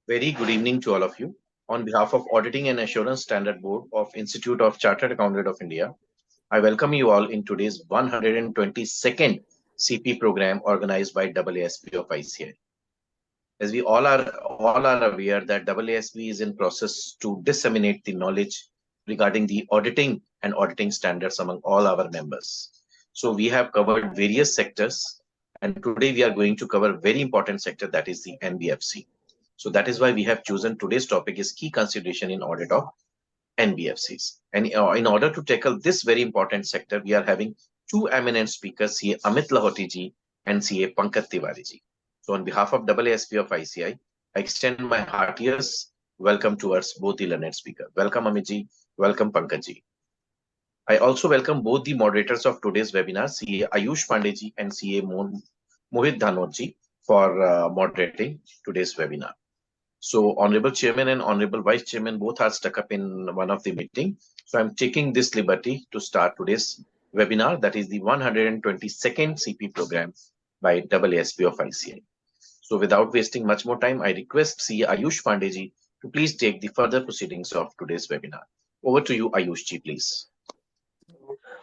Very good evening to all of you. On behalf of Auditing and Assurance Standard Board of Institute of Chartered Accountant of India, I welcome you all in today's 122nd CP program organized by AASB of ICI. As we all are aware that AASB is in process to disseminate the knowledge regarding the auditing standards among all our members. So we have covered various sectors, and today we are going to cover a very important sector, that is the NBFC. So that is why we have chosen today's topic is key consideration in audit of NBFCs. And in order to tackle this very important sector, we are having two eminent speakers, CA Amit Lahoti ji and CA Pankaj Tiwari ji. So on behalf of AASP of ICI, I extend my heartiest welcome towards both the learned speaker. Welcome Amit ji, welcome Pankaj ji. I also welcome both the moderators of today's webinar, CA Ayush Pandey ji and CA Mohit Dhanot ji, for moderating today's webinar. So Honorable Chairman and Honorable Vice Chairman both are stuck up in one of the meeting. So I'm taking this liberty to start today's webinar, that is the 122nd CP program by AASP of ICI. So without wasting much more time, I request CA Ayush Pandey ji to please take the further proceedings of today's webinar. Over to you, Ayush ji, please.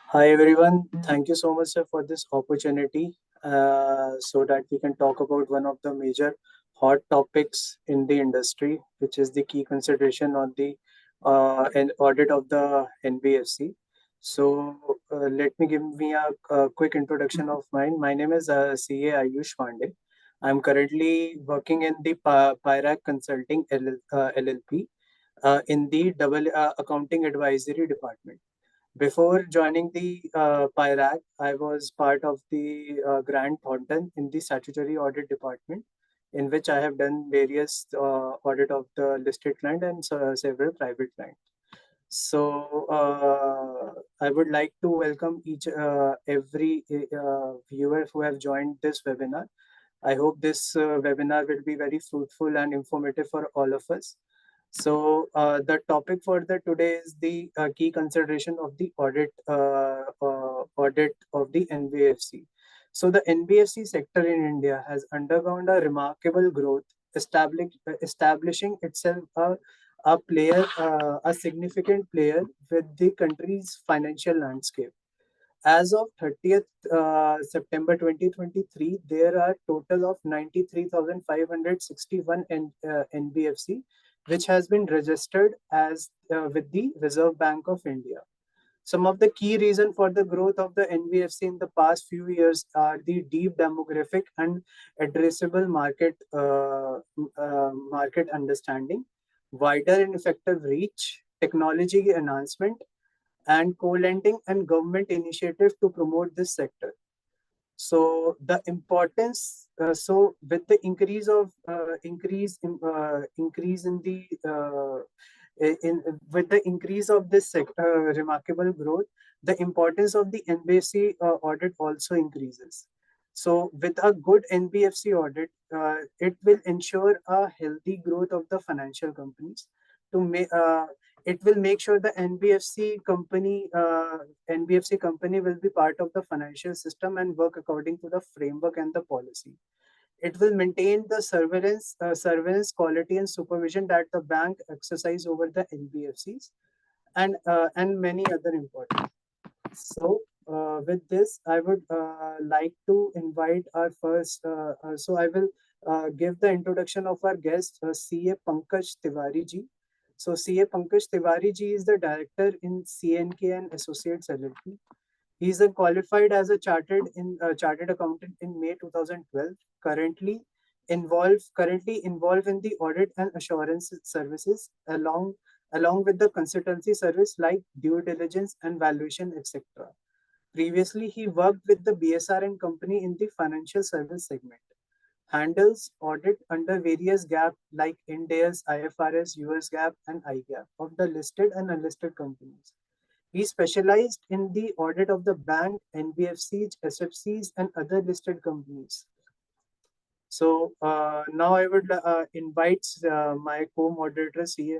Hi everyone, thank you so much sir for this opportunity so that we can talk about one of the major hot topics in the industry, which is the key consideration on the audit of the NBFC. So let me give me a quick introduction of mine. My name is CA Ayush Pandey. I'm currently working in the PIRAC Consulting LLP in the Accounting Advisory Department. Before joining the PIRAC, I was part of the Grant Thornton in the Statutory Audit Department, in which I have done various audit of the listed client and several private clients. So I would like to welcome every viewer who have joined this webinar. I hope this webinar will be very fruitful and informative for all of us. So the topic for the today is the key consideration of the audit of the NBFC. So the NBFC sector in India has undergone a remarkable growth, establishing itself a significant player with the country's financial landscape. As of 30th September 2023, there are total of 93,561 NBFC, which has been registered as with the Reserve Bank of India. Some of the key reasons for the growth of the NBFC in the past few years are the deep demographic and addressable market understanding, wider and effective reach, technology enhancement, and co-lending and government initiative to promote this sector. So the importance, so with the increase of this sector, remarkable growth, the importance of the NBFC audit also increases. So with a good NBFC audit, it will ensure a healthy growth of the financial companies. It will make sure the NBFC company will be part of the financial system and work according to the framework and the policy. It will maintain the surveillance quality and supervision that the bank exercise over the NBFCs and many other important. So with this, I would like to invite our first, so I will give the introduction of our guest, CA Pankaj Tiwari ji. So CA Pankaj Tiwari ji is the director in CNK and Associates LLP. He is qualified as a chartered accountant in May 2012. Currently involved in the audit and assurance services along with the consultancy service like due diligence and valuation, etc. Previously, he worked with the BSR and company in the financial service segment. Handles audit under various GAAP like Ind AS, IFRS, US GAAP, and IGAAP of the listed and unlisted companies. He specialized in the audit of the bank, NBFCs, SFCs, and other listed companies. So now I would invite my co-moderator, CA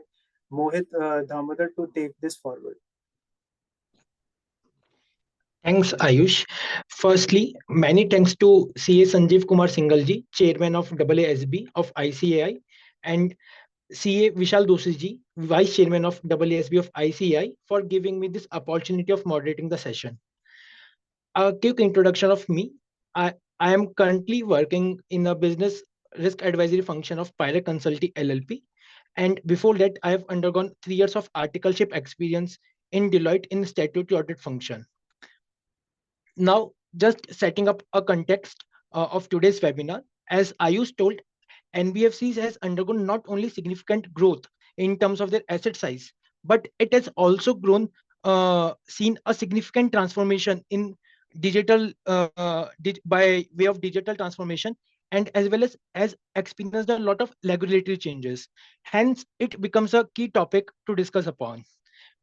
Mohit Dhamodar, to take this forward. Thanks, Ayush. Firstly, many thanks to CA Sanjeev Kumar Singhal ji, Chairman of AASB of ICAI, and CA Vishal Doshi, Vice Chairman of AASB of ICI, for giving me this opportunity of moderating the session. A quick introduction of me. I am currently working in a business risk advisory function of Pirate Consulting LLP. And before that, I have undergone 3 years of articleship experience in Deloitte in statutory audit function. Now, just setting up a context of today's webinar, as Ayush told, NBFCs has undergone not only significant growth in terms of their asset size, but it has also seen a significant transformation in digital by way of digital transformation, and as well as experienced a lot of regulatory changes. Hence, it becomes a key topic to discuss upon.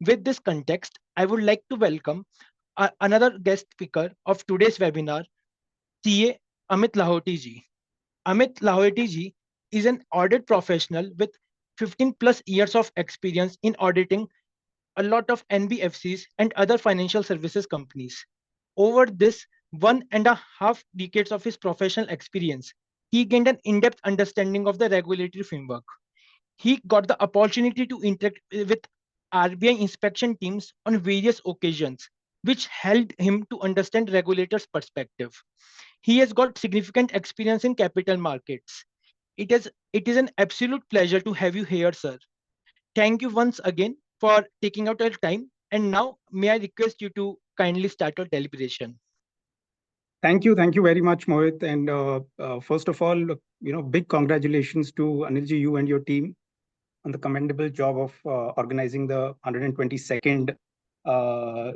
With this context, I would like to welcome another guest speaker of today's webinar, CA Amit Lahoti ji. Amit Lahoti ji is an audit professional with 15 plus years of experience in auditing a lot of NBFCs and other financial services companies. Over this 1.5 decades of his professional experience, he gained an in-depth understanding of the regulatory framework. He got the opportunity to interact with RBI inspection teams on various occasions, which helped him to understand regulators' perspective. He has got significant experience in capital markets. It is an absolute pleasure to have you here, sir. Thank you once again for taking out your time. And now, may I request you to kindly start your deliberation? Thank you very much, Mohit. And first of all, big congratulations to Anilji, you and your team on the commendable job of organizing the 122nd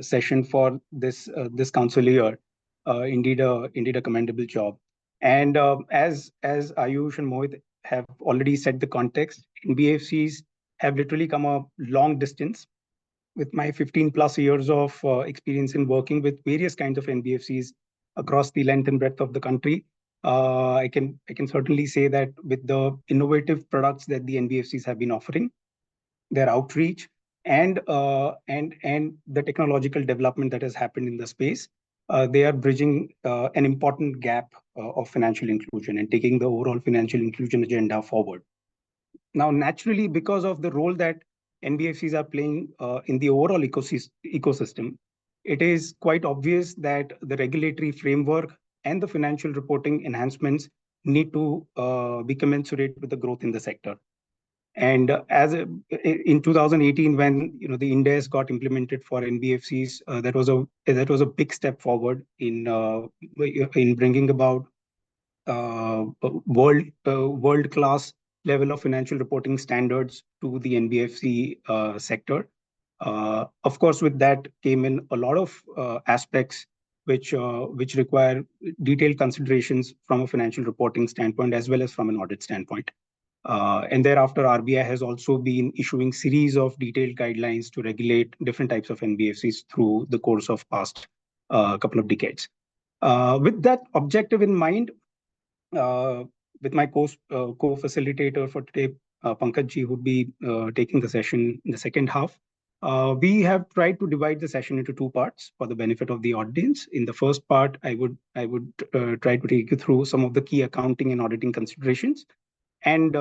session for this council year. Indeed a commendable job. And as Ayush and Mohit have already set the context, NBFCs have literally come a long distance. With my 15 plus years of experience in working with various kinds of NBFCs across the length and breadth of the country, I can certainly say that with the innovative products that the NBFCs have been offering, their outreach, and the technological development that has happened in the space, they are bridging an important gap of financial inclusion and taking the overall financial inclusion agenda forward. Now, naturally, because of the role that NBFCs are playing in the overall ecosystem, it is quite obvious that the regulatory framework and the financial reporting enhancements need to be commensurate with the growth in the sector. And in 2018, when the index got implemented for NBFCs, that was a big step forward in bringing about world class level of financial reporting standards to the NBFC sector. Of course, with that came in a lot of aspects which require detailed considerations from a financial reporting standpoint as well as from an audit standpoint. And thereafter, RBI has also been issuing series of detailed guidelines to regulate different types of NBFCs through the course of past couple of decades. With that objective in mind, with my co-facilitator for today, Pankaj ji, who would be taking the session in the second half. We have tried to divide the session into two parts for the benefit of the audience. In the first part, I would try to take you through some of the key accounting and auditing considerations. And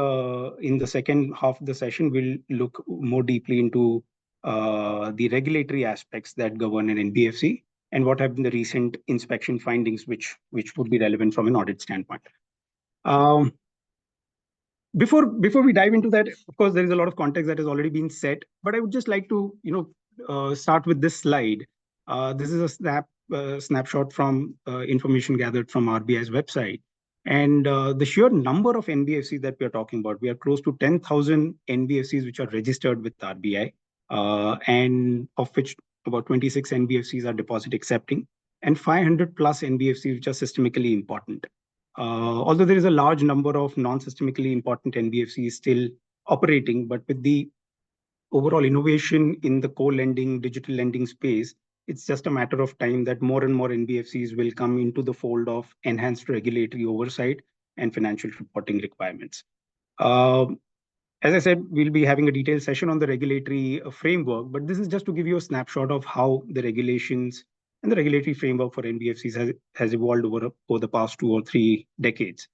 in the second half of the session, we'll look more deeply into the regulatory aspects that govern an NBFC and what have been the recent inspection findings, which would be relevant from an audit standpoint. Before we dive into that, of course, there is a lot of context that has already been set, but I would just like to start with this slide. This is a snapshot from information gathered from RBI's website. And the sheer number of NBFCs that we are talking about, we are close to 10,000 NBFCs which are registered with RBI, and of which about 26 NBFCs are deposit accepting, and 500 plus NBFCs which are systemically important. Although there is a large number of non-systemically important NBFCs still operating, but with the overall innovation in the co-lending, digital lending space, it's just a matter of time that more and more NBFCs will come into the fold of enhanced regulatory oversight and financial reporting requirements. As I said, we'll be having a detailed session on the regulatory framework, but this is just to give you a snapshot of how the regulations and the regulatory framework for NBFCs has evolved over the past 2 or 3 decades.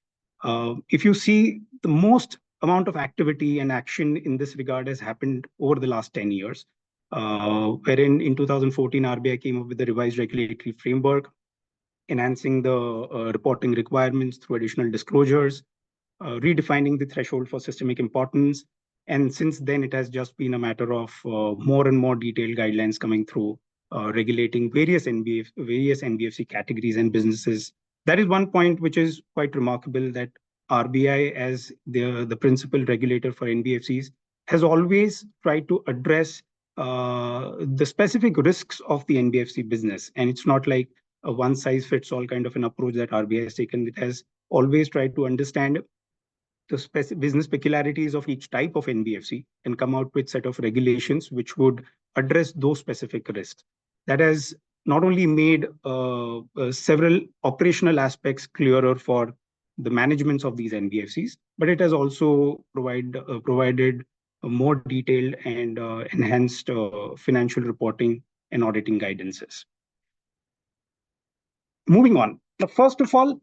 If you see, the most amount of activity and action in this regard has happened over the last 10 years, wherein in 2014, RBI came up with the revised regulatory framework, enhancing the reporting requirements through additional disclosures, redefining the threshold for systemic importance. And since then, it has just been a matter of more and more detailed guidelines coming through, regulating various NBFC categories and businesses. That is one point which is quite remarkable, that RBI, as the principal regulator for NBFCs, has always tried to address the specific risks of the NBFC business. And it's not like a one size fits all kind of an approach that RBI has taken. It has always tried to understand the business peculiarities of each type of NBFC and come out with set of regulations which would address those specific risks. That has not only made several operational aspects clearer for the managements of these NBFCs, but it has also provided a more detailed and enhanced financial reporting and auditing guidances. Moving on. Now, first of all,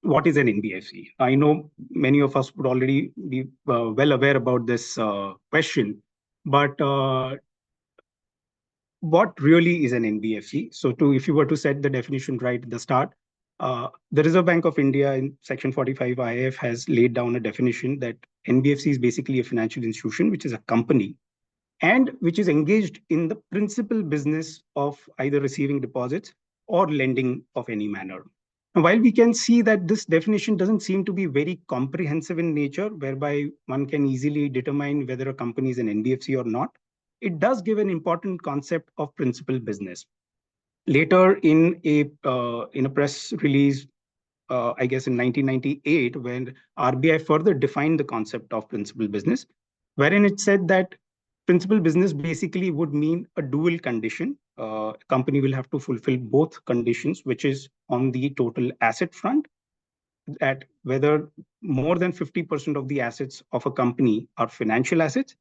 what is an NBFC? I know many of us would already be well aware about this question, but what really is an NBFC? So if you were to set the definition right at the start, the Reserve Bank of India in Section 45 IF has laid down a definition that NBFC is basically a financial institution, which is a company and which is engaged in the principal business of either receiving deposits or lending of any manner. Now, while we can see that this definition doesn't seem to be very comprehensive in nature, whereby one can easily determine whether a company is an NBFC or not, it does give an important concept of principal business. Later in a press release, I guess in 1998, when RBI further defined the concept of principal business, wherein it said that principal business basically would mean a dual condition. A company will have to fulfill both conditions, which is on the total asset front, at whether more than 50% of the assets of a company are financial assets,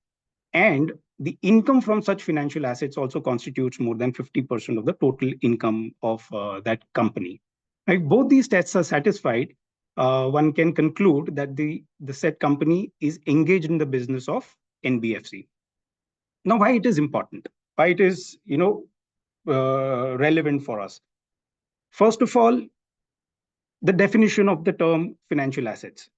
and the income from such financial assets also constitutes more than 50% of the total income of that company. If both these tests are satisfied, one can conclude that the said company is engaged in the business of NBFC. Now, why it is important? Why it is relevant for us? First of all, the definition of the term financial assets.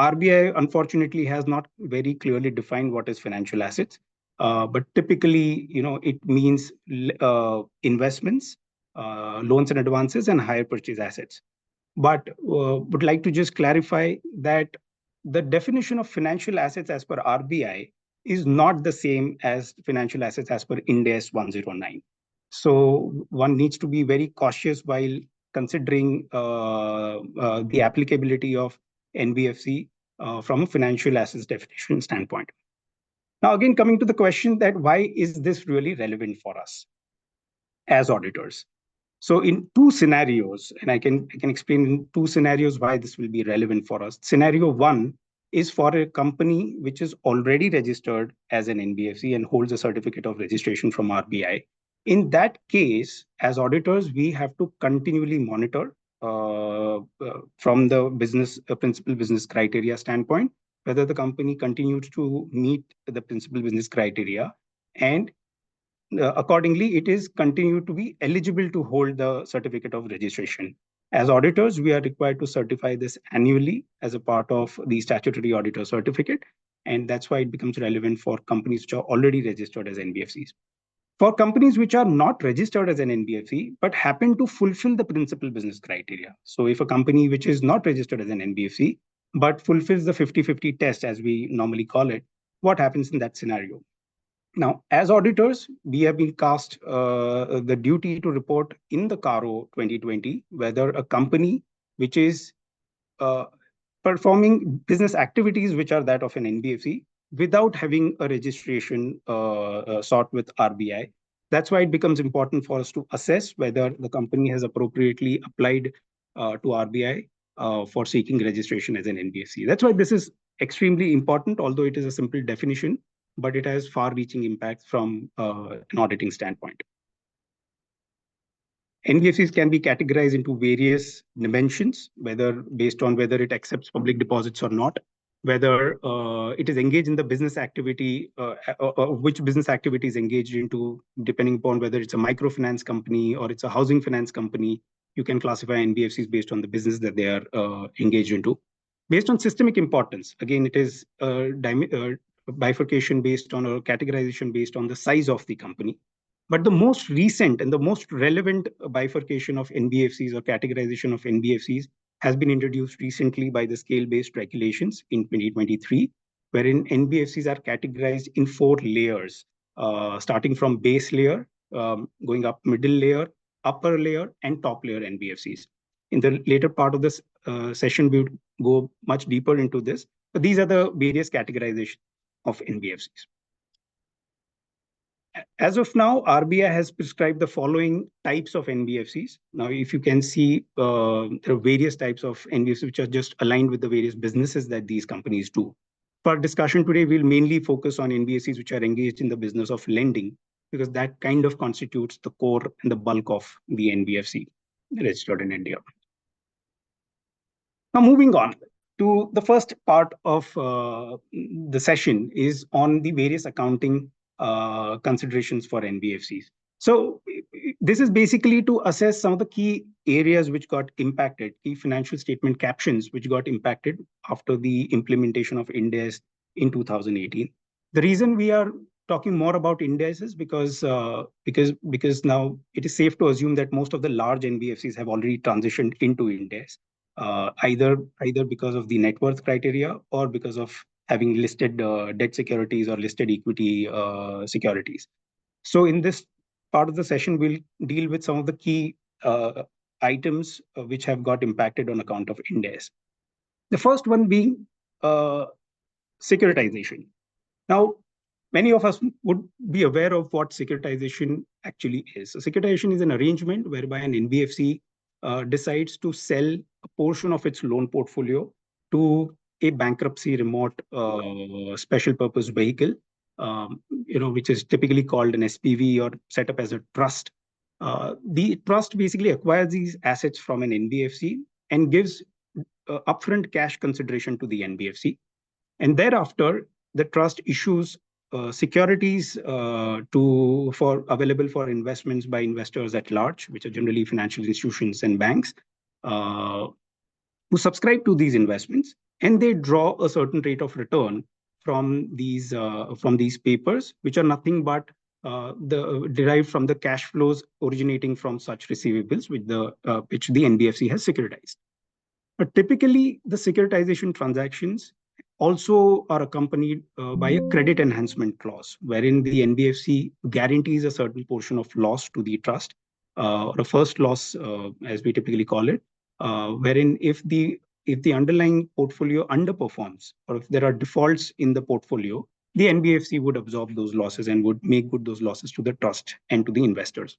RBI, unfortunately, has not very clearly defined what is financial assets, but typically, it means investments, loans and advances, and hire purchase assets. But would like to just clarify that the definition of financial assets as per RBI is not the same as financial assets as per Ind AS 109. So one needs to be very cautious while considering the applicability of NBFC from a financial assets definition standpoint. Now, again, coming to the question that why is this really relevant for us as auditors? So in two scenarios, and I can explain in two scenarios why this will be relevant for us. Scenario one is for a company which is already registered as an NBFC and holds a certificate of registration from RBI. In that case, as auditors, we have to continually monitor from the principal business criteria standpoint, whether the company continues to meet the principal business criteria, and accordingly, it is continued to be eligible to hold the certificate of registration. As auditors, we are required to certify this annually as a part of the statutory auditor certificate, and that's why it becomes relevant for companies which are already registered as NBFCs. For companies which are not registered as an NBFC, but happen to fulfill the principal business criteria. So if a company which is not registered as an NBFC, but fulfills the 50-50 test, as we normally call it, what happens in that scenario? Now, as auditors, we have been cast the duty to report in the CARO 2020 whether a company which is performing business activities which are that of an NBFC without having a registration sought with RBI. That's why it becomes important for us to assess whether the company has appropriately applied to RBI for seeking registration as an NBFC. That's why this is extremely important, although it is a simple definition, but it has far-reaching impacts from an auditing standpoint. NBFCs can be categorized into various dimensions, whether based on whether it accepts public deposits or not. whether it is engaged in the business activity, which business activity is engaged into, depending upon whether it's a microfinance company or it's a housing finance company. You can classify NBFCs based on the business that they are engaged into. Based on systemic importance, again, it is bifurcation based on, or categorization based on the size of the company. But the most recent and the most relevant bifurcation of NBFCs or categorization of NBFCs has been introduced recently by the scale-based regulations in 2023, wherein NBFCs are categorized in 4 layers, starting from base layer, going up middle layer, upper layer, and top layer NBFCs. In the later part of this session, we would go much deeper into this, but these are the various categorizations of NBFCs. As of now, RBI has prescribed the following types of NBFCs. Now, if you can see, there are various types of NBFCs which are just aligned with the various businesses that these companies do. For our discussion today, we'll mainly focus on NBFCs which are engaged in the business of lending, because that kind of constitutes the core and the bulk of the NBFC registered in India. Now, moving on to the first part of the session is on the various accounting considerations for NBFCs. So this is basically to assess some of the key areas which got impacted, key financial statement captions which got impacted after the implementation of Ind AS in 2018. The reason we are talking more about Ind AS is because now it is safe to assume that most of the large NBFCs have already transitioned into Ind AS. Either because of the net worth criteria or because of having listed debt securities or listed equity securities. So in this part of the session, we'll deal with some of the key items which have got impacted on account of Ind AS. The first one being securitization. Now, many of us would be aware of what securitization actually is. So securitization is an arrangement whereby an NBFC decides to sell a portion of its loan portfolio to a bankruptcy remote special purpose vehicle, which is typically called an SPV or set up as a trust. The trust basically acquires these assets from an NBFC and gives upfront cash consideration to the NBFC. And thereafter, the trust issues securities available for investments by investors at large, which are generally financial institutions and banks, who subscribe to these investments, and they draw a certain rate of return from these papers, which are nothing but derived from the cash flows originating from such receivables, which the NBFC has securitized. But typically, the securitization transactions also are accompanied by a credit enhancement clause, wherein the NBFC guarantees a certain portion of loss to the trust, or a first loss, as we typically call it, wherein if the underlying portfolio underperforms, or if there are defaults in the portfolio, the NBFC would absorb those losses and would make good those losses to the trust and to the investors.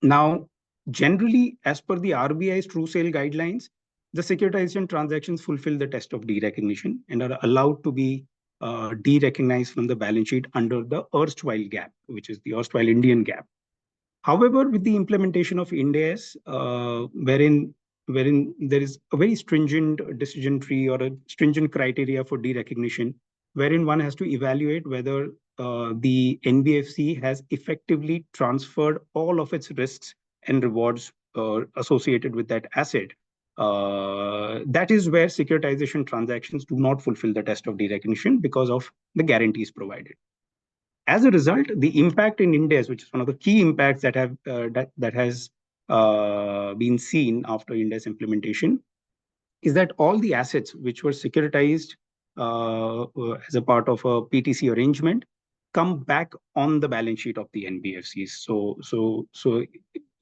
Now, generally, as per the RBI's true sale guidelines, the securitization transactions fulfill the test of derecognition and are allowed to be derecognized from the balance sheet under the erstwhile GAAP, which is the erstwhile Indian GAAP. However, with the implementation of Ind AS, wherein there is a very stringent decision tree or a stringent criteria for derecognition, wherein one has to evaluate whether the NBFC has effectively transferred all of its risks and rewards associated with that asset. That is where securitization transactions do not fulfill the test of derecognition because of the guarantees provided. As a result, the impact in Ind AS, which is one of the key impacts that has been seen after Ind AS implementation, is that all the assets which were securitized as a part of a PTC arrangement come back on the balance sheet of the NBFCs. So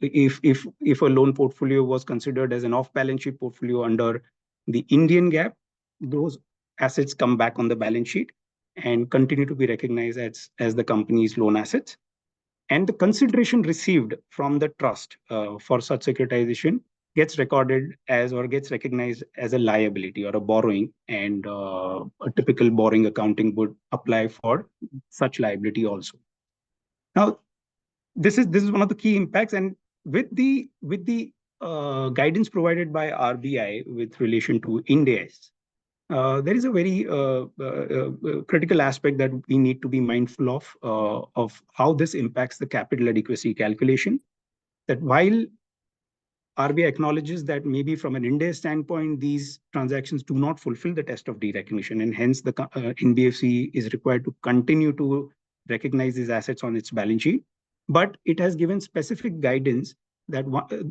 if a loan portfolio was considered as an off-balance sheet portfolio under the Indian GAAP, those assets come back on the balance sheet and continue to be recognized as the company's loan assets. And the consideration received from the trust for such securitization gets recorded as or gets recognized as a liability or a borrowing, and a typical borrowing accounting would apply for such liability also. Now, this is one of the key impacts, and with the guidance provided by RBI with relation to Ind AS, there is a very critical aspect that we need to be mindful of how this impacts the capital adequacy calculation. That while RBI acknowledges that maybe from an Ind AS standpoint, these transactions do not fulfill the test of derecognition, and hence the NBFC is required to continue to recognize these assets on its balance sheet. But it has given specific guidance that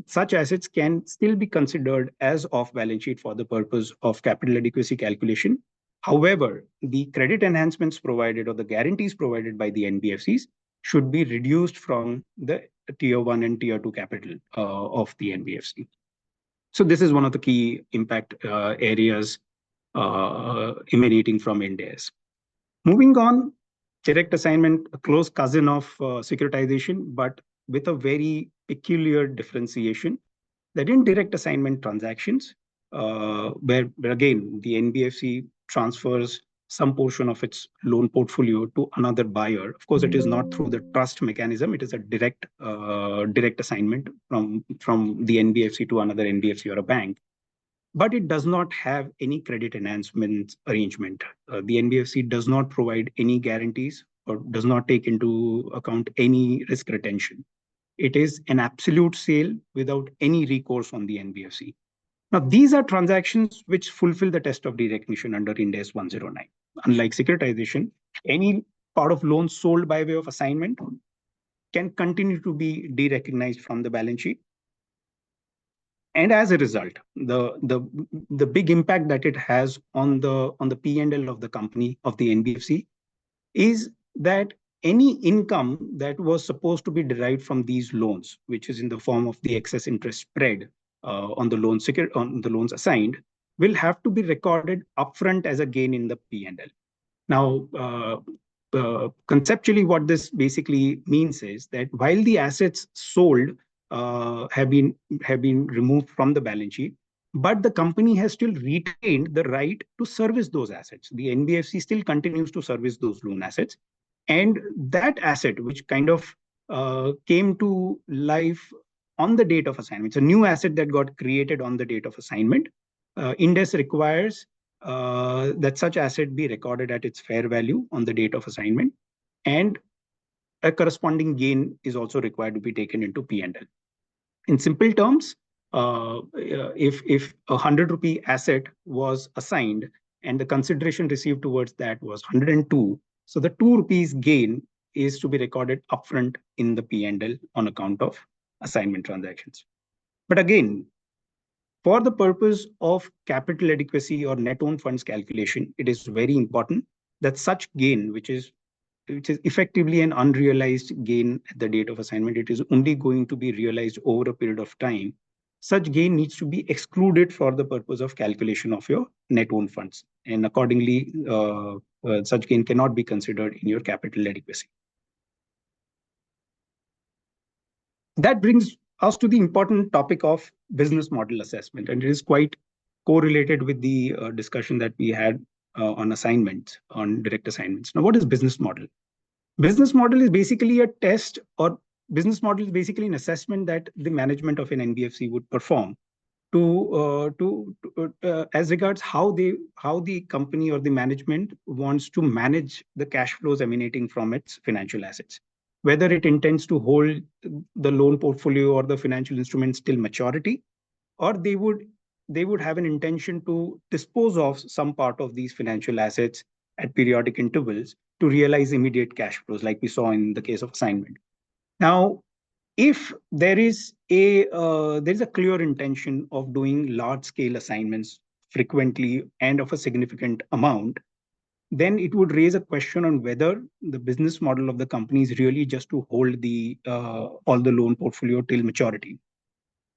such assets can still be considered as off balance sheet for the purpose of capital adequacy calculation. However, the credit enhancements provided or the guarantees provided by the NBFCs should be reduced from the tier 1 and tier 2 capital of the NBFC. So this is one of the key impact areas emanating from Ind AS. Moving on, direct assignment, a close cousin of securitization, but with a very peculiar differentiation, that in direct assignment transactions, where again, the NBFC transfers some portion of its loan portfolio to another buyer. Of course, it is not through the trust mechanism. It is a direct assignment from the NBFC to another NBFC or a bank. But it does not have any credit enhancement arrangement. The NBFC does not provide any guarantees or does not take into account any risk retention. It is an absolute sale without any recourse on the NBFC. Now, these are transactions which fulfill the test of derecognition under Ind AS 109. Unlike securitization, any part of loan sold by way of assignment can continue to be derecognized from the balance sheet. And as a result, the big impact that it has on the P&L of the company, of the NBFC, is that any income that was supposed to be derived from these loans, which is in the form of the excess interest spread on the loans assigned, will have to be recorded upfront as a gain in the P&L. Now, conceptually, what this basically means is that while the assets sold have been removed from the balance sheet, but the company has still retained the right to service those assets. The NBFC still continues to service those loan assets. And that asset, which kind of came to life on the date of assignment, it's a new asset that got created on the date of assignment. Ind AS requires that such asset be recorded at its fair value on the date of assignment. And a corresponding gain is also required to be taken into P&L. In simple terms, if a 100 rupee asset was assigned and the consideration received towards that was 102, so the 2 rupees gain is to be recorded upfront in the P&L on account of assignment transactions. But again, for the purpose of capital adequacy or net own funds calculation, it is very important that such gain, which is effectively an unrealized gain at the date of assignment, it is only going to be realized over a period of time. Such gain needs to be excluded for the purpose of calculation of your net own funds. And accordingly, such gain cannot be considered in your capital adequacy. That brings us to the important topic of business model assessment. And it is quite correlated with the discussion that we had on assignments, on direct assignments. Now, what is business model? Business model is basically a test, or business model is basically an assessment that the management of an NBFC would perform as regards how the company or the management wants to manage the cash flows emanating from its financial assets. Whether it intends to hold the loan portfolio or the financial instruments till maturity, or they would have an intention to dispose of some part of these financial assets at periodic intervals to realize immediate cash flows, like we saw in the case of assignment. Now, if there is a clear intention of doing large-scale assignments frequently and of a significant amount, then it would raise a question on whether the business model of the company is really just to hold all the loan portfolio till maturity.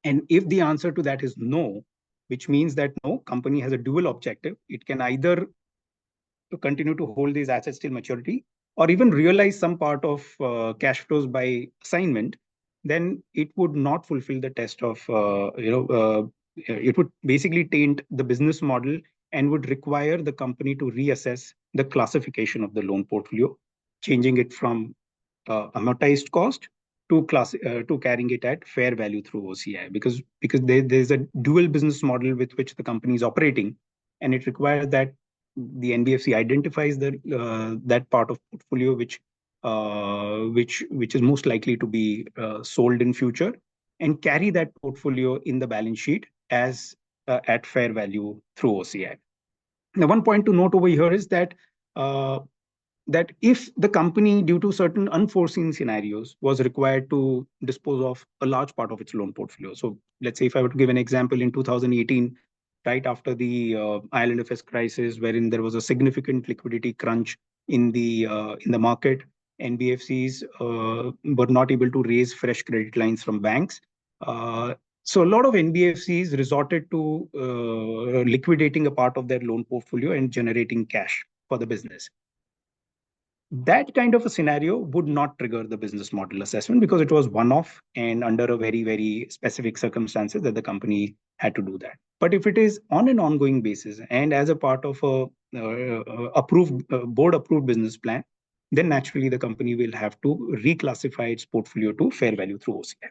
And if the answer to that is no, which means that no, company has a dual objective. It can either to continue to hold these assets till maturity or even realize some part of cash flows by assignment, then it would not fulfill the test of, it would basically taint the business model and would require the company to reassess the classification of the loan portfolio, changing it from amortized cost to carrying it at fair value through OCI, because there's a dual business model with which the company is operating. and it requires that the NBFC identifies that part of portfolio which is most likely to be sold in future, and carry that portfolio in the balance sheet as at fair value through OCI. Now, one point to note over here is uh, that if the company, due to certain unforeseen scenarios, was required to dispose of a large part of its loan portfolio. So let's say if I were to give an example, in 2018, right after the IL&FS crisis, wherein there was a significant liquidity crunch in the market, NBFCs were not able to raise fresh credit lines from banks. So a lot of NBFCs resorted to liquidating a part of their loan portfolio and generating cash for the business. That kind of a scenario would not trigger the business model assessment because it was one-off and under a very, very specific circumstances that the company had to do that. But if it is on an ongoing basis and as a part of a board-approved business plan, then naturally the company will have to reclassify its portfolio to fair value through OCI.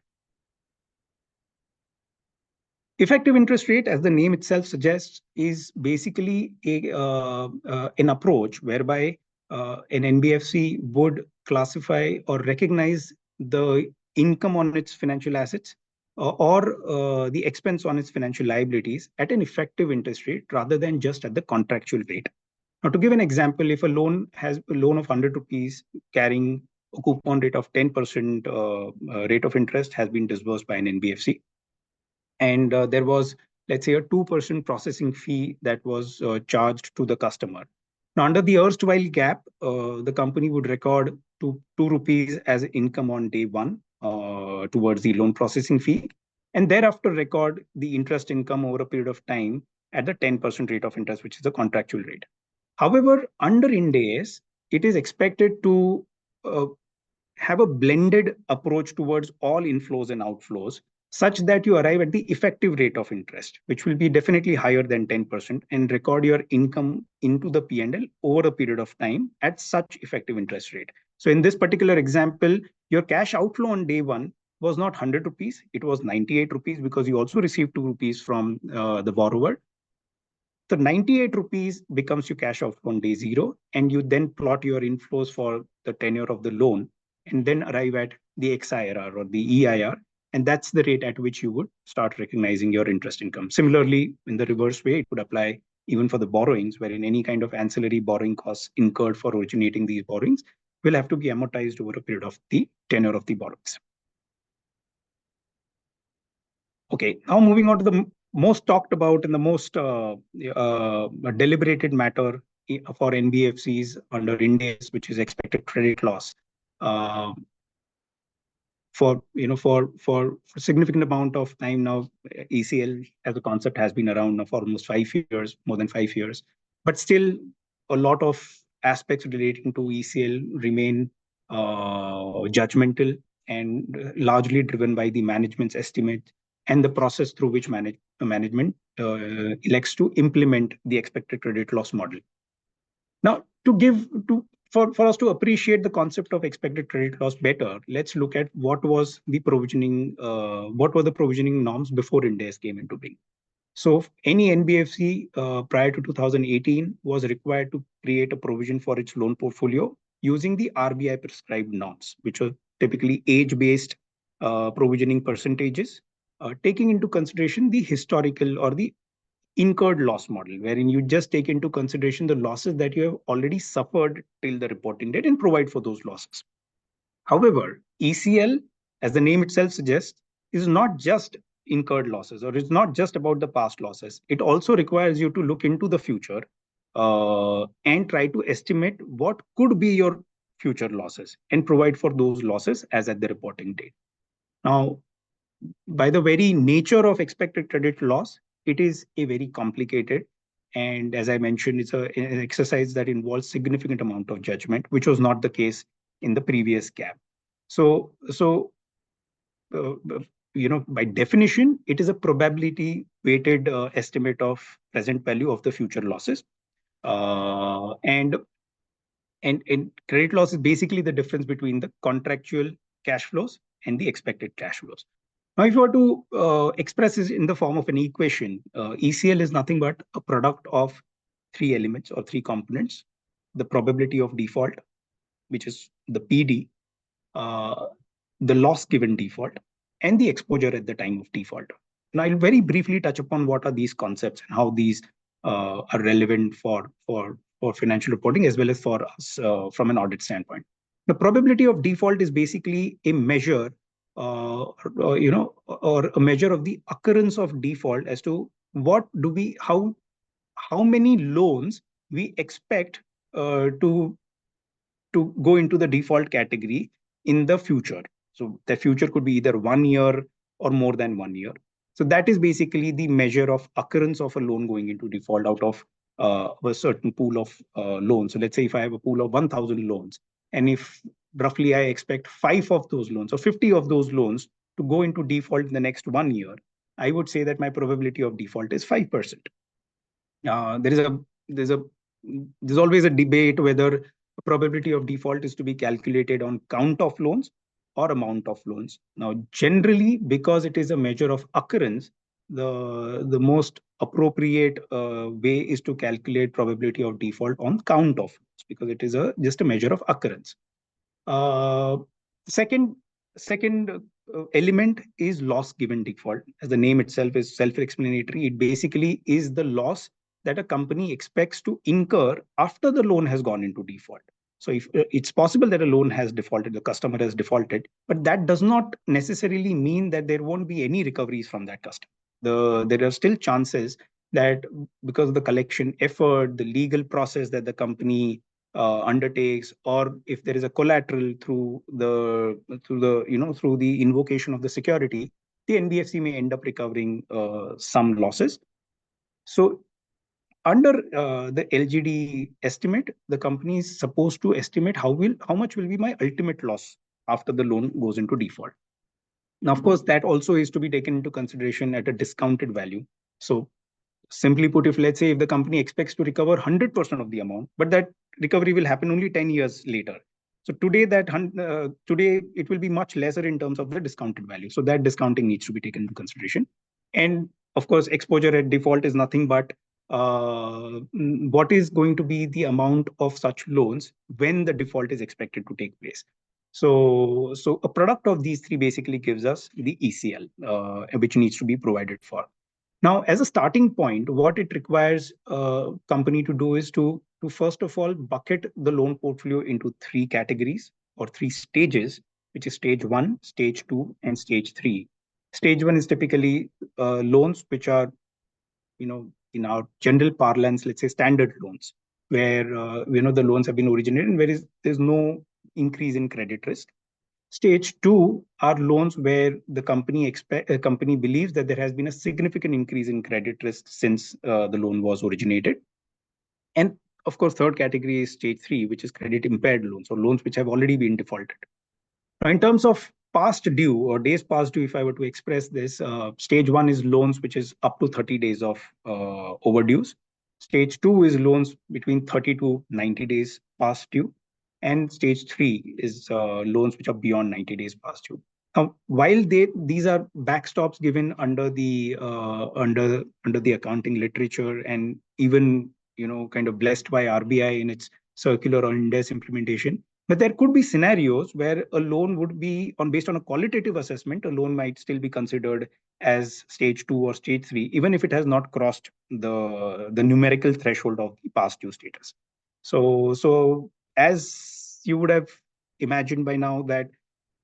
Effective interest rate, as the name itself suggests, is basically an approach whereby an NBFC would classify or recognize the income on its financial assets or the expense on its financial liabilities at an effective interest rate rather than just at the contractual rate. Now, to give an example, if a loan has a loan of 100 rupees carrying a coupon rate of 10% rate of interest has been disbursed by an NBFC, and there was, let's say, a 2% processing fee that was charged to the customer. Now, under the erstwhile gap, the company would record 2 rupees as income on day one towards the loan processing fee, and thereafter record the interest income over a period of time at the 10% rate of interest, which is the contractual rate. However, under Ind AS, it is expected to have a blended approach towards all inflows and outflows, such that you arrive at the effective rate of interest, which will be definitely higher than 10%, and record your income into the P&L over a period of time at such effective interest rate. So in this particular example, your cash outflow on day one was not 100 rupees, it was 98 rupees because you also received 2 rupees from the borrower. So 98 rupees becomes your cash outflow on day zero, and you then plot your inflows for the tenure of the loan, and then arrive at the XIRR or the EIR, and that's the rate at which you would start recognizing your interest income. Similarly, in the reverse way, it would apply even for the borrowings, wherein any kind of ancillary borrowing costs incurred for originating these borrowings will have to be amortized over a period of the tenure of the borrowings. Okay, now moving on to the most talked about and the most deliberated matter for NBFCs under Ind AS, which is expected credit loss. For significant amount of time now, ECL as a concept has been around now for almost 5 years, more than 5 years, but still a lot of aspects relating to ECL remain judgmental and largely driven by the management's estimate and the process through which management elects to implement the expected credit loss model. Now, for us to appreciate the concept of expected credit loss better, let's look at what were the provisioning norms before Ind AS came into being. So any NBFC prior to 2018 was required to create a provision for its loan portfolio using the RBI prescribed norms, which are typically age-based provisioning percentages, taking into consideration the historical or the incurred loss model, wherein you just take into consideration the losses that you have already suffered till the reporting date and provide for those losses. However, ECL, as the name itself suggests, is not just incurred losses, or it's not just about the past losses. It also requires you to look into the future and try to estimate what could be your future losses and provide for those losses as at the reporting date. Now, by the very nature of expected credit loss, it is a very complicated, and as I mentioned, it's an exercise that involves significant amount of judgment, which was not the case in the previous gap. So by definition, it is a probability weighted estimate of present value of the future losses. And credit loss is basically the difference between the contractual cash flows and the expected cash flows. Now, if you were to express this in the form of an equation, ECL is nothing but a product of three elements or three components: the probability of default, which is the PD, uh, the loss given default, and the exposure at the time of default. Now, I'll very briefly touch upon what are these concepts and how these are relevant for financial reporting as well as for us from an audit standpoint. The probability of default is basically a measure, or a measure of the occurrence of default as to what do we how many loans we expect to go into the default category in the future. So the future could be either 1 year or more than 1 year. So that is basically the measure of occurrence of a loan going into default out of a certain pool of loans. So let's say if I have a pool of 1,000 loans, and if roughly I expect 5 of those loans or 50 of those loans to go into default in the next 1 year, I would say that my probability of default is 5%. There is a there's a there's always a debate whether probability of default is to be calculated on count of loans or amount of loans. Now, generally, because it is a measure of occurrence, the most appropriate way is to calculate probability of default on count of loans, because it is just a measure of occurrence. Uh, second second element is loss given default. As the name itself is self-explanatory, it basically is the loss that a company expects to incur after the loan has gone into default. So if it's possible that a loan has defaulted, the customer has defaulted, but that does not necessarily mean that there won't be any recoveries from that customer. There are still chances that because of the collection effort, the legal process that the company undertakes, or if there is a collateral through the invocation of the security, the NBFC may end up recovering some losses. So under the LGD estimate, the company is supposed to estimate how much will be my ultimate loss after the loan goes into default. Now, of course, that also is to be taken into consideration at a discounted value. So simply put, if let's say if the company expects to recover 100% of the amount, but that recovery will happen only 10 years later. So today it will be much lesser in terms of the discounted value. So that discounting needs to be taken into consideration. And of course, exposure at default is nothing but what is going to be the amount of such loans when the default is expected to take place. So a product of these three basically gives us the ECL, which needs to be provided for. Now, as a starting point, what it requires a company to do is to first of all bucket the loan portfolio into three categories or three stages, which is stage one, stage two, and stage three. Stage one is typically loans which are, in our general parlance, let's say standard loans, where the loans have been originated and there's no increase in credit risk. Stage two are loans where the company believes that there has been a significant increase in credit risk since the loan was originated. And of course, third category is stage three, which is credit impaired loans or loans which have already been defaulted. Now, in terms of past due or days past due, if I were to express this, stage one is loans which is up to 30 days of overdues. Stage two is loans between 30 to 90 days past due. And stage three is loans which are beyond 90 days past due. Now, while these are backstops given under the accounting literature and even kind of blessed by RBI in its circular on Ind AS implementation, but there could be scenarios where a loan would be based on a qualitative assessment, a loan might still be considered as stage two or stage three, even if it has not crossed the numerical threshold of the past due status. So as you would have imagined by now that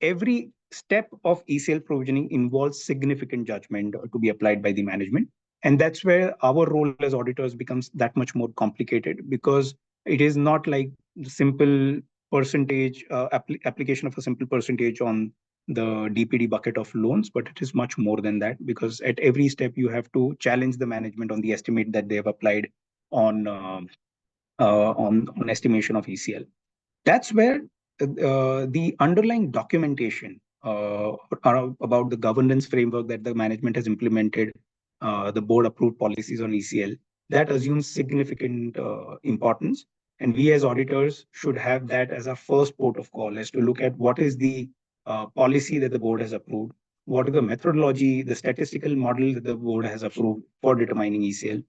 every step of ECL provisioning involves significant judgment to be applied by the management. And that's where our role as auditors becomes that much more complicated, because it is not like the simple percentage application of a simple percentage on the DPD bucket of loans, but it is much more than that, because at every step you have to challenge the management on the estimate that they have applied on estimation of ECL. That's where the underlying documentation about the governance framework that the management has implemented, the board approved policies on ECL, that assumes significant importance. And we as auditors should have that as our first port of call, as to look at what is the policy that the board has approved, what is the methodology, the statistical model that the board has approved for determining ECL,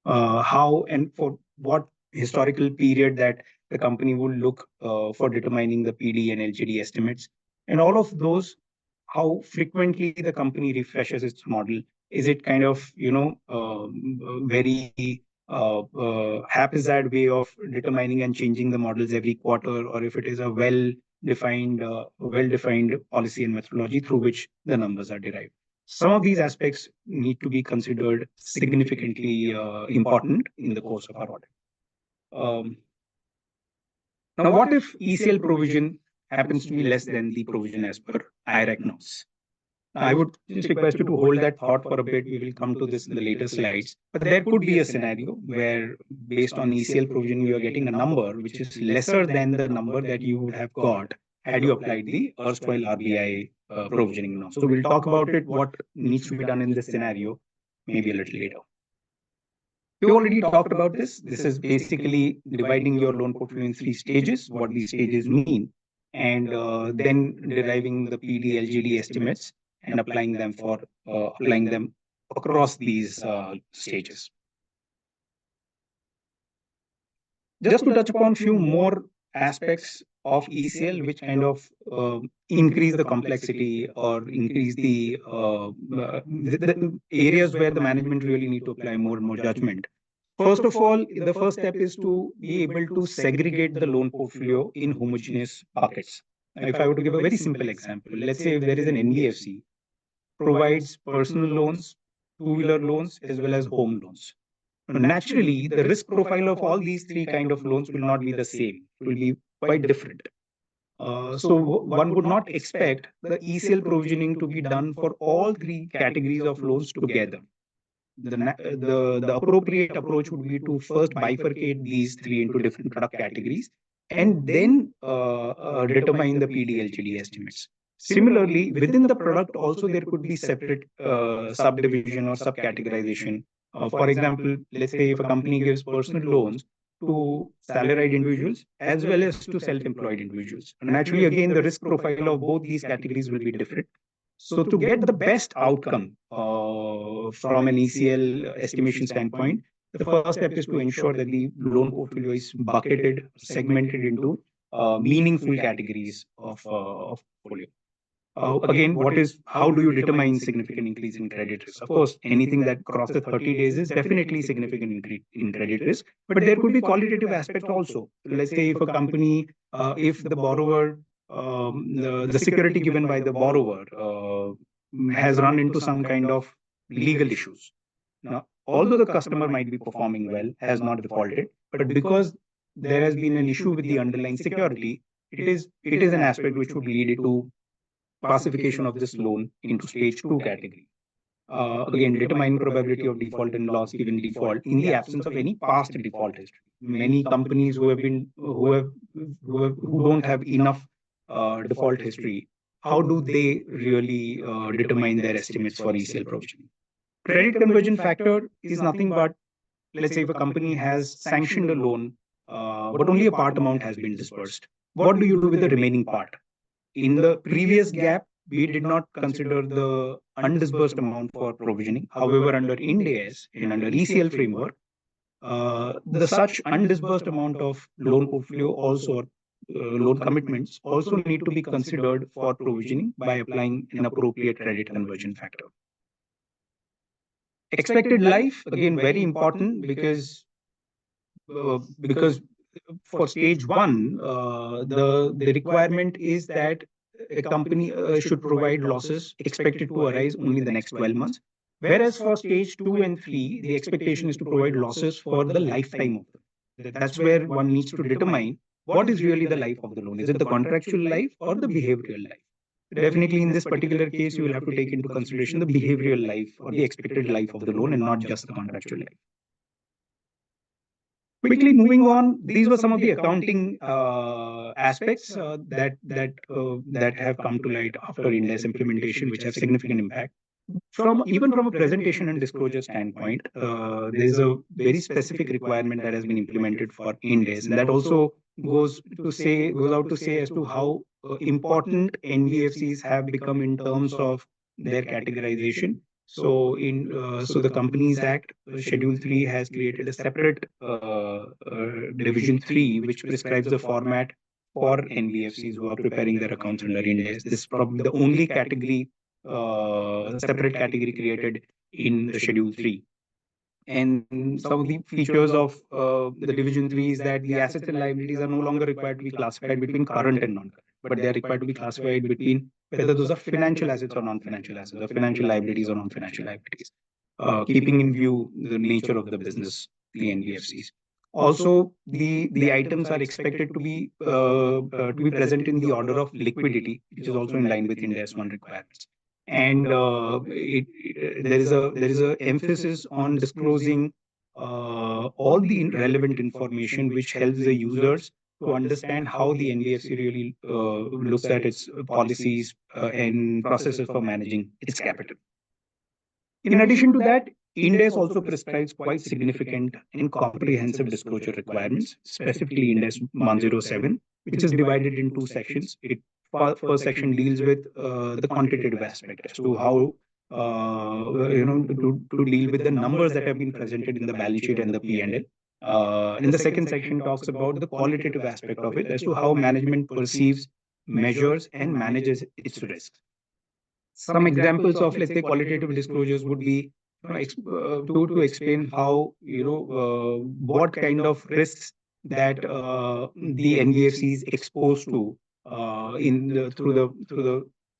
how and for what historical period that the company will look for determining the PD and LGD estimates, and all of those, how frequently the company refreshes its model. Is it kind of, very haphazard way of determining and changing the models every quarter, or if it is a well-defined policy and methodology through which the numbers are derived? Some of these aspects need to be considered significantly important in the course of our audit. Now, what if ECL provision happens to be less than the provision as per IRAC norms? I would just request you to hold that thought for a bit. We will come to this in the later slides. But there could be a scenario where, based on ECL provision, you are getting a number which is lesser than the number that you would have got had you applied the erstwhile RBI provisioning norm. So we'll talk about it, what needs to be done in this scenario, maybe a little later. We already talked about this. This is basically dividing your loan portfolio in 3 stages, what these stages mean, and then deriving the PD LGD estimates and applying them across these stages. Just to touch upon few more aspects of ECL, which kind of increase the complexity or increase the areas where the management really need to apply more and more judgment. First of all, the first step is to be able to segregate the loan portfolio in homogeneous buckets. If I were to give a very simple example, let's say if there is an NBFC provides personal loans, two-wheeler loans, as well as home loans. Naturally, the risk profile of all these three kind of loans will not be the same. It will be quite different. So one would not expect the ECL provisioning to be done for all three categories of loans together. The appropriate approach would be to first bifurcate these three into different product categories and then determine the PD/LGD estimates. Similarly, within the product also there could be separate subdivision or subcategorization. For example, let's say if a company gives personal loans to salaried individuals as well as to self-employed individuals. Naturally, again, the risk profile of both these categories will be different. So to get the best outcome from an ECL estimation standpoint, the first step is to ensure that the loan portfolio is bucketed, segmented into meaningful categories of portfolio. Again, how do you determine significant increase in credit risk? Of course, anything that crosses 30 days is definitely significant increase in credit risk, but there could be qualitative aspect also. Let's say if a company, if the borrower, the security given by the borrower has run into some kind of legal issues. Now, although the customer might be performing well, has not defaulted, but because there has been an issue with the underlying security, it is an aspect which would lead to classification of this loan into stage 2 category. Again, determine probability of default and loss given default in the absence of any past default history. Many companies who don't have enough default history, how do they really determine their estimates for ECL provisioning? Credit conversion factor is nothing but, let's say if a company has sanctioned a loan, but only a part amount has been disbursed. What do you do with the remaining part? In the previous gap, we did not consider the undisbursed amount for provisioning. However, under Ind AS and under ECL framework, the such undisbursed amount of loan portfolio also loan commitments also need to be considered for provisioning by applying an appropriate credit conversion factor. Expected life, again, very important because for stage 1, the requirement is that a company should provide losses expected to arise only the next 12 months. Whereas for stage 2 and 3, the expectation is to provide losses for the lifetime of the loan. That's where one needs to determine what is really the life of the loan. Is it the contractual life or the behavioral life? Definitely in this particular case, you will have to take into consideration the behavioral life or the expected life of the loan and not just the contractual life. Quickly moving on, these were some of the accounting aspects that have come to light after Ind AS implementation, which have significant impact. Even from a presentation and disclosure standpoint, there is a very specific requirement that has been implemented for Ind AS, and that also goes out to say as to how important NBFCs have become in terms of their categorization. So so the Companies Act, Schedule 3 has created a separate Division 3, which prescribes the format for NBFCs who are preparing their accounts under Ind AS. This is probably the only category, separate category created in the Schedule 3. And some of the features of the Division 3 is that the assets and liabilities are no longer required to be classified between current and non-current, but they are required to be classified between whether those are financial assets or non-financial assets, or financial liabilities or non-financial liabilities, keeping in view the nature of the business, the NBFCs. Also, the items are expected to be present in the order of liquidity, which is also in line with Ind AS 1 requirements. And there is a emphasis on disclosing all the relevant information which helps the users to understand how the NBFC really looks at its policies and processes for managing its capital. In addition to that, Ind AS also prescribes quite significant and comprehensive disclosure requirements, specifically Ind AS 107, which is divided in two sections. First section deals with the quantitative aspect as to how to deal with the numbers that have been presented in the balance sheet and the P&L. And the second section talks about the qualitative aspect of it as to how management perceives, measures, and manages its risks. Some examples of, let's say, qualitative disclosures would be to explain how, what kind of risks that the NBFC is exposed to through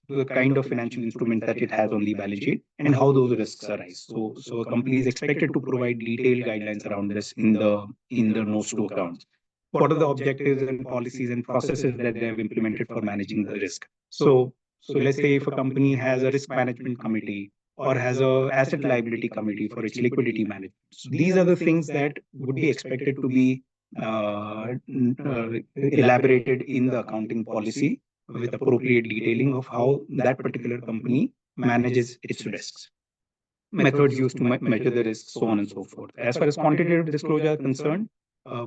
the kind of financial instruments that it has on the balance sheet, and how those risks arise. So a company is expected to provide detailed guidelines around this in the notes to accounts. What are the objectives and policies and processes that they have implemented for managing the risk? So let's say if a company has a risk management committee or has a asset liability committee for its liquidity management. So these are the things that would be expected to be elaborated in the accounting policy with appropriate detailing of how that particular company manages its risks, methods used to measure the risks, so on and so forth. As far as quantitative disclosure are concerned,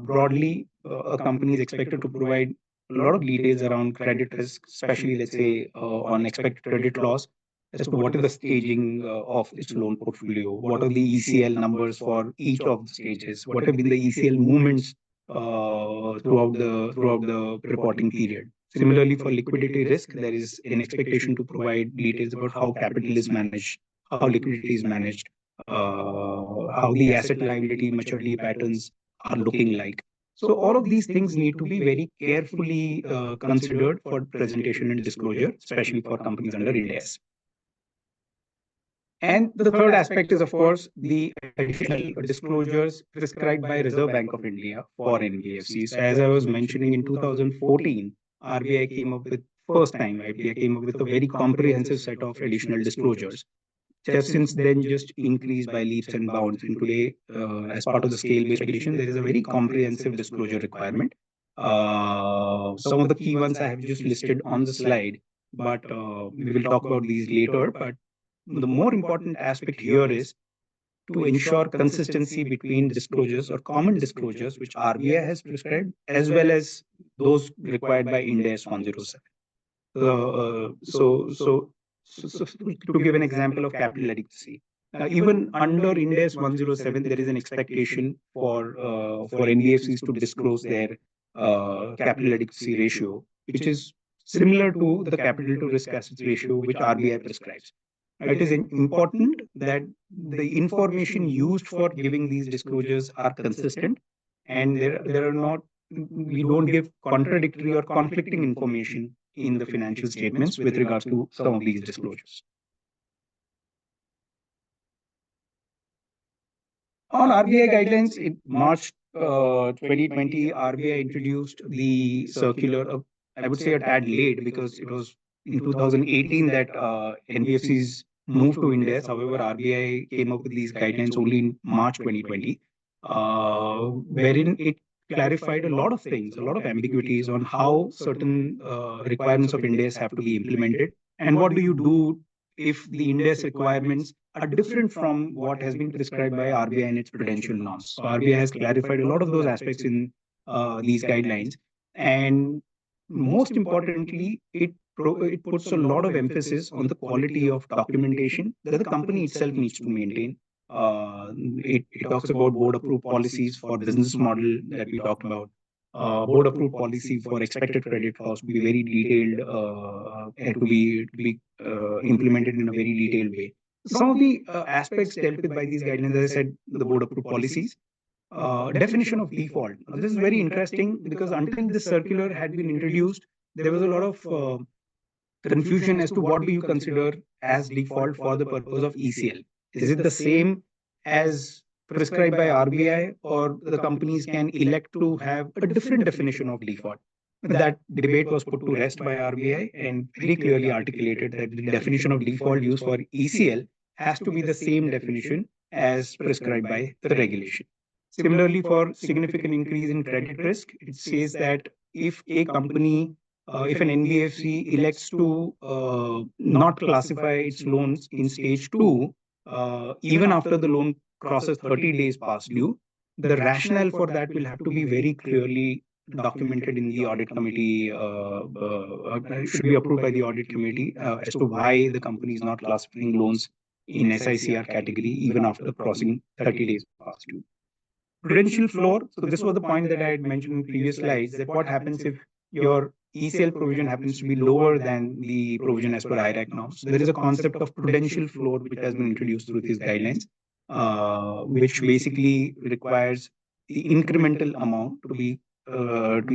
broadly, a company is expected to provide a lot of details around credit risk, especially, let's say, on expected credit loss, as to what is the staging of its loan portfolio, what are the ECL numbers for each of the stages, what have been the ECL movements throughout the reporting period. Similarly, for liquidity risk, there is an expectation to provide details about how capital is managed, how liquidity is managed, how the asset liability maturity patterns are looking like. So all of these things need to be very carefully considered for presentation and disclosure, especially for companies under Ind AS. And the third aspect is, of course, the additional disclosures prescribed by Reserve Bank of India for NBFCs. So as I was mentioning, in 2014, RBI came up with, first time, RBI came up with a very comprehensive set of additional disclosures. Just since then, just increased by leaps and bounds. And today, as part of the scale-based regulation, there is a very comprehensive disclosure requirement. Some of the key ones I have just listed on the slide, but we will talk about these later. But the more important aspect here is to ensure consistency between disclosures or common disclosures which RBI has prescribed, as well as those required by Ind AS 107. So to give an example of capital adequacy, even under Ind AS 107, there is an expectation for NBFCs to disclose their capital adequacy ratio, which is similar to the capital to risk assets ratio which RBI prescribes. It is important that the information used for giving these disclosures are consistent, and there are not, we don't give contradictory or conflicting information in the financial statements with regards to some of these disclosures. On RBI guidelines, in March 2020, RBI introduced the circular, I would say a tad late, because it was in 2018 that NBFCs moved to Ind AS. However, RBI came up with these guidelines only in March 2020, wherein it clarified a lot of things, a lot of ambiguities on how certain requirements of Ind AS have to be implemented, and what do you do if the Ind AS requirements are different from what has been prescribed by RBI and its prudential norms. So RBI has clarified a lot of those aspects in these guidelines, and most importantly, it it puts a lot of emphasis on the quality of documentation that the company itself needs to maintain. It talks about board approved policies for business model that we talked about, board approved policy for expected credit loss to be very detailed and to be implemented in a very detailed way. Some of the aspects dealt with by these guidelines, as I said, the board approved policies. Definition of default. Now, this is very interesting because until this circular had been introduced, there was a lot of confusion as to what do you consider as default for the purpose of ECL. Is it the same as prescribed by RBI, or the companies can elect to have a different definition of default? That debate was put to rest by RBI and very clearly articulated that the definition of default used for ECL has to be the same definition as prescribed by the regulation. Similarly, for significant increase in credit risk, it says that if a company, if an NBFC elects to not classify its loans in stage two, even after the loan crosses 30 days past due, the rationale for that will have to be very clearly documented in the audit committee, should be approved by the audit committee as to why the company is not classifying loans in SICR category even after crossing 30 days past due. Prudential floor. So this was the point that I had mentioned in previous slides, that what happens if your ECL provision happens to be lower than the provision as per IRAC norms. So there is a concept of prudential floor which has been introduced through these guidelines, which basically requires the incremental amount to be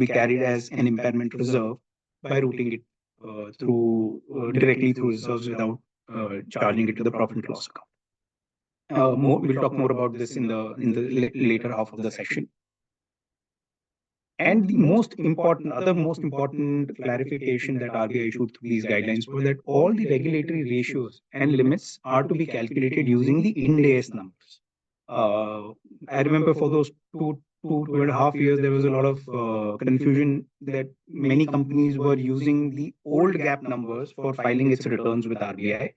carried as an impairment reserve by routing it directly through reserves without charging it to the profit and loss account. We'll talk more about this in the later half of the section. And the most important clarification that RBI issued through these guidelines was that all the regulatory ratios and limits are to be calculated using the Ind AS numbers. I remember for those two and a half years, there was a lot of confusion that many companies were using the old GAAP numbers for filing its returns with RBI.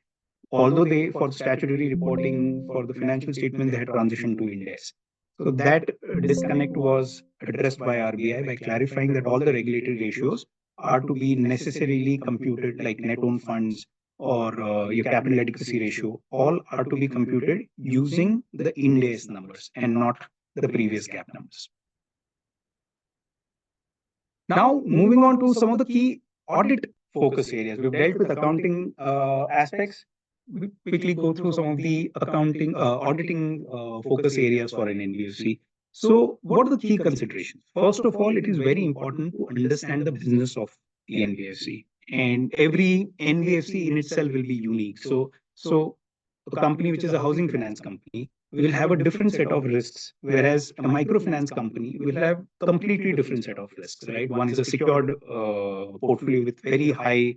Although they, for statutory reporting, for the financial statement, they had transitioned to Ind AS. So that disconnect was addressed by RBI by clarifying that all the regulatory ratios are to be necessarily computed, like net owned funds or your capital adequacy ratio, all are to be computed using the Ind AS numbers and not the previous GAAP numbers. Now, moving on to some of the key audit focus areas. We've dealt with accounting aspects. We quickly go through some of the auditing focus areas for an NBFC. So what are the key considerations? First of all, it is very important to understand the business of the NBFC. And every NBFC in itself will be unique. So a company which is a housing finance company will have a different set of risks, whereas a microfinance company will have completely different set of risks, right? One is a secured portfolio with very high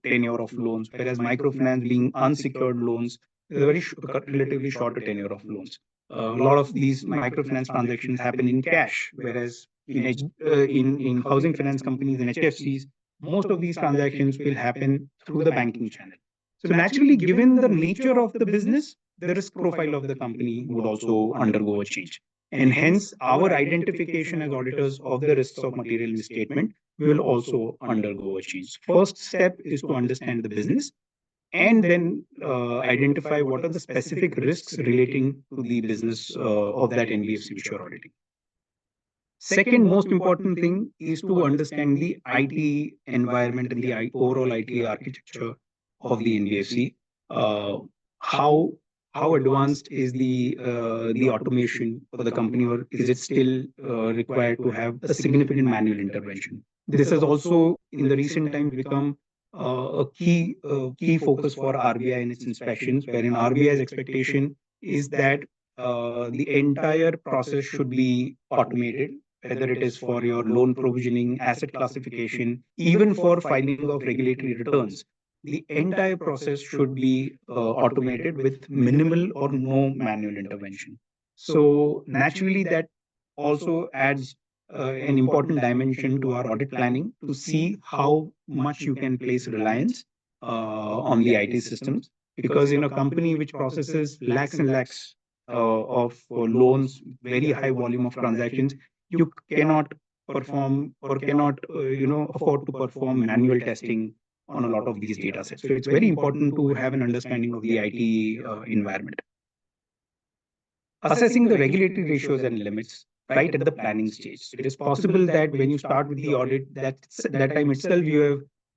tenure of loans, whereas microfinance being unsecured loans is a very relatively shorter tenure of loans. A lot of these microfinance transactions happen in cash, whereas in housing finance companies and HFCs, most of these transactions will happen through the banking channel. So naturally, given the nature of the business, the risk profile of the company would also undergo a change. And hence, our identification as auditors of the risks of material misstatement will also undergo a change. First step is to understand the business and then identify what are the specific risks relating to the business of that NBFC which you're auditing. Second most important thing is to understand the IT environment and the overall IT architecture of the NBFC. How advanced is the automation for the company, or is it still required to have a significant manual intervention? This has also, in the recent times, become a key focus for RBI in its inspections, wherein RBI's expectation is that the entire process should be automated, whether it is for your loan provisioning, asset classification, even for filing of regulatory returns. The entire process should be automated with minimal or no manual intervention. So naturally, that also adds an important dimension to our audit planning to see how much you can place reliance on the IT systems. Because in a company which processes lakhs and lakhs of loans, very high volume of transactions, you cannot perform or cannot afford to perform manual testing on a lot of these data sets. So it's very important to have an understanding of the IT environment. Assessing the regulatory ratios and limits right at the planning stage. It is possible that when you start with the audit, that time itself you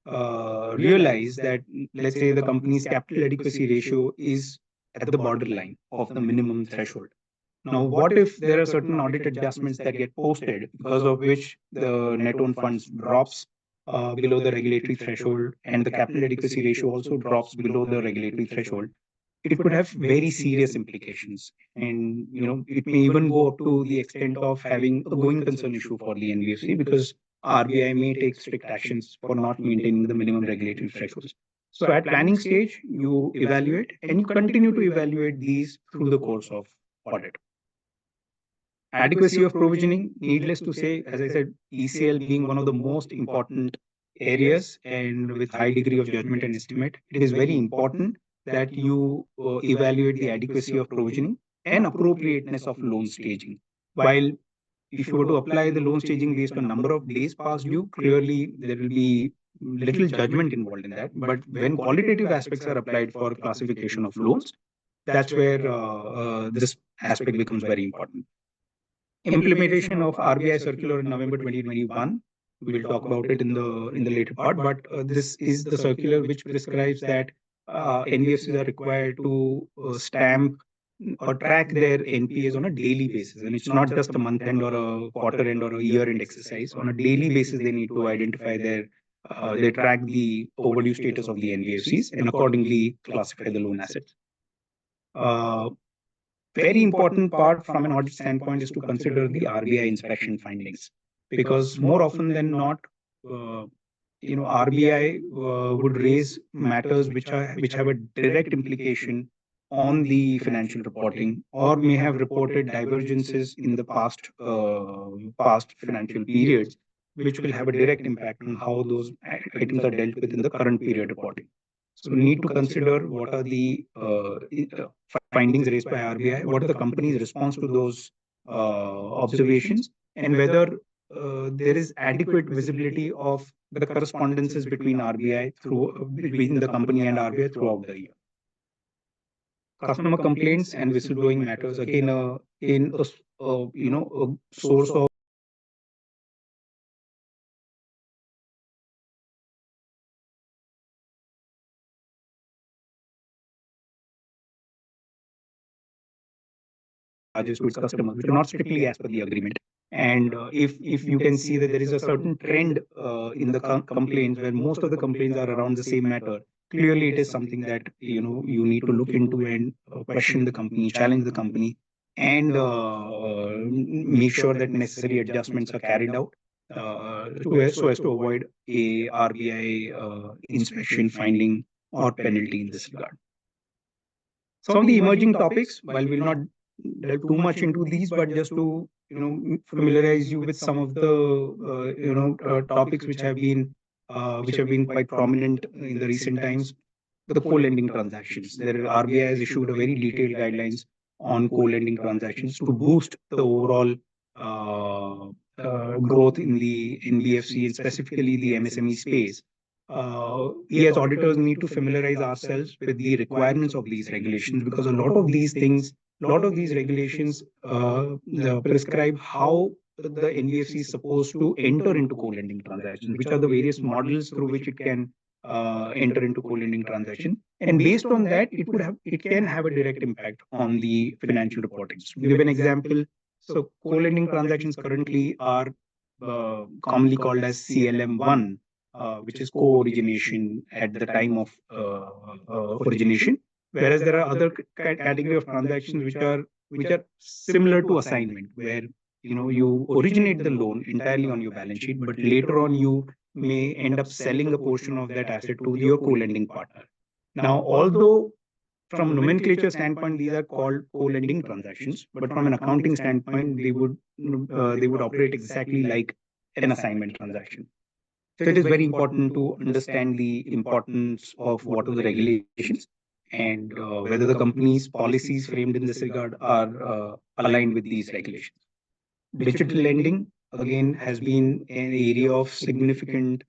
have realized that, let's say, the company's capital adequacy ratio is at the borderline of the minimum threshold. Now, what if there are certain audit adjustments that get posted because of which the net owned funds drops below the regulatory threshold and the capital adequacy ratio also drops below the regulatory threshold? It could have very serious implications, and it may even go up to the extent of having a going concern issue for the NBFC, because RBI may take strict actions for not maintaining the minimum regulatory thresholds. So at planning stage, you evaluate and you continue to evaluate these through the course of audit. Adequacy of provisioning, needless to say, as I said, ECL being one of the most important areas and with high degree of judgment and estimate, it is very important that you evaluate the adequacy of provisioning and appropriateness of loan staging. While if you were to apply the loan staging based on number of days past due, clearly there will be little judgment involved in that. But when qualitative aspects are applied for classification of loans, that's where this aspect becomes very important. Implementation of RBI circular in November 2021. We will talk about it in the later part, but this is the circular which prescribes that NBFCs are required to stamp or track their NPAs on a daily basis, and it's not just a month end or a quarter end or a year end exercise. On a daily basis, they need to identify they track the overdue status of the NBFCs and accordingly classify the loan assets. Very important part from an audit standpoint is to consider the RBI inspection findings, because more often than not, RBI would raise matters which have a direct implication on the financial reporting, or may have reported divergences in the past financial periods, which will have a direct impact on how those items are dealt with in the current period reporting. So we need to consider what are the findings raised by RBI, what are the company's response to those observations, and whether there is adequate visibility of the correspondences between between the company and RBI throughout the year. Customer complaints and whistleblowing matters, again, a source of charges to its customers, which are not strictly as per the agreement. And if you can see that there is a certain trend in the complaints, where most of the complaints are around the same matter, clearly it is something that you need to look into and question the company, challenge the company, and make sure that necessary adjustments are carried out so as to avoid a RBI inspection finding or penalty in this regard. Some of the emerging topics, while we'll not delve too much into these, but just to familiarize you with some of the topics which have been quite prominent in the recent times. The co-lending transactions. RBI has issued a very detailed guidelines on co-lending transactions to boost the overall growth in the NBFC and specifically the MSME space. We as auditors need to familiarize ourselves with the requirements of these regulations, because a lot of these regulations prescribe how the NBFC is supposed to enter into co-lending transactions, which are the various models through which it can enter into co-lending transaction, and based on that, it can have a direct impact on the financial reporting. To give an example, so co-lending transactions currently are commonly called as CLM1, which is co-origination at the time of origination, whereas there are other category of transactions which are similar to assignment, where you originate the loan entirely on your balance sheet, but later on you may end up selling a portion of that asset to your co-lending partner. Now, although from a nomenclature standpoint, these are called co-lending transactions, but from an accounting standpoint, they would operate exactly like an assignment transaction. So it is very important to understand the importance of what are the regulations and whether the company's policies framed in this regard are aligned with these regulations. Digital lending, again has been an area of significant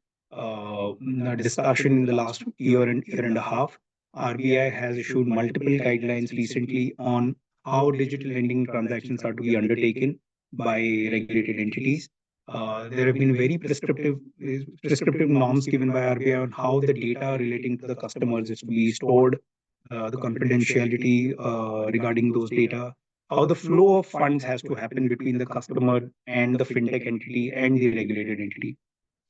discussion in the last year and a half. RBI has issued multiple guidelines recently on how digital lending transactions are to be undertaken by regulated entities. There have been very prescriptive norms given by RBI on how the data relating to the customers is to be stored, the confidentiality regarding those data, how the flow of funds has to happen between the customer and the fintech entity and the regulated entity.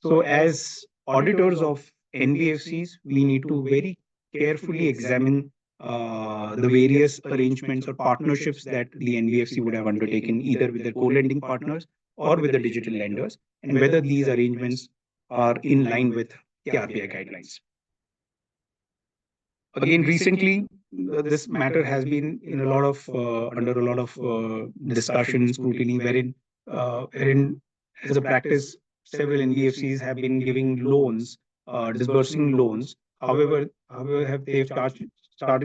So, as auditors of NBFCs, we need to very carefully examine the various arrangements or partnerships that the NBFC would have undertaken, either with their co-lending partners or with the digital lenders, and whether these arrangements are in line with the RBI guidelines. Again, recently, this matter has been in a lot of under a lot of discussion, scrutiny, wherein as a practice, several NBFCs have been giving loans, disbursing loans. However, they've started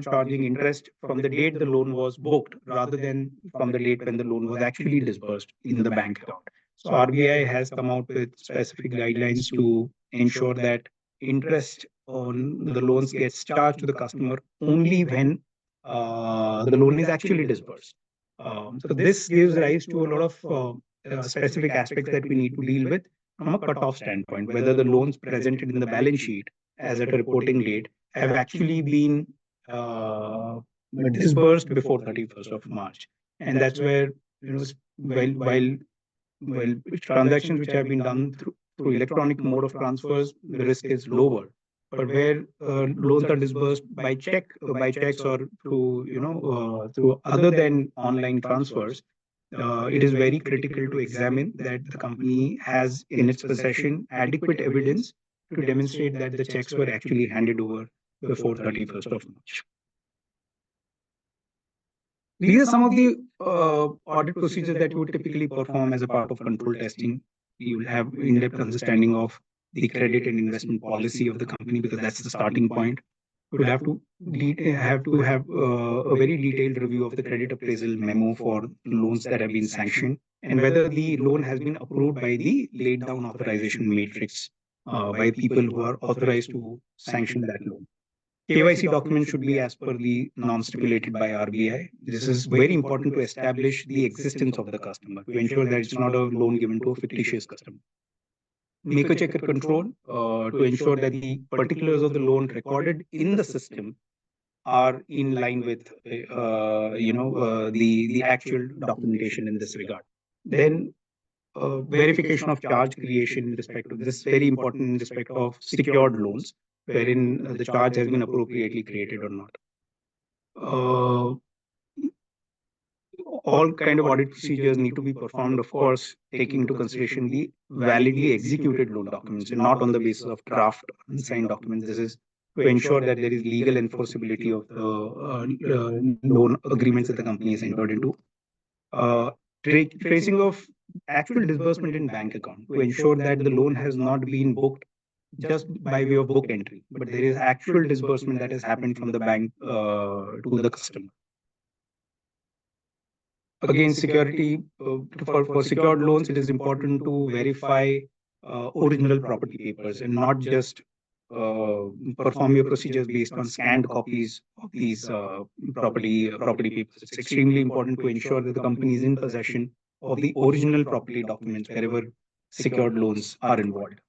charging interest from the date the loan was booked rather than from the date when the loan was actually disbursed in the bank account. So RBI has come out with specific guidelines to ensure that interest on the loans gets charged to the customer only when the loan is actually disbursed. So this gives rise to a lot of specific aspects that we need to deal with from a cutoff standpoint, whether the loans presented in the balance sheet as at a reporting date have actually been disbursed before 31st of March. And that's where, while transactions which have been done through electronic mode of transfers, the risk is lower. But where loans are disbursed by checks or through through other than online transfers, it is very critical to examine that the company has in its possession adequate evidence to demonstrate that the checks were actually handed over before 31st of March. These are some of the audit procedures that you would typically perform as a part of control testing. You will have in-depth understanding of the credit and investment policy of the company, because that's the starting point. You would have to have a very detailed review of the credit appraisal memo for loans that have been sanctioned, and whether the loan has been approved by the laid down authorization matrix by people who are authorized to sanction that loan. KYC document should be as per the norm stipulated by RBI. This is very important to establish the existence of the customer, to ensure that it's not a loan given to a fictitious customer. Make a checker control to ensure that the particulars of the loan recorded in the system are in line with the actual documentation in this regard. Then verification of charge creation in respect to this, very important in respect of secured loans, wherein the charge has been appropriately created or not. All kind of audit procedures need to be performed, of course, taking into consideration the validly executed loan documents, and not on the basis of draft unsigned documents. This is to ensure that there is legal enforceability of the loan agreements that the company has entered into. Tracing of actual disbursement in bank account to ensure that the loan has not been booked just by way of book entry, but there is actual disbursement that has happened from the bank to the customer. Again, security for secured loans, it is important to verify original property papers and not just perform your procedures based on scanned copies of these property papers. It's extremely important to ensure that the company is in possession of the original property documents wherever secured loans are involved.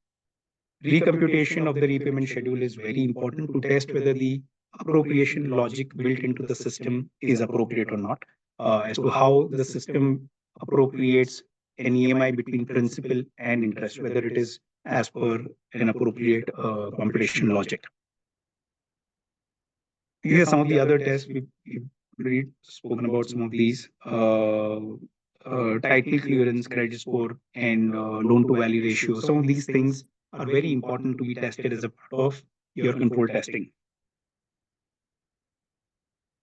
Recomputation of the repayment schedule is very important to test whether the appropriation logic built into the system is appropriate or not, as to how the system appropriates an EMI between principal and interest, whether it is as per an appropriate computation logic. These are some of the other tests we've spoken about. Some of these title clearance, credit score, and loan to value ratio. Some of these things are very important to be tested as a part of your control testing.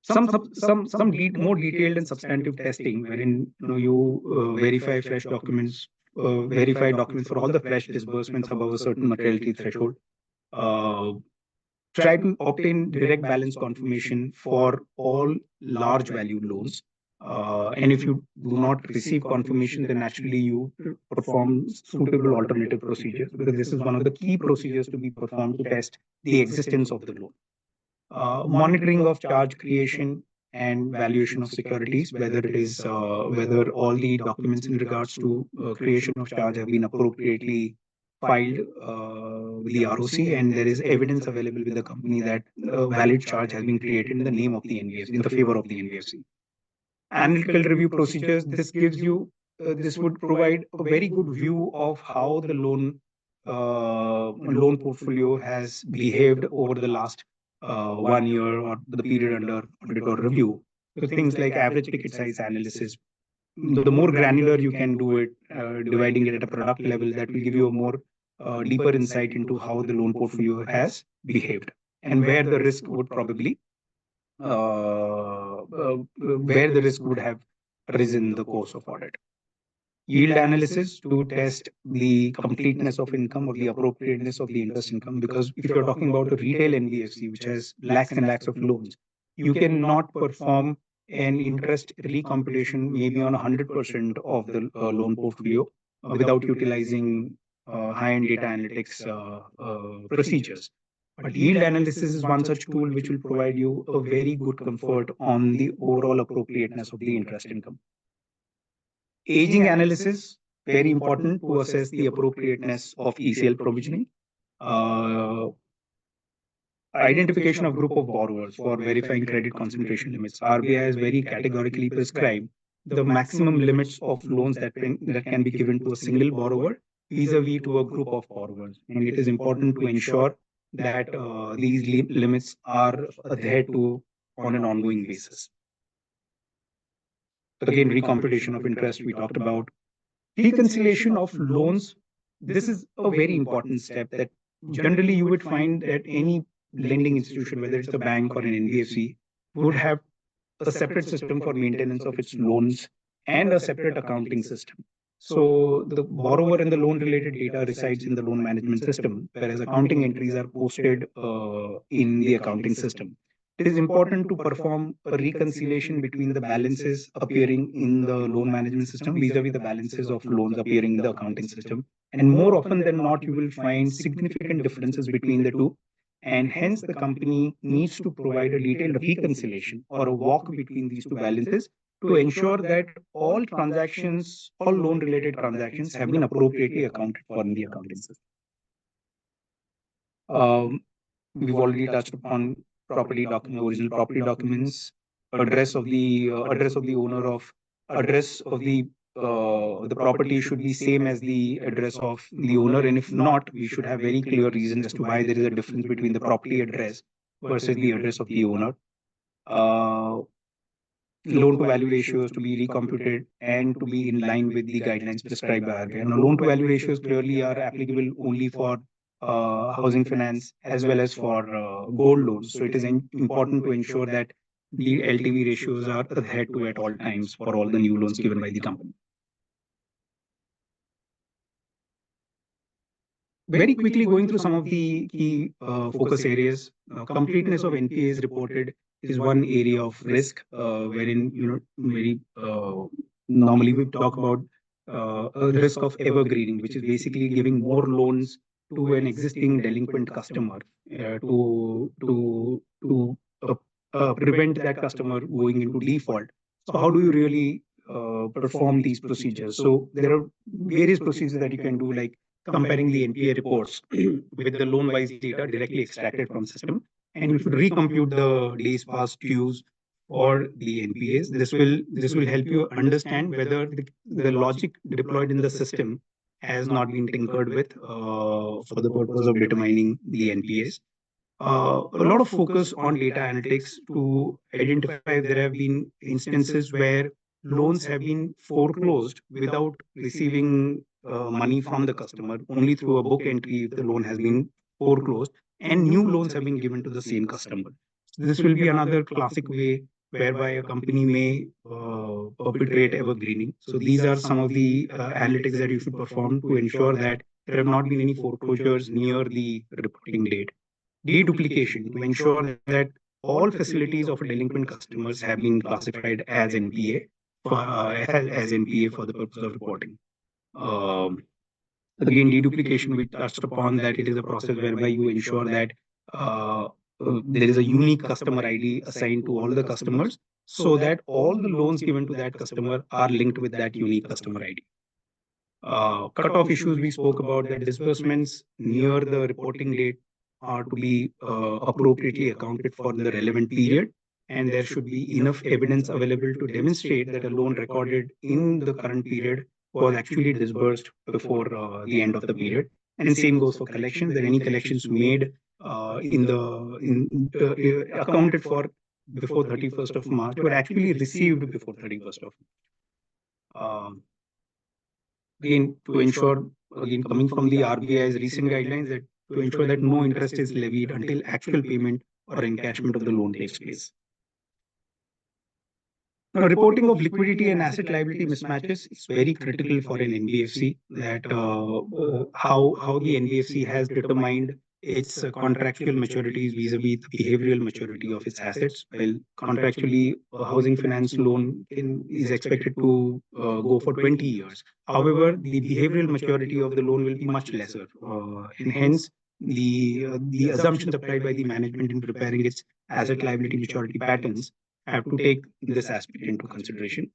Some more detailed and substantive testing, wherein you verify fresh documents, verify documents for all the fresh disbursements above a certain materiality threshold. Try to obtain direct balance confirmation for all large value loans. And if you do not receive confirmation, then naturally you perform suitable alternative procedures, because this is one of the key procedures to be performed to test the existence of the loan. Monitoring of charge creation and valuation of securities, whether it is whether all the documents in regards to creation of charge have been appropriately filed with the ROC, and there is evidence available with the company that valid charge has been created in the name of the NBFC, in the favor of the NBFC. Analytical review procedures, this gives you this would provide a very good view of how the loan portfolio has behaved over the last 1 year or the period under audit or review. So things like average ticket size analysis, the more granular you can do it, dividing it at a product level, that will give you a more deeper insight into how the loan portfolio has behaved and where the risk would probably where the risk would have arisen in the course of audit. Yield analysis to test the completeness of income or the appropriateness of the interest income. Because if you're talking about a retail NBFC, which has lakhs and lakhs of loans, you cannot perform an interest recomputation maybe on 100% of the loan portfolio without utilizing high-end data analytics procedures. But yield analysis is one such tool which will provide you a very good comfort on the overall appropriateness of the interest income. Aging analysis, very important to assess the appropriateness of ECL provisioning. Identification of group of borrowers for verifying credit concentration limits. RBI has very categorically prescribed the maximum limits of loans that can be given to a single borrower vis-a-vis to a group of borrowers. And it is important to ensure that these limits are adhered to on an ongoing basis. Again, recomputation of interest we talked about. Reconciliation of loans. This is a very important step that generally you would find that any lending institution, whether it's a bank or an NBFC, would have a separate system for maintenance of its loans and a separate accounting system. So the borrower and the loan related data resides in the loan management system, whereas accounting entries are posted in the accounting system. It is important to perform a reconciliation between the balances appearing in the loan management system vis-a-vis the balances of loans appearing in the accounting system. And more often than not, you will find significant differences between the two. And hence the company needs to provide a detailed reconciliation or a walk between these two balances to ensure that all transactions, all loan related transactions have been appropriately accounted for in the accounting system. We've already touched upon original property documents, address of the owner of the property should be same as the address of the owner, and if not, we should have very clear reasons as to why there is a difference between the property address versus the address of the owner. Loan to value ratios to be recomputed and to be in line with the guidelines prescribed by RBI. Now, loan to value ratios clearly are applicable only for housing finance as well as for gold loans. So it is important to ensure that the LTV ratios are adhered to at all times for all the new loans given by the company. Very quickly going through some of the key focus areas. Completeness of NPAs reported is one area of risk, wherein normally we talk about a risk of evergreening, which is basically giving more loans to an existing delinquent customer to prevent that customer going into default. So how do you really perform these procedures? So there are various procedures that you can do, like comparing the NPA reports with the loan-wise data directly extracted from system, and you should recompute the days past dues for the NPAs. This will help you understand whether the logic deployed in the system has not been tinkered with for the purpose of determining the NPAs. A lot of focus on data analytics to identify if there have been instances where loans have been foreclosed without receiving money from the customer, only through a book entry if the loan has been foreclosed, and new loans have been given to the same customer. This will be another classic way whereby a company may perpetrate evergreening. So these are some of the analytics that you should perform to ensure that there have not been any foreclosures near the reporting date. Deduplication, to ensure that all facilities of delinquent customers have been classified as NPA as NPA for the purpose of reporting. Again, deduplication, we touched upon that it is a process whereby you ensure that there is a unique customer ID assigned to all the customers so that all the loans given to that customer are linked with that unique customer ID. Cutoff issues we spoke about, that disbursements near the reporting date are to be appropriately accounted for in the relevant period, and there should be enough evidence available to demonstrate that a loan recorded in the current period was actually disbursed before the end of the period. And same goes for collections, that any collections made accounted for before 31st of March were actually received before 31st of March. Again, to ensure, again, coming from the RBI's recent guidelines, that to ensure that no interest is levied until actual payment or encashment of the loan takes place. Now, reporting of liquidity and asset liability mismatches is very critical for an NBFC, that how the NBFC has determined its contractual maturities vis-a-vis the behavioral maturity of its assets. While contractually, a housing finance loan is expected to go for 20 years. However, the behavioral maturity of the loan will be much lesser, and hence the assumptions applied by the management in preparing its asset liability maturity patterns have to take this aspect into consideration.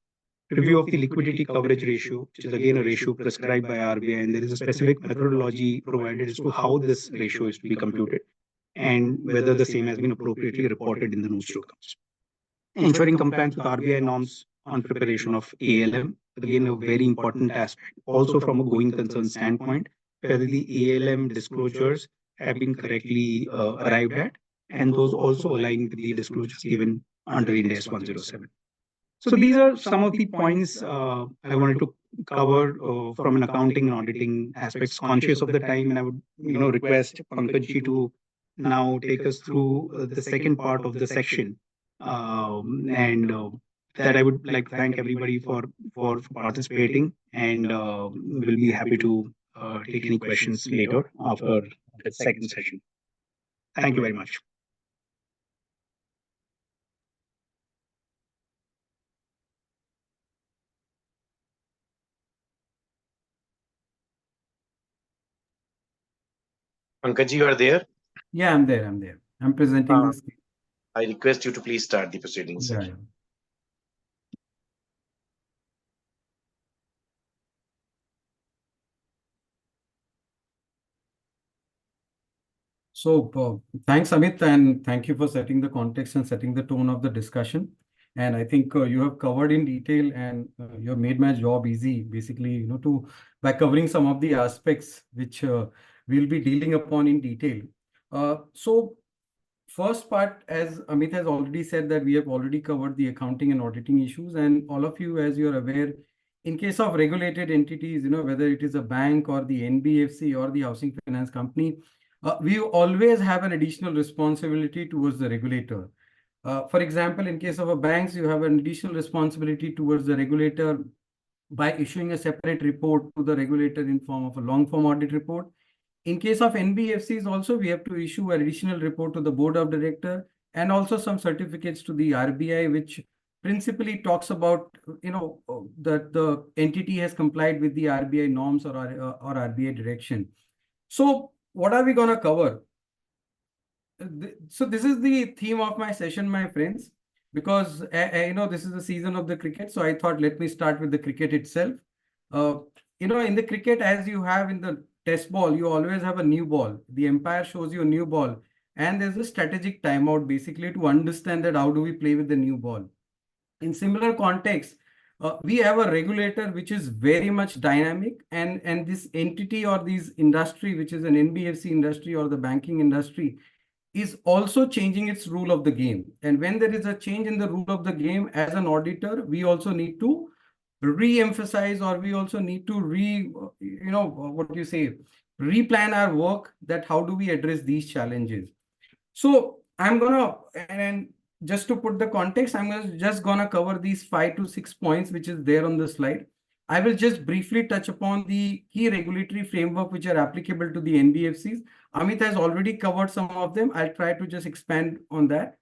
Review of the liquidity coverage ratio, which is again a ratio prescribed by RBI, and there is a specific methodology provided as to how this ratio is to be computed and whether the same has been appropriately reported in the notes to accounts. Ensuring compliance with RBI norms on preparation of ALM, again a very important aspect, also from a going concern standpoint, whether the ALM disclosures have been correctly arrived at, and those also align with the disclosures given under Ind AS 107. So these are some of the points I wanted to cover from an accounting and auditing aspects, conscious of the time, and I would request Pankaj to now take us through the second part of the section. And that I would like to thank everybody for participating, and we'll be happy to take any questions later after the second session. Thank you very much. Pankaj, you are there? Yeah, I'm there. I'm presenting this. I request you to please start the proceedings. Yeah. So thanks, Amit, and thank you for setting the context and setting the tone of the discussion. And I think you have covered in detail, and you have made my job easy, basically, by covering some of the aspects which we'll be dealing upon in detail. So first part, as Amit has already said, that we have already covered the accounting and auditing issues, and all of you, as you're aware, in case of regulated entities, whether it is a bank or the NBFC or the housing finance company, we always have an additional responsibility towards the regulator. For example, in case of a banks, you have an additional responsibility towards the regulator by issuing a separate report to the regulator in form of a long form audit report. In case of NBFCs also, we have to issue an additional report to the board of director and also some certificates to the RBI, which principally talks about, that the entity has complied with the RBI norms or RBI direction. So what are we going to cover? So this is the theme of my session, my friends, because this is the season of the cricket. So I thought, let me start with the cricket itself. In the cricket, as you have in the test ball, you always have a new ball. The umpire shows you a new ball, and there's a strategic timeout basically to understand that how do we play with the new ball. In similar context, we have a regulator which is very much dynamic, and this entity or this industry, which is an NBFC industry or the banking industry, is also changing its rule of the game. And when there is a change in the rule of the game, as an auditor, we also need to re-emphasize, or we also need to replan our work, that how do we address these challenges. So I'm gonna, and just to put the context, I'm just gonna cover these 5 to 6 points which is there on the slide. I will just briefly touch upon the key regulatory framework which are applicable to the NBFCs. Amit has already covered some of them. I'll try to just expand on that.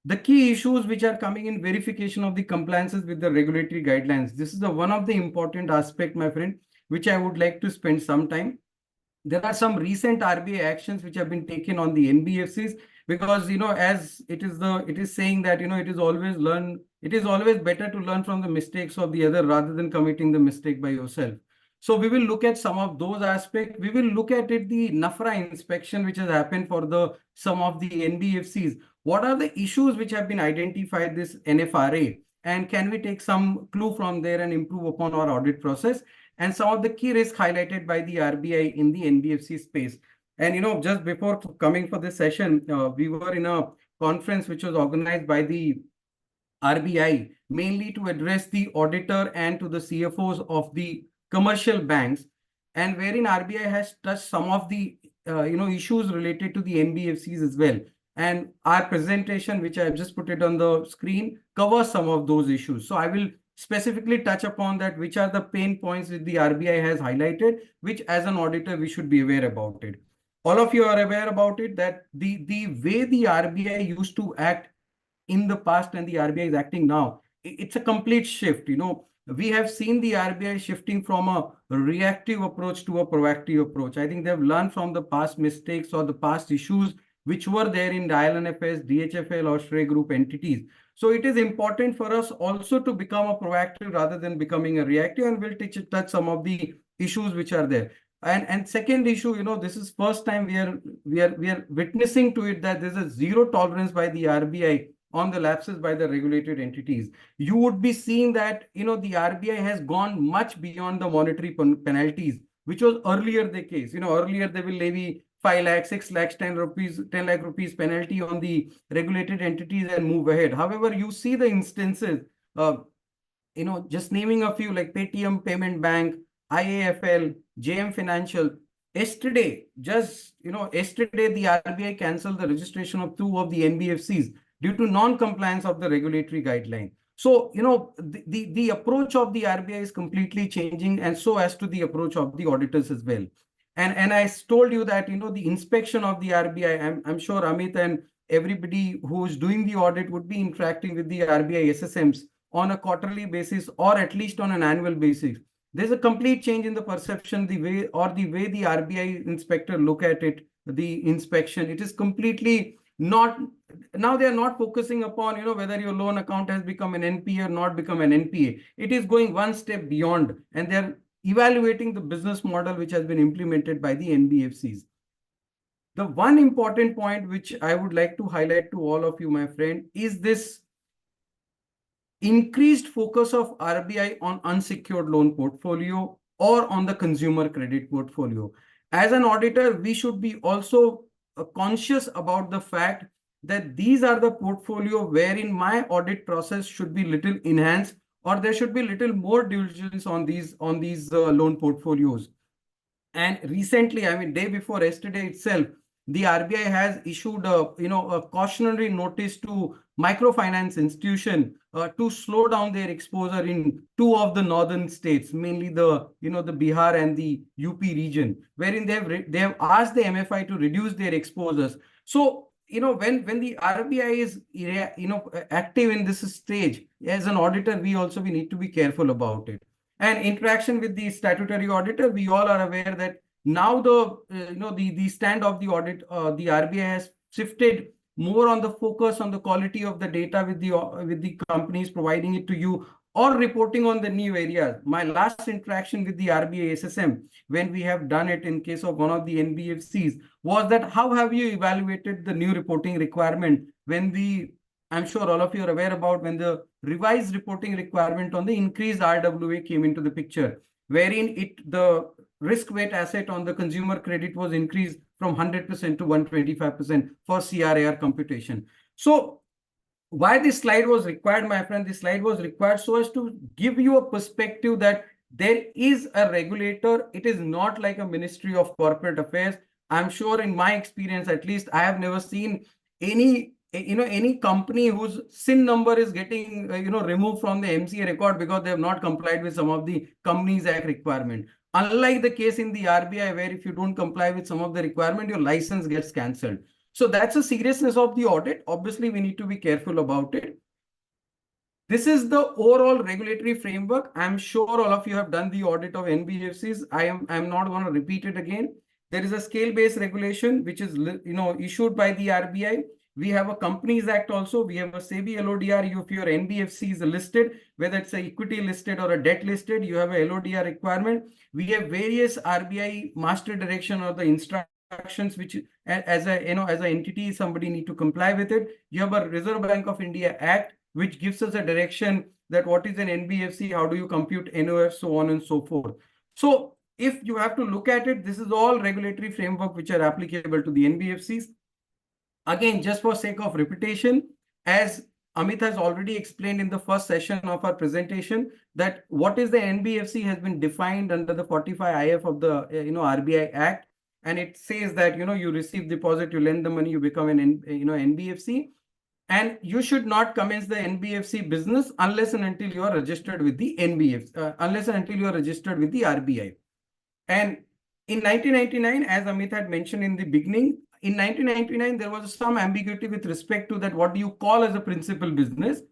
the key issues which are coming in verification of the compliances with the regulatory guidelines. This is the one of the important aspect, my friend, which I would like to spend some time. There are some recent RBI actions which have been taken on the NBFCs, because as it is saying that it is always better to learn from the mistakes of the other rather than committing the mistake by yourself. So we will look at some of those aspects. We will look at the NAFRA inspection which has happened for some of the NBFCs. What are the issues which have been identified this NFRA, and can we take some clue from there and improve upon our audit process, and some of the key risks highlighted by the RBI in the NBFC space. And just before coming for this session, we were in a conference which was organized by the RBI, mainly to address the auditor and to the CFOs of the commercial banks, and wherein RBI has touched some of the issues related to the NBFCs as well. And our presentation, which I have just put it on the screen, covers some of those issues. So I will specifically touch upon that, which are the pain points that the RBI has highlighted, which as an auditor we should be aware about it. All of you are aware about it, that the way the RBI used to act in the past and the RBI is acting now, it's a complete shift. We have seen the RBI shifting from a reactive approach to a proactive approach. I think they've learned from the past mistakes or the past issues which were there in IL&FS, DHFL or Shrey Group entities. So it is important for us also to become a proactive rather than becoming a reactive, and we'll touch some of the issues which are there. And second issue, this is first time we are witnessing to it, that there's a zero tolerance by the RBI on the lapses by the regulated entities. You would be seeing that the RBI has gone much beyond the monetary penalties, which was earlier the case. Earlier they will levy 5 lakh, 6 lakhs, 10 lakh rupees penalty on the regulated entities and move ahead. However, you see the instances, just naming a few, like Paytm Payment Bank, IAFL, JM Financial. Yesterday, yesterday the RBI cancelled the registration of 2 of the NBFCs due to non-compliance of the regulatory guideline. So, the approach of the RBI is completely changing, and so as to the approach of the auditors as well. And I told you that, the inspection of the RBI, I'm sure Amit and everybody who is doing the audit would be interacting with the RBI SSMs on a quarterly basis or at least on an annual basis. There's a complete change in the perception, the way the RBI inspector look at it, the inspection. It is completely not, now they are not focusing upon, whether your loan account has become an NPA or not become an NPA. It is going one step beyond, and they're evaluating the business model which has been implemented by the NBFCs. The one important point which I would like to highlight to all of you, my friend, is this increased focus of RBI on unsecured loan portfolio or on the consumer credit portfolio. As an auditor, we should be also conscious about the fact that these are the portfolio wherein my audit process should be little enhanced, or there should be little more diligence on these loan portfolios. And recently, I mean, day before yesterday itself, the RBI has issued a cautionary notice to microfinance institution to slow down their exposure in 2 of the northern states, mainly the Bihar and the UP region, wherein they have asked the MFI to reduce their exposures. So when the RBI is active in this stage, as an auditor, we need to be careful about it. And interaction with the statutory auditor, we all are aware that now the stand of the audit, the RBI has shifted more on the focus on the quality of the data with the companies providing it to you, or reporting on the new areas. My last interaction with the RBI SSM, when we have done it in case of one of the NBFCs, was that how have you evaluated the new reporting requirement when I'm sure all of you are aware about when the revised reporting requirement on the increased RWA came into the picture, wherein the risk weight asset on the consumer credit was increased from 100% to 125% for CRAR computation. So why this slide was required, my friend? This slide was required so as to give you a perspective that there is a regulator. It is not like a Ministry of Corporate Affairs. I'm sure in my experience, at least, I have never seen any company whose SIN number is getting removed from the MCA record because they have not complied with some of the Companies Act requirement. Unlike the case in the RBI, where if you don't comply with some of the requirement, your license gets cancelled. So that's the seriousness of the audit. Obviously, we need to be careful about it. This is the overall regulatory framework. I'm sure all of you have done the audit of NBFCs. I'm not going to repeat it again. There is a scale-based regulation which is issued by the RBI. We have a Companies Act also. We have a SEBI LODR. If your NBFC is listed, whether it's a equity listed or a debt listed, you have a LODR requirement. We have various RBI master direction or the instructions which as an entity somebody need to comply with it. You have a Reserve Bank of India Act which gives us a direction that what is an NBFC, how do you compute NOF, so on and so forth. So if you have to look at it, this is all regulatory framework which are applicable to the NBFCs. Again, just for sake of repetition, as Amit has already explained in the first session of our presentation, that what is the NBFC has been defined under the 45 IF of the RBI Act, and it says that you receive deposit, you lend the money, you become an NBFC. And you should not commence the NBFC business unless and until you are registered with the NBFC, unless and until you are registered with the RBI. And in 1999, as Amit had mentioned in the beginning, in 1999, there was some ambiguity with respect to that, what do you call as a principal business?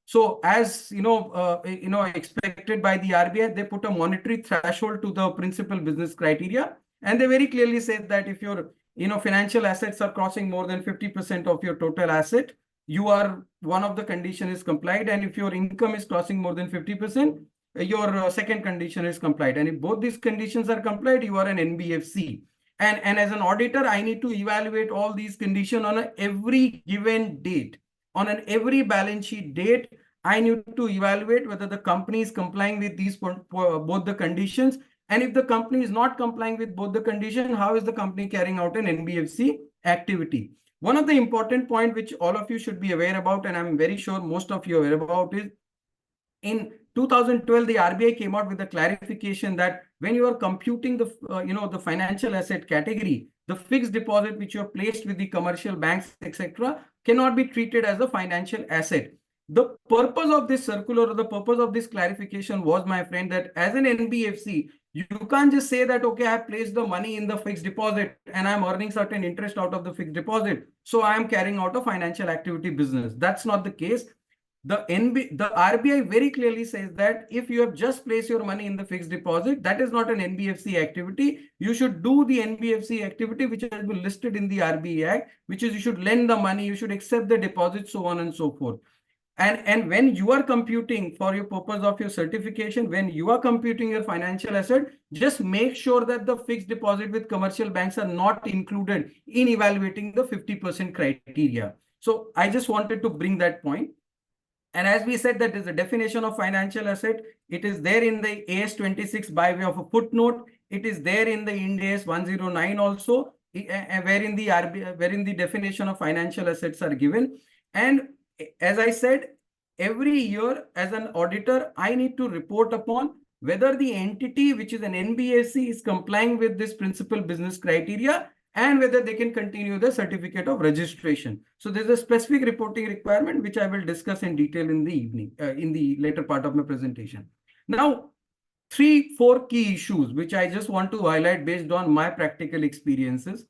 So as expected by the RBI, they put a monetary threshold to the principal business criteria. And they very clearly said that if your financial assets are crossing more than 50% of your total asset, you are one of the condition is complied, and if your income is crossing more than 50%, your second condition is complied. And if both these conditions are complied, you are an NBFC. And as an auditor, I need to evaluate all these conditions on every given date. On every balance sheet date, I need to evaluate whether the company is complying with these both the conditions. And if the company is not complying with both the conditions, how is the company carrying out an NBFC activity? One of the important points which all of you should be aware about, and I'm very sure most of you are aware about, is in 2012, the RBI came out with a clarification that when you are computing the the financial asset category, the fixed deposit which you have placed with the commercial banks, etc., cannot be treated as a financial asset. The purpose of this circular or the purpose of this clarification was, my friend, that as an NBFC, you can't just say that, okay, I have placed the money in the fixed deposit and I'm earning certain interest out of the fixed deposit, so I am carrying out a financial activity business. That's not the case. The RBI very clearly says that if you have just placed your money in the fixed deposit, that is not an NBFC activity. You should do the NBFC activity which has been listed in the RBI Act, which is you should lend the money, you should accept the deposit, so on and so forth. And when you are computing for your purpose of your certification, when you are computing your financial asset, just make sure that the fixed deposit with commercial banks are not included in evaluating the 50% criteria. So I just wanted to bring that point. And as we said, that is the definition of financial asset. It is there in the AS 26 by way of a footnote. It is there in the Ind AS 109 also, wherein the definition of financial assets are given. And as I said, every year as an auditor, I need to report upon whether the entity, which is an NBFC, is complying with this principal business criteria and whether they can continue the certificate of registration. So there's a specific reporting requirement, which I will discuss in detail in the evening, in the later part of my presentation. Now, 3-4 key issues, which I just want to highlight based on my practical experiences,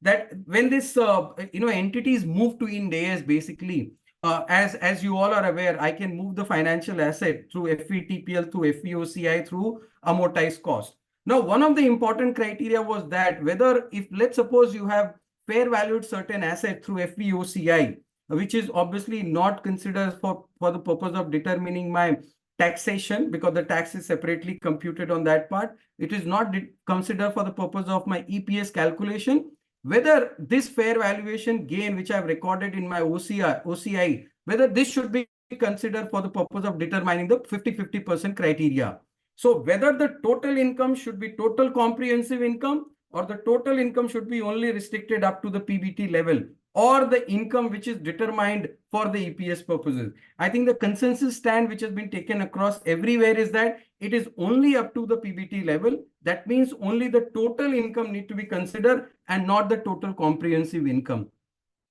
that when this entities move to Ind AS, basically, as you all are aware, I can move the financial asset through FVTPL, through FVOCI, through amortized cost. Now, one of the important criteria was that whether, if let's suppose you have fair valued certain asset through FVOCI, which is obviously not considered for the purpose of determining my taxation, because the tax is separately computed on that part. It is not considered for the purpose of my EPS calculation. Whether this fair valuation gain, which I've recorded in my OCI, whether this should be considered for the purpose of determining the 50-50% criteria. So whether the total income should be total comprehensive income, or the total income should be only restricted up to the PBT level, or the income which is determined for the EPS purposes. I think the consensus stand which has been taken across everywhere is that it is only up to the PBT level. That means only the total income need to be considered and not the total comprehensive income.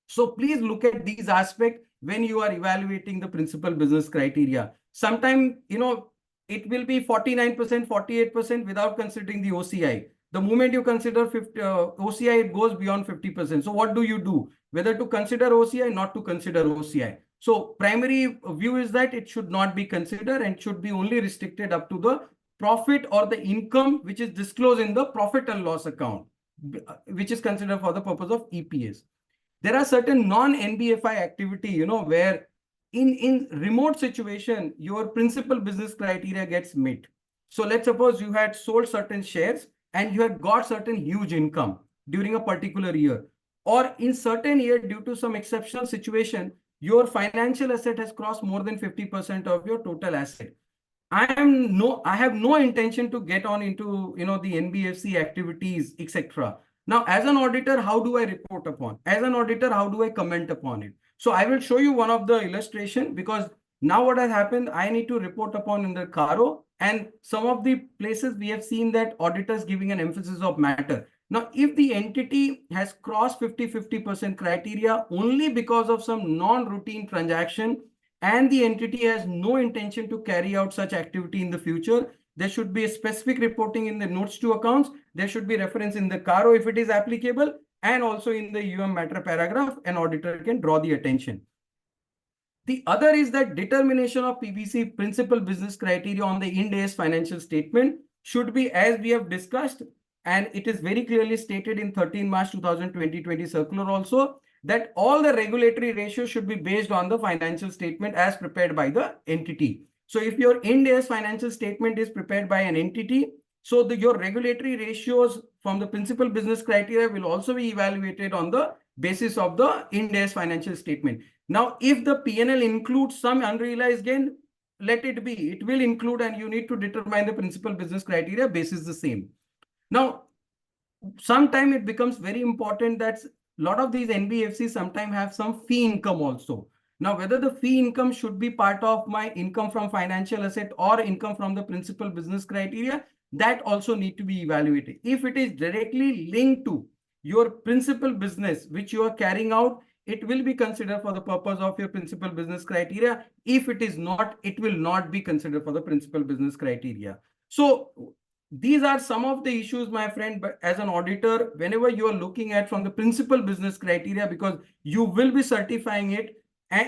So please look at these aspects when you are evaluating the principal business criteria. Sometimes, it will be 49%, 48% without considering the OCI. The moment you consider 50, OCI, it goes beyond 50%. So what do you do? Whether to consider OCI, not to consider OCI. So primary view is that it should not be considered and should be only restricted up to the profit or the income which is disclosed in the profit and loss account, which is considered for the purpose of EPS. There are certain non-NBFI activity, where in remote situation, your principal business criteria gets met. So let's suppose you had sold certain shares and you had got certain huge income during a particular year, or in certain year due to some exceptional situation, your financial asset has crossed more than 50% of your total asset. I have no intention to get on into the NBFC activities, etc. Now, as an auditor, how do I report upon? As an auditor, how do I comment upon it? So I will show you one of the illustration, because now what has happened, I need to report upon in the CARO, and some of the places we have seen that auditors giving an emphasis of matter. Now, if the entity has crossed 50% criteria only because of some non-routine transaction, and the entity has no intention to carry out such activity in the future, there should be a specific reporting in the notes to accounts. There should be reference in the CARO if it is applicable, and also in the matter paragraph, an auditor can draw the attention. The other is that determination of PBC, principal business criteria, on the Ind AS financial statement should be as we have discussed, and it is very clearly stated in 13 March 2020 circular also, that all the regulatory ratios should be based on the financial statement as prepared by the entity. So if your Ind AS financial statement is prepared by an entity, so your regulatory ratios from the principal business criteria will also be evaluated on the basis of the Ind AS financial statement. Now, if the P&L includes some unrealized gain, let it be. It will include, and you need to determine the principal business criteria basis the same. Now, sometimes it becomes very important that a lot of these NBFCs sometimes have some fee income also. Now, whether the fee income should be part of my income from financial asset or income from the principal business criteria, that also need to be evaluated. If it is directly linked to your principal business, which you are carrying out, it will be considered for the purpose of your principal business criteria. If it is not, it will not be considered for the principal business criteria. So these are some of the issues, my friend, but as an auditor, whenever you are looking at from the principal business criteria, because you will be certifying it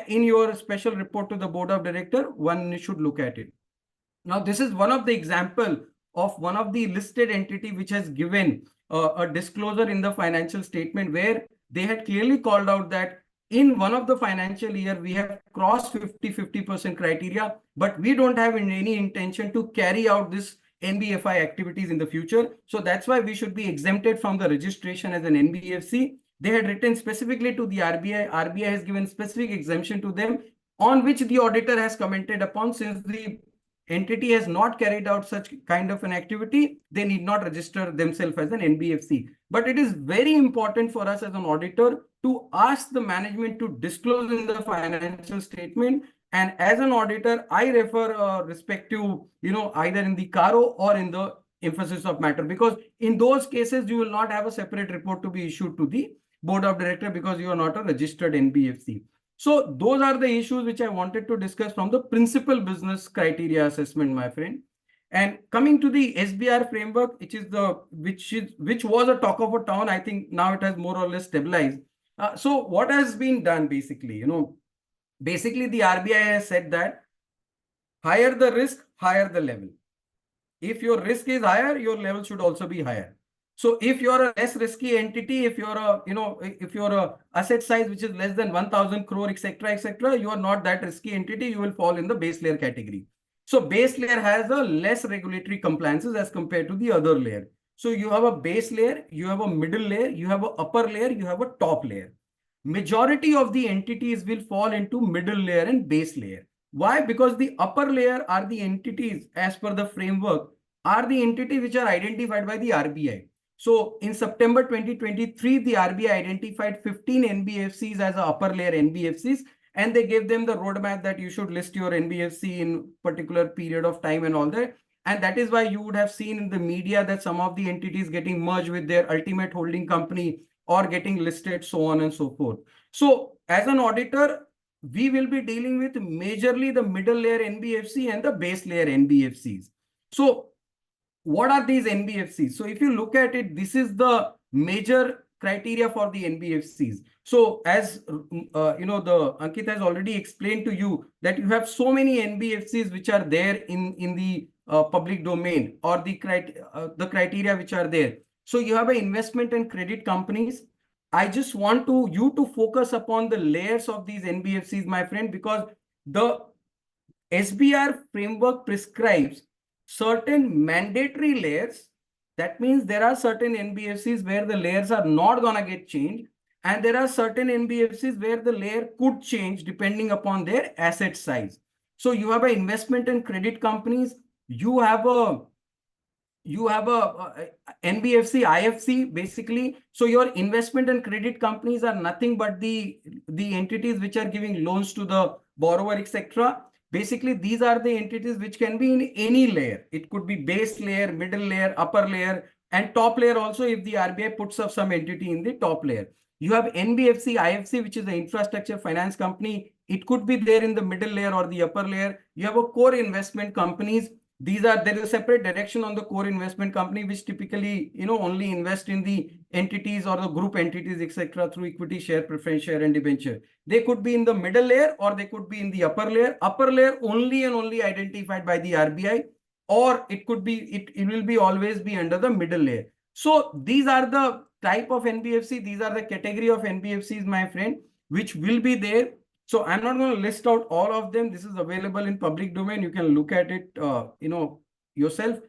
in your special report to the board of director, one should look at it. Now, this is one of the example of one of the listed entity which has given a disclosure in the financial statement, where they had clearly called out that in one of the financial year, we have crossed 50% criteria, but we don't have any intention to carry out this NBFI activities in the future. So that's why we should be exempted from the registration as an NBFC. They had written specifically to the RBI. RBI has given specific exemption to them, on which the auditor has commented upon. Since the entity has not carried out such kind of an activity, they need not register themselves as an NBFC. But it is very important for us as an auditor to ask the management to disclose in the financial statement. And as an auditor, I refer respective, either in the CARO or in the emphasis of matter, because in those cases, you will not have a separate report to be issued to the board of director because you are not a registered NBFC. So those are the issues which I wanted to discuss from the principal business criteria assessment, my friend. And coming to the SBR framework, which was a talk of a town, I think now it has more or less stabilized. So what has been done basically, basically the RBI has said that higher the risk, higher the level. If your risk is higher, your level should also be higher. So if you're a less risky entity, if you're a asset size which is less than 1,000 crore, etc., you are not that risky entity, you will fall in the base layer category. So base layer has a less regulatory compliances as compared to the other layer. So you have a base layer, you have a middle layer, you have an upper layer, you have a top layer. Majority of the entities will fall into middle layer and base layer. Why? Because the upper layer are the entities, as per the framework, are the entities which are identified by the RBI. So in September 2023, the RBI identified 15 NBFCs as upper layer NBFCs, and they gave them the roadmap that you should list your NBFC in particular period of time and all that. And that is why you would have seen in the media that some of the entities getting merged with their ultimate holding company or getting listed, so on and so forth. So as an auditor, we will be dealing with majorly the middle layer NBFC and the base layer NBFCs. So what are these NBFCs? So if you look at it, this is the major criteria for the NBFCs. So as the Ankit has already explained to you that you have so many NBFCs which are there in the public domain, or the criteria which are there. So you have an investment and credit companies. I just want you to focus upon the layers of these NBFCs, my friend, because the SBR framework prescribes certain mandatory layers. That means there are certain NBFCs where the layers are not going to get changed. And there are certain NBFCs where the layer could change depending upon their asset size. So you have an investment and credit companies. You have a NBFC, IFC, basically. So your investment and credit companies are nothing but the entities which are giving loans to the borrower, etc. Basically, these are the entities which can be in any layer. It could be base layer, middle layer, upper layer, and top layer also if the RBI puts up some entity in the top layer. You have NBFC, IFC, which is the infrastructure finance company. It could be there in the middle layer or the upper layer. You have a core investment companies. There is a separate direction on the core investment company, which typically, only invest in the entities or the group entities, etc., through equity share, preference share, and debenture. They could be in the middle layer or they could be in the upper layer. Upper layer only and only identified by the RBI, or it could be, it will be always be under the middle layer. So these are the type of NBFC. These are the category of NBFCs, my friend, which will be there. So I'm not going to list out all of them. This is available in public domain. You can look at it, yourself.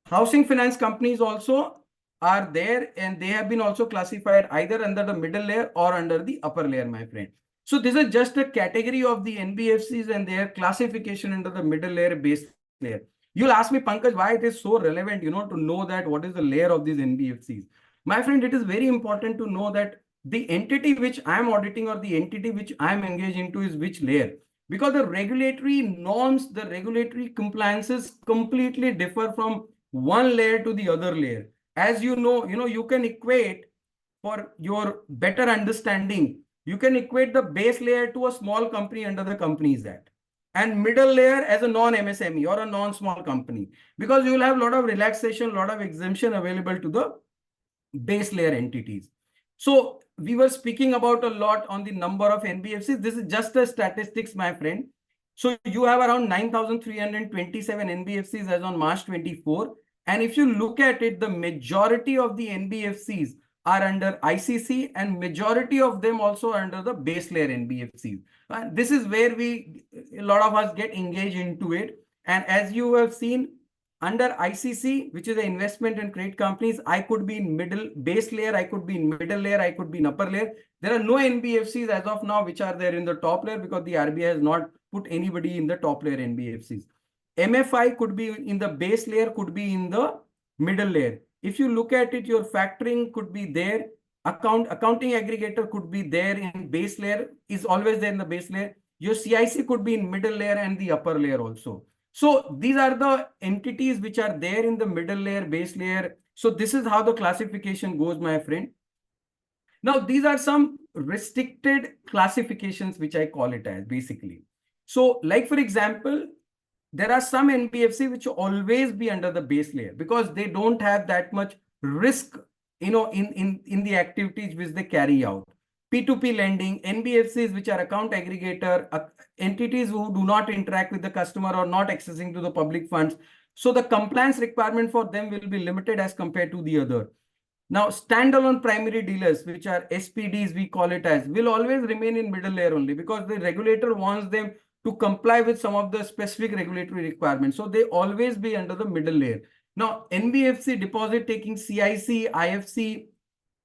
Housing finance companies also are there, and they have been also classified either under the middle layer or under the upper layer, my friend. So this is just a category of the NBFCs and their classification under the middle layer, base layer. You'll ask me, Pankaj, why it is so relevant, to know that what is the layer of these NBFCs. My friend, it is very important to know that the entity which I am auditing or the entity which I am engaged into is which layer. Because the regulatory norms, the regulatory compliances completely differ from one layer to the other layer. As you know, you can equate, for your better understanding, you can equate the base layer to a small company under the Companies Act, and middle layer as a non-MSME or a non-small company, because you will have a lot of relaxation, a lot of exemption available to the base layer entities. So we were speaking about a lot on the number of NBFCs. This is just the statistics, my friend. So you have around 9,327 NBFCs as on March 24. And if you look at it, the majority of the NBFCs are under ICC, and majority of them also are under the base layer NBFCs. This is where a lot of us get engaged into it. And as you have seen, under ICC, which is the investment and credit companies, I could be in middle base layer, I could be in middle layer, I could be in upper layer. There are no NBFCs as of now which are there in the top layer, because the RBI has not put anybody in the top layer NBFCs. MFI could be in the base layer, could be in the middle layer. If you look at it, your factoring could be there. Accounting aggregator could be there in base layer, is always there in the base layer. Your CIC could be in middle layer and the upper layer also. So these are the entities which are there in the middle layer, base layer. So this is how the classification goes, my friend. Now, these are some restricted classifications, which I call it as, basically. So like, for example, there are some NBFC which will always be under the base layer because they don't have that much risk, in the activities which they carry out. P2P lending, NBFCs which are account aggregator, entities who do not interact with the customer or not accessing to the public funds. So the compliance requirement for them will be limited as compared to the other. Now, standalone primary dealers, which are SPDs, we call it as, will always remain in middle layer only, because the regulator wants them to comply with some of the specific regulatory requirements. So they always be under the middle layer. Now, NBFC, deposit taking, CIC, IFC,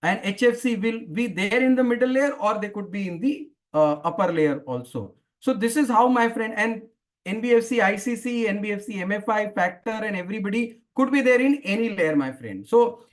and HFC will be there in the middle layer, or they could be in the upper layer also. So this is how, my friend, and NBFC, ICC, NBFC, MFI, Factor, and everybody could be there in any layer, my friend. So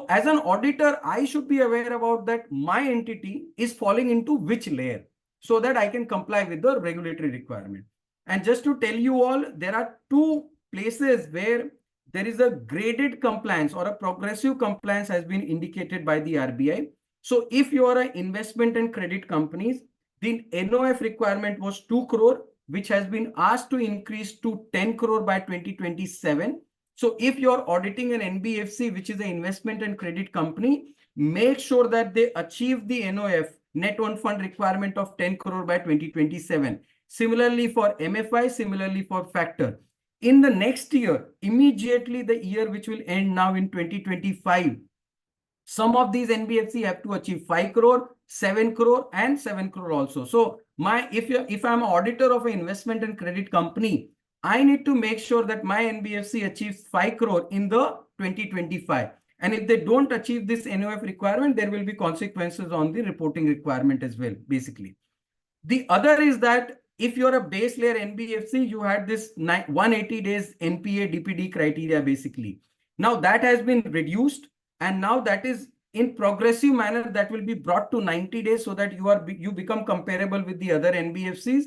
as an auditor, I should be aware about that my entity is falling into which layer, so that I can comply with the regulatory requirement. And just to tell you all, there are two places where there is a graded compliance or a progressive compliance has been indicated by the RBI. So if you are an investment and credit companies, the NOF requirement was 2 crore, which has been asked to increase to 10 crore by 2027. So if you're auditing an NBFC, which is an investment and credit company, make sure that they achieve the NOF, net own fund requirement of 10 crore by 2027. Similarly for MFI, similarly for factor. In the next year, immediately the year which will end now in 2025, some of these NBFC have to achieve 5 crore, 7 crore and 7 crore also. So if I'm an auditor of an investment and credit company, I need to make sure that my NBFC achieves 5 crore in the 2025. And if they don't achieve this NOF requirement, there will be consequences on the reporting requirement as well, basically. The other is that if you're a base layer NBFC, you had this 180 days NPA DPD criteria, basically. Now that has been reduced, and now that is in progressive manner that will be brought to 90 days so that you become comparable with the other NBFCs.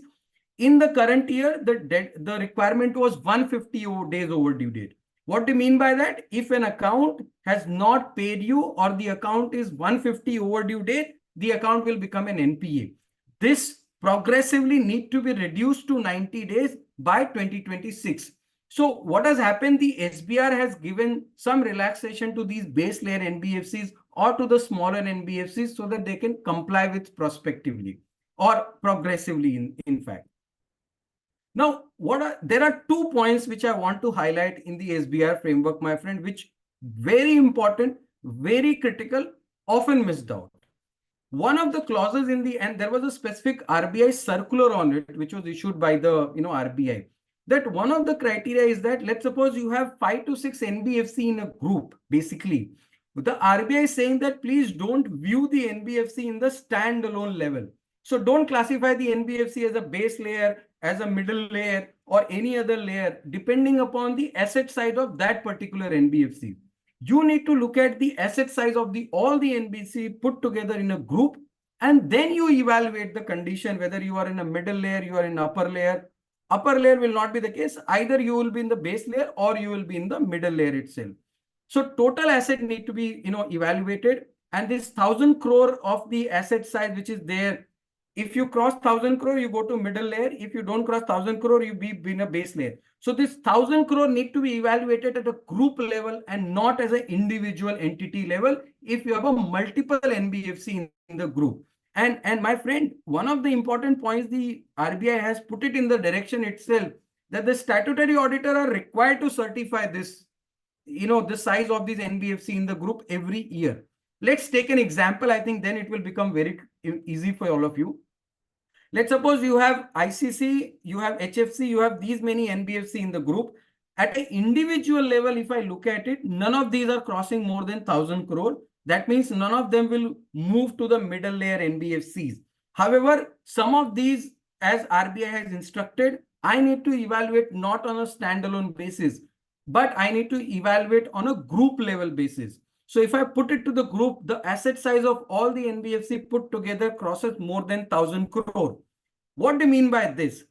In the current year, the requirement was 150 days overdue date. What do you mean by that? If an account has not paid you or the account is 150 overdue date, the account will become an NPA. This progressively need to be reduced to 90 days by 2026. So what has happened? The SBR has given some relaxation to these base layer NBFCs or to the smaller NBFCs so that they can comply with prospectively or progressively in fact. Now, there are 2 points which I want to highlight in the SBR framework, my friend, which very important, very critical, often missed out. One of the clauses and there was a specific RBI circular on it, which was issued by the RBI. That one of the criteria is that, let's suppose you have 5 to 6 NBFC in a group, basically. The RBI is saying that please don't view the NBFC in the standalone level. So don't classify the NBFC as a base layer, as a middle layer, or any other layer, depending upon the asset side of that particular NBFC. You need to look at the asset size of all the NBFC put together in a group, and then you evaluate the condition, whether you are in a middle layer, you are in upper layer. Upper layer will not be the case. Either you will be in the base layer or you will be in the middle layer itself. So total asset need to be evaluated, and this 1,000 crore of the asset size which is there, if you cross 1,000 crore, you go to middle layer. If you don't cross 1,000 crore, you be in a base layer. So this 1,000 crore need to be evaluated at a group level and not as an individual entity level if you have a multiple NBFC in the group. And my friend, one of the important points the RBI has put it in the direction itself that the statutory auditor are required to certify this, the size of these NBFC in the group every year. Let's take an example. I think then it will become very easy for all of you. Let's suppose you have ICC, you have HFC, you have these many NBFC in the group. At an individual level, if I look at it, none of these are crossing more than 1,000 crore. That means none of them will move to the middle layer NBFCs. However, some of these, as RBI has instructed, I need to evaluate not on a standalone basis, but I need to evaluate on a group level basis. So if I put it to the group, the asset size of all the NBFC put together crosses more than 1,000 crore. What do you mean by this?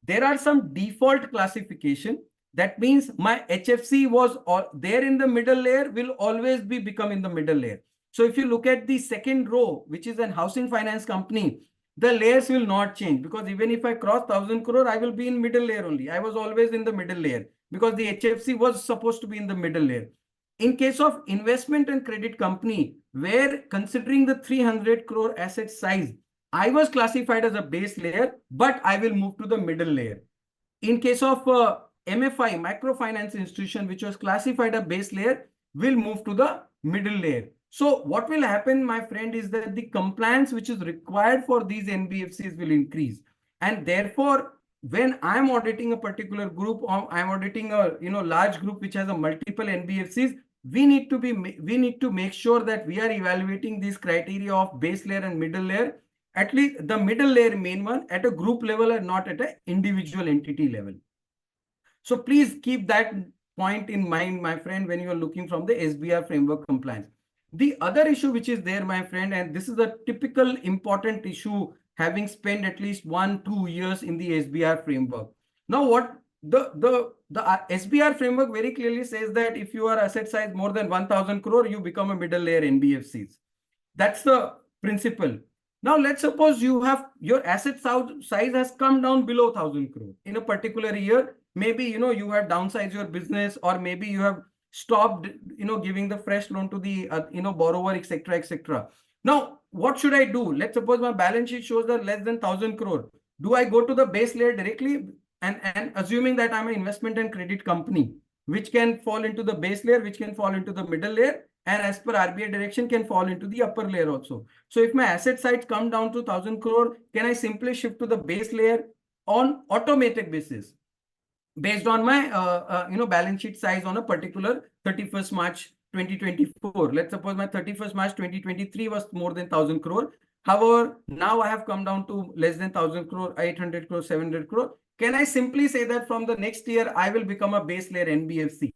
There are some default classification. That means my HFC was there in the middle layer will always become in the middle layer. So if you look at the second row, which is an housing finance company, the layers will not change, because even if I cross 1,000 crore, I will be in middle layer only. I was always in the middle layer because the HFC was supposed to be in the middle layer. In case of investment and credit company, where considering the 300 crore asset size, I was classified as a base layer, but I will move to the middle layer. In case of MFI, microfinance institution, which was classified as base layer, will move to the middle layer. So what will happen, my friend, is that the compliance which is required for these NBFCs will increase. And therefore, when I'm auditing a particular group, or I'm auditing a large group which has a multiple NBFCs, we need to make sure that we are evaluating these criteria of base layer and middle layer, at least the middle layer main one, at a group level and not at an individual entity level. So please keep that point in mind, my friend, when you are looking from the SBR framework compliance. The other issue which is there, my friend, and this is a typical important issue, having spent at least 1-2 years in the SBR framework. Now, what the SBR framework very clearly says that if you are asset size more than 1,000 crore, you become a middle layer NBFCs. That's the principle. Now, let's suppose you have your asset size has come down below 1,000 crore in a particular year. maybe, you have downsized your business, or maybe you have stopped, giving the fresh loan to the, borrower, etc., etc. Now, what should I do? Let's suppose my balance sheet shows that less than 1,000 crore. Do I go to the base layer directly? And assuming that I'm an investment and credit company, which can fall into the base layer, which can fall into the middle layer, and as per RBI direction can fall into the upper layer also. So if my asset sides come down to 1,000 crore, can I simply shift to the base layer on automatic basis based on my balance sheet size on a particular 31st March 2024? Let's suppose my 31st March 2023 was more than 1,000 crore. However, now I have come down to less than 1,000 crore, 800 crore, 700 crore. Can I simply say that from the next year I will become a base layer NBFC?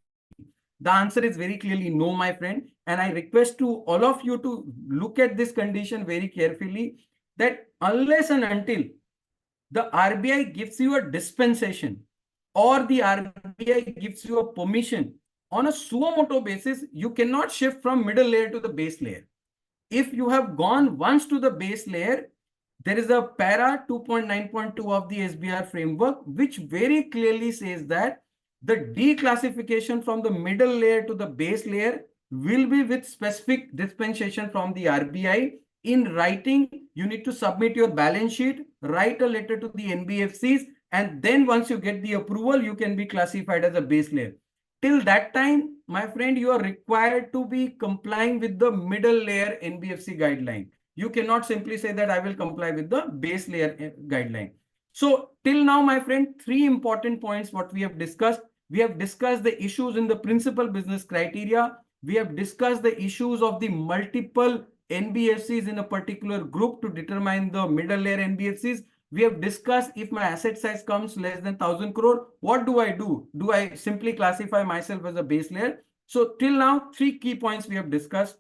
The answer is very clearly no, my friend. And I request to all of you to look at this condition very carefully, that unless and until the RBI gives you a dispensation or the RBI gives you a permission on a suo motu basis, you cannot shift from middle layer to the base layer. If you have gone once to the base layer, there is a para 2.9.2 of the SBR framework, which very clearly says that the declassification from the middle layer to the base layer will be with specific dispensation from the RBI. In writing, you need to submit your balance sheet, write a letter to the NBFCs, and then once you get the approval, you can be classified as a base layer. Till that time, my friend, you are required to be complying with the middle layer NBFC guideline. You cannot simply say that I will comply with the base layer guideline. So till now, my friend, three important points what we have discussed. We have discussed the issues in the principal business criteria. We have discussed the issues of the multiple NBFCs in a particular group to determine the middle layer NBFCs. We have discussed if my asset size comes less than 1,000 crore, what do I do? Do I simply classify myself as a base layer? So till now, three key points we have discussed.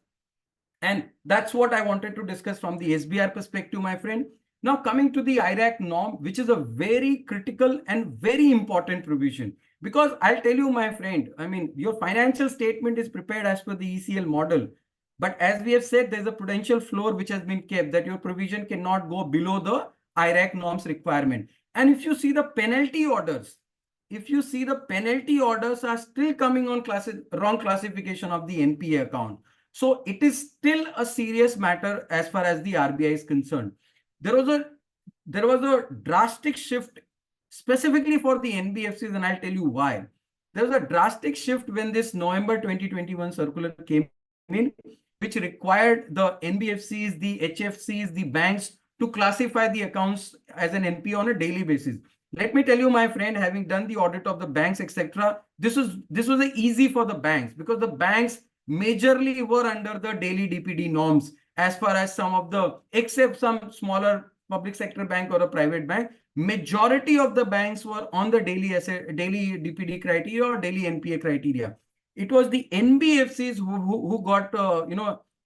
And that's what I wanted to discuss from the SBR perspective, my friend. Now coming to the IRAC norm, which is a very critical and very important provision. Because I'll tell you, my friend, I mean, your financial statement is prepared as per the ECL model. But as we have said, there's a prudential floor which has been kept, that your provision cannot go below the IRAC norms requirement. And if you see the penalty orders, are still coming on wrong classification of the NPA account. So it is still a serious matter as far as the RBI is concerned. There was a drastic shift specifically for the NBFCs, and I'll tell you why. There was a drastic shift when this November 2021 circular came in, which required the NBFCs, the HFCs, the banks to classify the accounts as an NPA on a daily basis. Let me tell you, my friend, having done the audit of the banks, etc., this was easy for the banks, because the banks majorly were under the daily DPD norms as far as some of the, except some smaller public sector bank or a private bank, majority of the banks were on the daily DPD criteria or daily NPA criteria. It was the NBFCs who got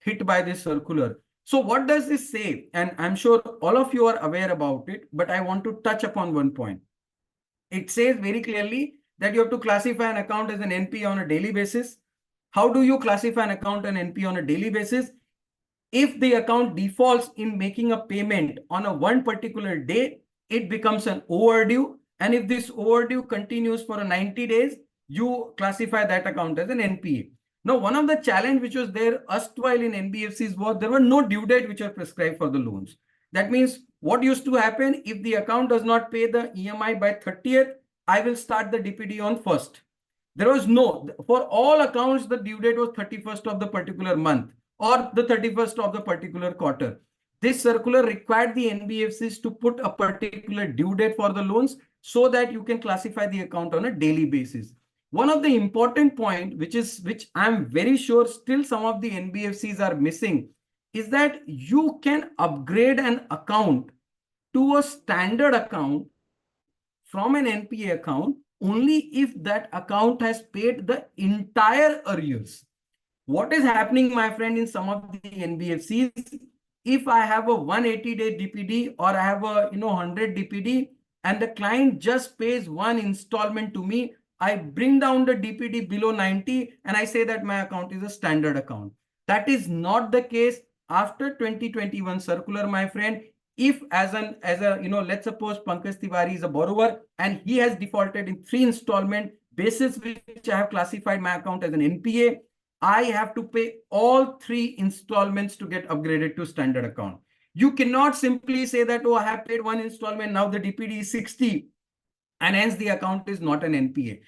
hit by this circular. So what does this say? And I'm sure all of you are aware about it, but I want to touch upon one point. It says very clearly that you have to classify an account as an NPA on a daily basis. How do you classify an account an NPA on a daily basis? If the account defaults in making a payment on a one particular day, it becomes an overdue. And if this overdue continues for 90 days, you classify that account as an NPA. Now, one of the challenge which was there erstwhile in NBFCs was there were no due date which are prescribed for the loans. That means what used to happen, if the account does not pay the EMI by 30th, I will start the DPD on 1st. There was no, for all accounts, the due date was 31st of the particular month or the 31st of the particular quarter. This circular required the NBFCs to put a particular due date for the loans so that you can classify the account on a daily basis. One of the important point, which I'm very sure still some of the NBFCs are missing, is that you can upgrade an account to a standard account from an NPA account only if that account has paid the entire arrears. What is happening, my friend, in some of the NBFCs, if I have a 180-day DPD or I have a 100 DPD and the client just pays one installment to me, I bring down the DPD below 90 and I say that my account is a standard account. That is not the case. After 2021 circular, my friend, if as a let's suppose Pankaj Tiwari is a borrower and he has defaulted in 3 installment basis which I have classified my account as an NPA, I have to pay all 3 installments to get upgraded to standard account. You cannot simply say that, oh, I have paid 1 installment, now the DPD is 60 and hence the account is not an NPA.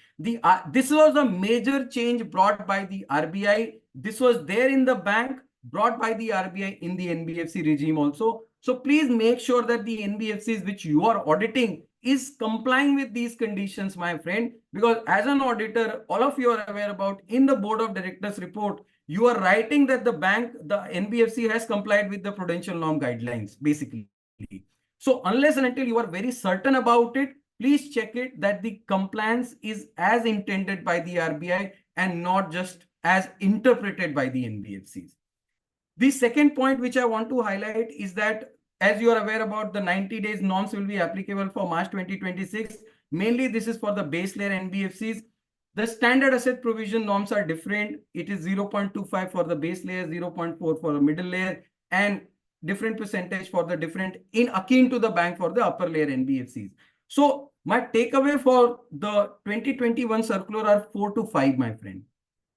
This was a major change brought by the RBI. This was there in the bank, brought by the RBI in the NBFC regime also. So please make sure that the NBFCs which you are auditing is complying with these conditions, my friend, because as an auditor, all of you are aware about in the board of directors report, you are writing that the NBFC has complied with the prudential norm guidelines, basically. So unless and until you are very certain about it, please check it that the compliance is as intended by the RBI and not just as interpreted by the NBFCs. The second point which I want to highlight is that as you are aware about, the 90 days norms will be applicable for March 2026. Mainly this is for the base layer NBFCs. The standard asset provision norms are different. It is 0.25 for the base layer, 0.4 for the middle layer, and different percentage for the different in akin to the bank for the upper layer NBFCs. So my takeaway for the 2021 circular are 4 to 5, my friend.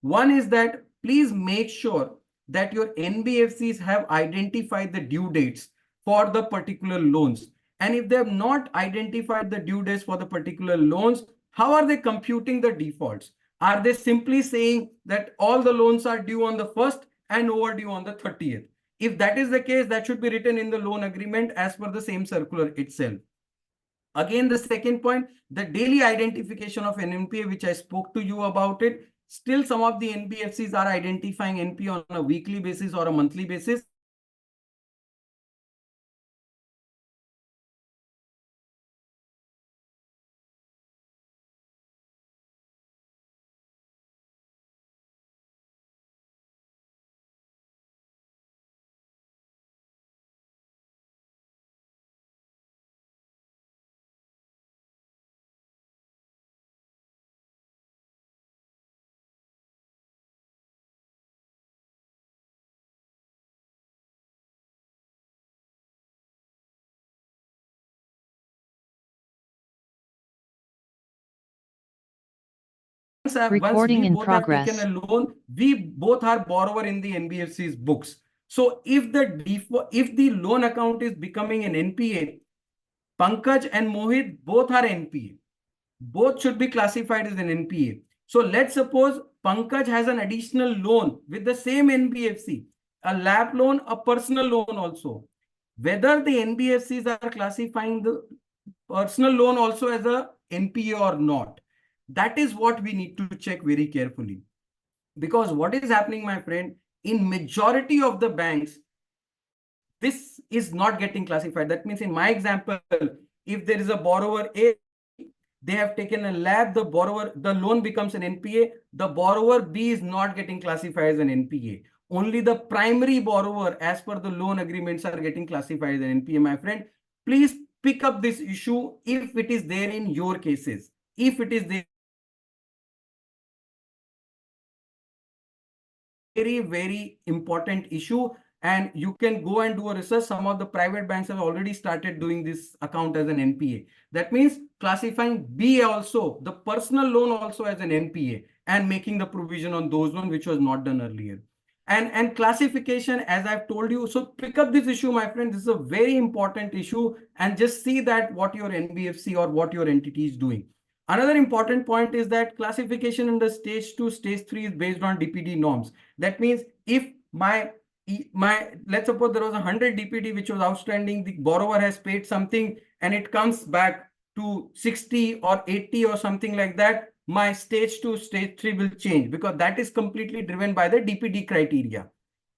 One is that please make sure that your NBFCs have identified the due dates for the particular loans. And if they have not identified the due dates for the particular loans, how are they computing the defaults? Are they simply saying that all the loans are due on the 1st and overdue on the 30th? If that is the case, that should be written in the loan agreement as per the same circular itself. Again, the second point, the daily identification of an NPA, which I spoke to you about it. Still, some of the NBFCs are identifying NPA on a weekly basis or a monthly basis. Recording in Once we both have taken progress. a loan, we both are borrower in the NBFC's books. So if the loan account is becoming an NPA, Pankaj and Mohit both are NPA. Both should be classified as an NPA. So let's suppose Pankaj has an additional loan with the same NBFC, a LAP loan, a personal loan also. Whether the NBFCs are classifying the personal loan also as a NPA or not, that is what we need to check very carefully. Because what is happening, my friend, in majority of the banks, this is not getting classified. That means in my example, if there is a borrower A, they have taken a LAP, the loan becomes an NPA, the borrower B is not getting classified as an NPA. Only the primary borrower, as per the loan agreements, are getting classified as an NPA, my friend. Please pick up this issue if it is there in your cases. If it is there, very, very important issue. And you can go and do a research. Some of the private banks have already started doing this account as an NPA. That means classifying B also, the personal loan also as an NPA and making the provision on those ones which was not done earlier. And classification, as I've told you, so pick up this issue, my friend. This is a very important issue and just see that what your NBFC or what your entity is doing. Another important point is that classification in the stage 2, stage 3 is based on DPD norms. That means if let's suppose there was 100 DPD which was outstanding, the borrower has paid something and it comes back to 60 or 80 or something like that, my stage 2, stage 3 will change because that is completely driven by the DPD criteria.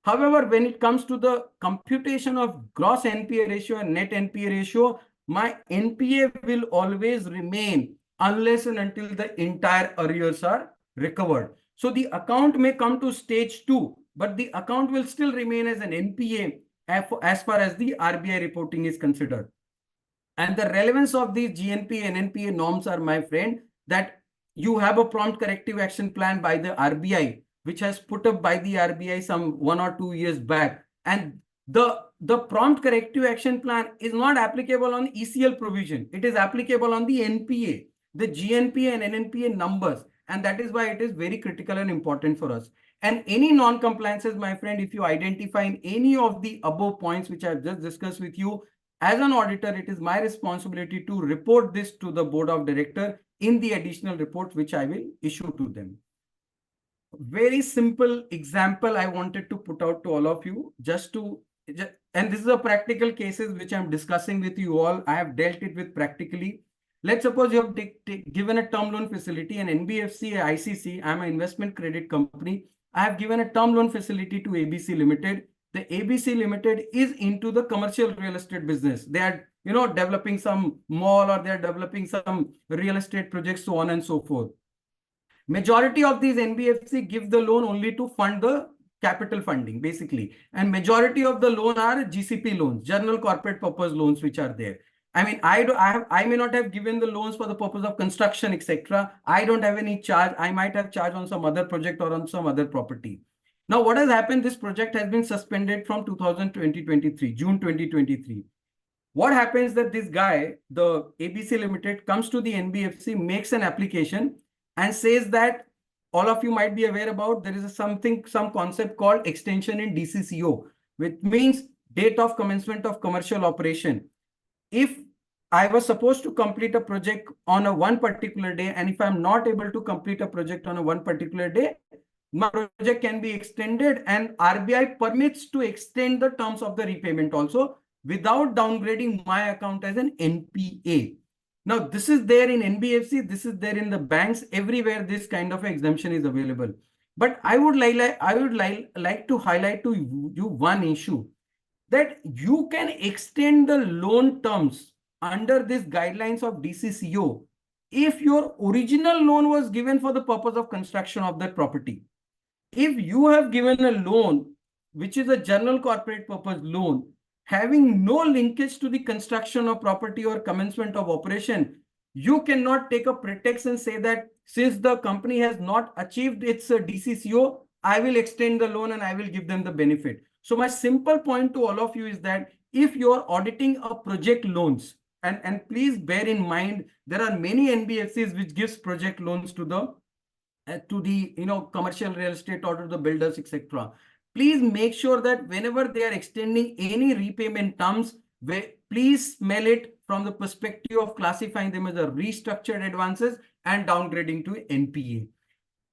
However, when it comes to the computation of gross NPA ratio and net NPA ratio, my NPA will always remain unless and until the entire arrears are recovered. So the account may come to stage 2, but the account will still remain as an NPA as far as the RBI reporting is considered. And the relevance of these GNPA and NPA norms are, my friend, that you have a prompt corrective action plan by the RBI, which has put up by the RBI some 1 or 2 years back. And the the prompt corrective action plan is not applicable on ECL provision. It is applicable on the NPA, the GNPA and NNPA numbers. And that is why it is very critical and important for us. And any non-compliances, my friend, if you identify in any of the above points, which I've just discussed with you, as an auditor, it is my responsibility to report this to the board of directors in the additional report, which I will issue to them. Very simple example I wanted to put out to all of you, and this is a practical cases which I'm discussing with you all. I have dealt it with practically. Let's suppose you have given a term loan facility, an NBFC, ICC, I'm an investment credit company. I have given a term loan facility to ABC Limited. The ABC Limited is into the commercial real estate business. They are, developing some mall, or they are developing some real estate projects, so on and so forth. Majority of these NBFC give the loan only to fund the capital funding, basically. And majority of the loan are GCP loans, general corporate purpose loans, which are there. I mean, I may not have given the loans for the purpose of construction, etc. I don't have any charge. I might have charge on some other project or on some other property. Now, what has happened? This project has been suspended from 2023, June 2023. What happens that this guy, the ABC Limited, comes to the NBFC, makes an application and says that all of you might be aware about, there is some concept called extension in DCCO, which means date of commencement of commercial operation. If I was supposed to complete a project on a one particular day, and if I'm not able to complete a project on a one particular day, my project can be extended, and RBI permits to extend the terms of the repayment also without downgrading my account as an NPA. Now, this is there in NBFC, this is there in the banks, everywhere this kind of exemption is available. But I would like to highlight to you one issue, that you can extend the loan terms under these guidelines of DCCO if your original loan was given for the purpose of construction of that property. If you have given a loan, which is a general corporate purpose loan, having no linkage to the construction of property or commencement of operation, you cannot take a pretext and say that since the company has not achieved its DCCO, I will extend the loan and I will give them the benefit. So my simple point to all of you is that if you are auditing a project loans, and please bear in mind, there are many NBFCs which gives project loans to the commercial real estate or to the builders, etc. Please make sure that whenever they are extending any repayment terms, please smell it from the perspective of classifying them as a restructured advances and downgrading to NPA.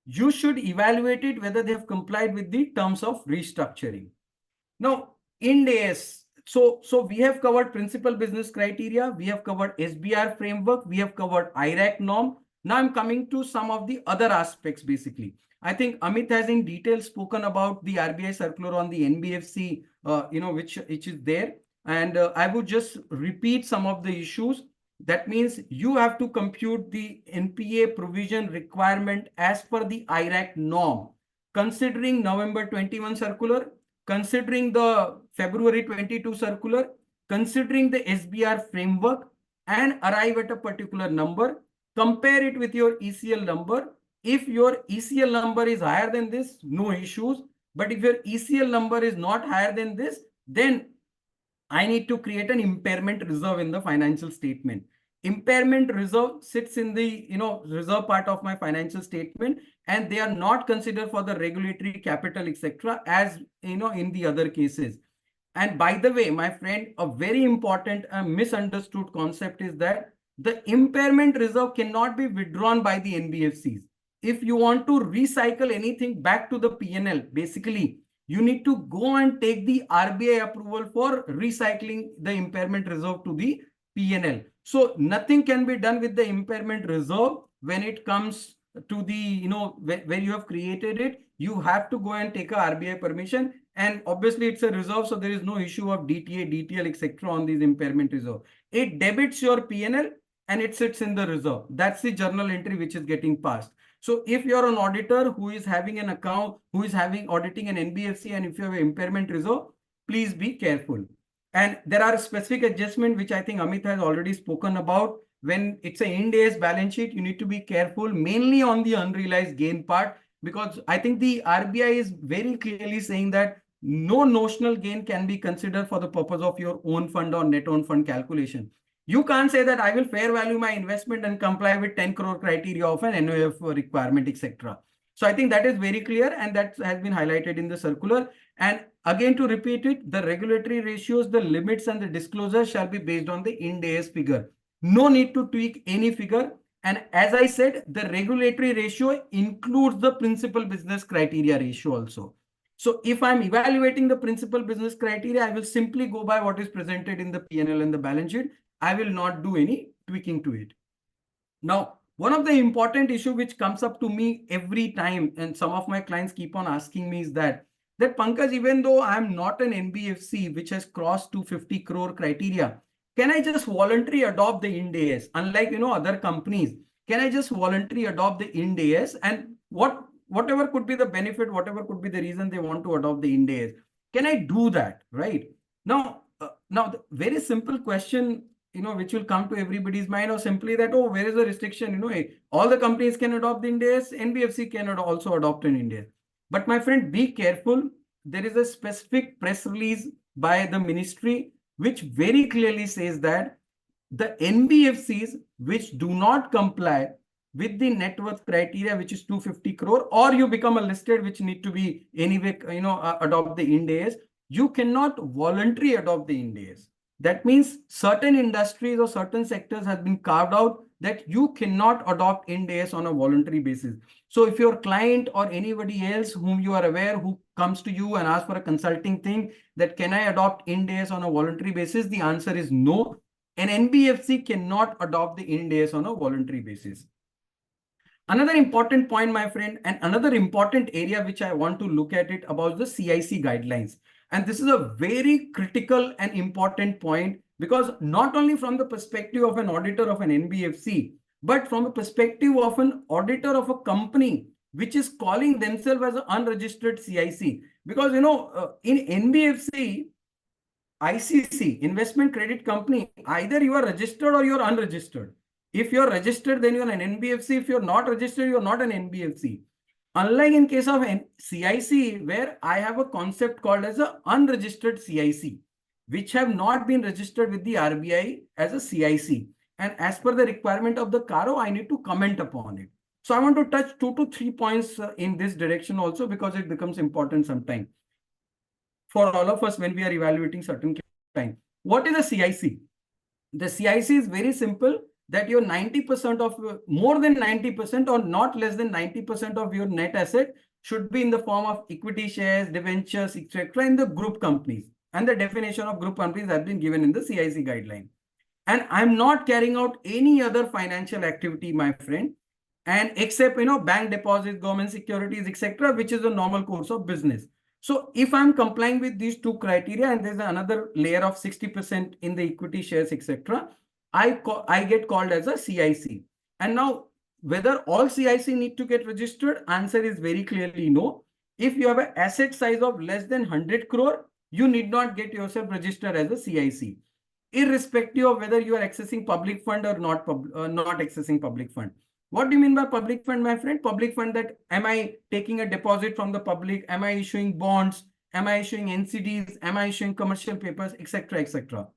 You should evaluate it whether they have complied with the terms of restructuring. Now, Ind AS. So we have covered principal business criteria, we have covered SBR framework, we have covered IRAC norm. Now I'm coming to some of the other aspects, basically. I think Amit has in detail spoken about the RBI circular on the NBFC, which is there. And I would just repeat some of the issues. That means you have to compute the NPA provision requirement as per the IRAC norm, considering November 21 circular, considering the February 22 circular, considering the SBR framework, and arrive at a particular number. Compare it with your ECL number. If your ECL number is higher than this, no issues. But if your ECL number is not higher than this, then I need to create an impairment reserve in the financial statement. Impairment reserve sits in the reserve part of my financial statement, and they are not considered for the regulatory capital, etc., as in the other cases. And by the way, my friend, a very important misunderstood concept is that the impairment reserve cannot be withdrawn by the NBFCs. If you want to recycle anything back to the P&L, basically, you need to go and take the RBI approval for recycling the impairment reserve to the P&L. So nothing can be done with the impairment reserve when it comes to the, where you have created it. You have to go and take a RBI permission. And obviously it's a reserve, so there is no issue of DTA, DTL, etc. on these impairment reserve. It debits your P&L and it sits in the reserve. That's the journal entry which is getting passed. So if you're an auditor who is having an account, who is auditing an NBFC, and if you have an impairment reserve, please be careful. And there are specific adjustments which I think Amit has already spoken about. When it's an Ind AS balance sheet, you need to be careful, mainly on the unrealized gain part, because I think the RBI is very clearly saying that no notional gain can be considered for the purpose of your own fund or net own fund calculation. You can't say that I will fair value my investment and comply with 10 crore criteria of an NOF requirement, etc. So I think that is very clear, and that has been highlighted in the circular. And again, to repeat it, the regulatory ratios, the limits and the disclosure shall be based on the Ind AS figure. No need to tweak any figure. And as I said, the regulatory ratio includes the principal business criteria ratio also. So if I'm evaluating the principal business criteria, I will simply go by what is presented in the P&L and the balance sheet. I will not do any tweaking to it. Now, one of the important issue which comes up to me every time, and some of my clients keep on asking me, is that Pankaj, even though I'm not an NBFC which has crossed 250 crore criteria, can I just voluntarily adopt the Ind AS? Unlike other companies, can I just voluntarily adopt the Ind AS? And whatever could be the benefit, whatever could be the reason they want to adopt the Ind AS, can I do that? Right now, the very simple question which will come to everybody's mind, or simply that, oh, where is the restriction? All the companies can adopt the Ind AS, NBFC can also adopt an Ind AS. But my friend, be careful. There is a specific press release by the ministry which very clearly says that the NBFCs which do not comply with the net worth criteria, which is 250 crore, or you become a listed which need to be anyway, adopt the Ind AS, you cannot voluntarily adopt the Ind AS. That means certain industries or certain sectors have been carved out that you cannot adopt Ind AS on a voluntary basis. So if your client or anybody else whom you are aware who comes to you and asks for a consulting thing that can I adopt Ind AS on a voluntary basis, the answer is no. An NBFC cannot adopt the Ind AS on a voluntary basis. Another important point, my friend, and another important area which I want to look at it about the CIC guidelines. And this is a very critical and important point, because not only from the perspective of an auditor of an NBFC, but from the perspective of an auditor of a company which is calling themselves as an unregistered CIC. Because, in NBFC, ICC, investment credit company, either you are registered or you are unregistered. If you're registered, then you're an NBFC. If you're not registered, you're not an NBFC. Unlike in case of CIC, where I have a concept called as an unregistered CIC, which have not been registered with the RBI as a CIC. And as per the requirement of the CARO, I need to comment upon it. So I want to touch 2 to 3 points in this direction also, because it becomes important sometime for all of us when we are evaluating certain clients. What is a CIC? The CIC is very simple, that your 90% of more than 90% or not less than 90% of your net asset should be in the form of equity shares, debentures, etc. in the group companies. And the definition of group companies has been given in the CIC guideline. And I'm not carrying out any other financial activity, my friend, and except bank deposits, government securities, etc., which is the normal course of business. So if I'm complying with these two criteria, and there's another layer of 60% in the equity shares, etc., I get called as a CIC. And now, whether all CIC need to get registered, answer is very clearly no. If you have an asset size of less than 100 crore, you need not get yourself registered as a CIC, irrespective of whether you are accessing public fund or not accessing public fund. What do you mean by public fund, my friend? Public fund, that am I taking a deposit from the public? Am I issuing bonds? Am I issuing NCDs? Am I issuing commercial papers, etc., etc.?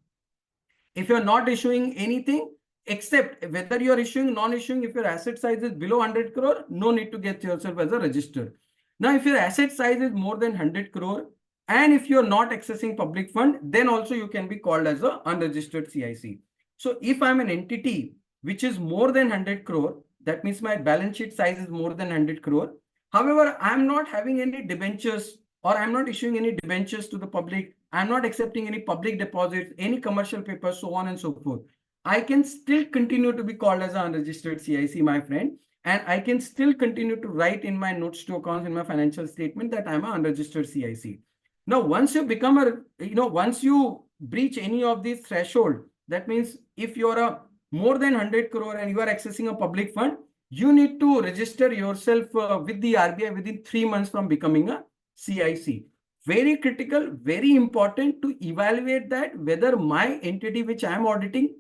If you're not issuing anything, except whether you're issuing, non-issuing, if your asset size is below 100 crore, no need to get yourself as a register. Now, if your asset size is more than 100 crore, and if you're not accessing public fund, then also you can be called as a unregistered CIC. So if I'm an entity which is more than 100 crore, that means my balance sheet size is more than 100 crore. However, I'm not having any debentures, or I'm not issuing any debentures to the public. I'm not accepting any public deposits, any commercial papers, so on and so forth. I can still continue to be called as an unregistered CIC, my friend. And I can still continue to write in my notes to accounts in my financial statement that I'm an unregistered CIC. Now, once you become once you breach any of these threshold, that means if you're a more than 100 crore and you are accessing a public fund, you need to register yourself with the RBI within 3 months from becoming a CIC. Very critical, very important to evaluate that whether my entity which I am auditing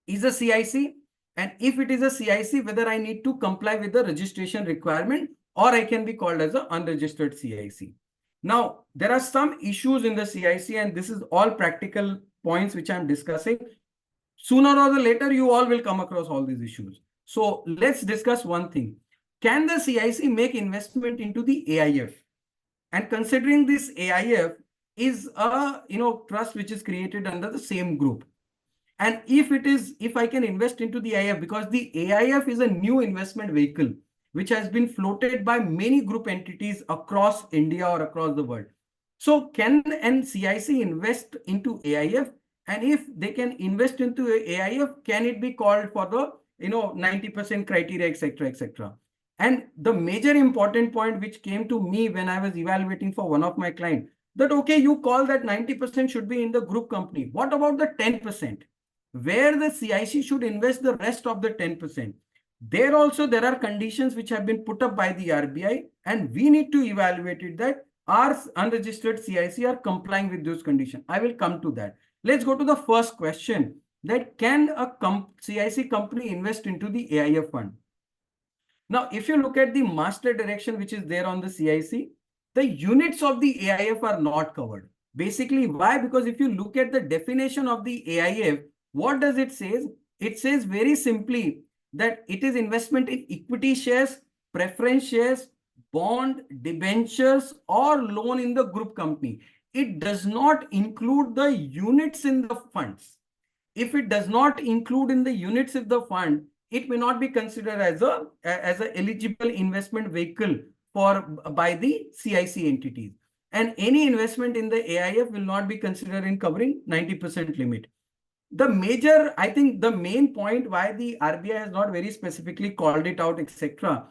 is a CIC, and if it is a CIC, whether I need to comply with the registration requirement, or I can be called as an unregistered CIC. Now, there are some issues in the CIC, and this is all practical points which I'm discussing. Sooner or later, you all will come across all these issues. So let's discuss one thing. Can the CIC make investment into the AIF? And considering this AIF is a trust which is created under the same group. And if I can invest into the AIF, because the AIF is a new investment vehicle which has been floated by many group entities across India or across the world. So can NCIC invest into AIF? And if they can invest into AIF, can it be called for the 90% criteria, etc., etc.? And the major important point which came to me when I was evaluating for one of my clients, that okay, you call that 90% should be in the group company. What about the 10%? Where the CIC should invest the rest of the 10%? There also, there are conditions which have been put up by the RBI, and we need to evaluate it that our unregistered CIC are complying with those conditions. I will come to that. Let's go to the first question, that can a CIC company invest into the AIF fund? Now, if you look at the master direction which is there on the CIC, the units of the AIF are not covered. Basically, why? Because if you look at the definition of the AIF, what does it say? It says very simply that it is investment in equity shares, preference shares, bond, debentures, or loan in the group company. It does not include the units in the funds. If it does not include in the units of the fund, it may not be considered as a eligible investment vehicle by the CIC entities. And any investment in the AIF will not be considered in covering 90% limit. I think the main point why the RBI has not very specifically called it out, etc.,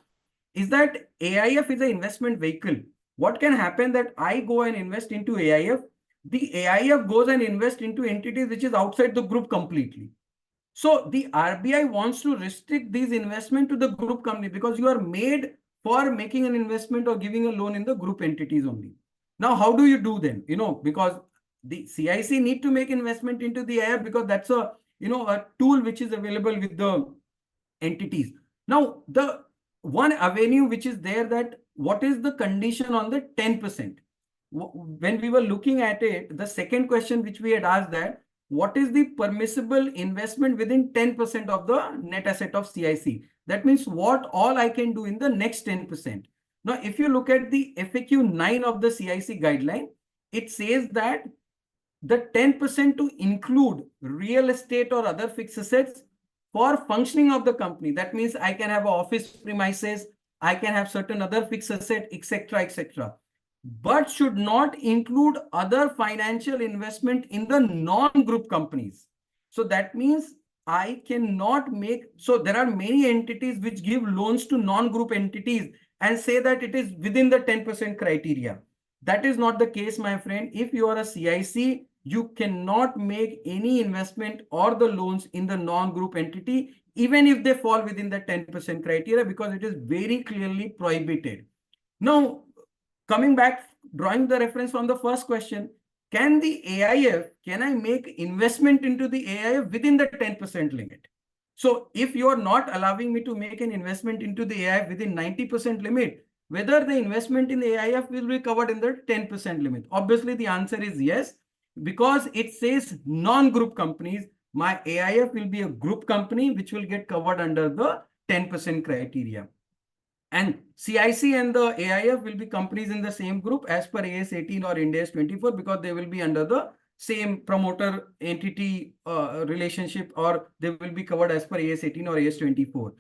is that AIF is an investment vehicle. What can happen that I go and invest into AIF, the AIF goes and invests into entities which is outside the group completely. So the RBI wants to restrict these investment to the group company, because you are made for making an investment or giving a loan in the group entities only. Now, how do you do then? Because the CIC need to make investment into the AIF, because that's a tool which is available with the entities. Now, the one avenue which is there, that what is the condition on the 10%? When we were looking at it, the second question which we had asked, that what is the permissible investment within 10% of the net asset of CIC? That means what all I can do in the next 10%. Now, if you look at the FAQ 9 of the CIC guideline, it says that the 10% to include real estate or other fixed assets for functioning of the company. That means I can have office premises, I can have certain other fixed asset, etc., etc., but should not include other financial investment in the non-group companies. So that means I cannot make, so there are many entities which give loans to non-group entities and say that it is within the 10% criteria. That is not the case, my friend. If you are a CIC, you cannot make any investment or the loans in the non-group entity, even if they fall within the 10% criteria, because it is very clearly prohibited. Now, coming back, drawing the reference from the first question, can the AIF, can I make investment into the AIF within the 10% limit? So if you are not allowing me to make an investment into the AIF within 90% limit, whether the investment in the AIF will be covered in the 10% limit? Obviously, the answer is yes, because it says non-group companies. My AIF will be a group company which will get covered under the 10% criteria. And CIC and the AIF will be companies in the same group as per AS 18 or Ind AS 24, because they will be under the same promoter entity relationship, or they will be covered as per AS 18 or AS 24.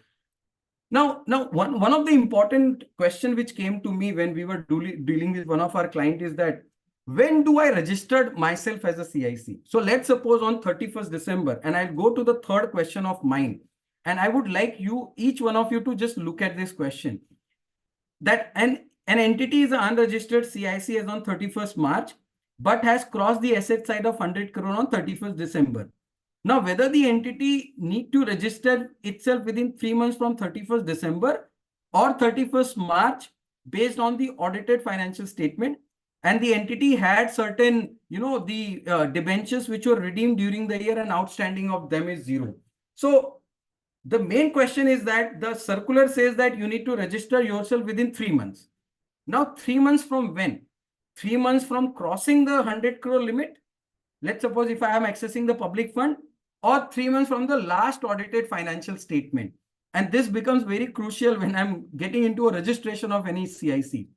Now one of the important question which came to me when we were dealing with one of our clients is that, when do I register myself as a CIC? So let's suppose on 31st December, and I'll go to the third question of mine. And I would like you, each one of you, to just look at this question. That an entity is an unregistered CIC as on 31st March, but has crossed the asset side of 100 crore on 31st December. Now, whether the entity need to register itself within 3 months from 31st December or 31st March, based on the audited financial statement, and the entity had certain, the debentures which were redeemed during the year and outstanding of them is 0. So the main question is that the circular says that you need to register yourself within 3 months. Now, 3 months from when? 3 months from crossing the 100 crore limit. Let's suppose if I am accessing the public fund, or 3 months from the last audited financial statement. And this becomes very crucial when I'm getting into a registration of any CIC.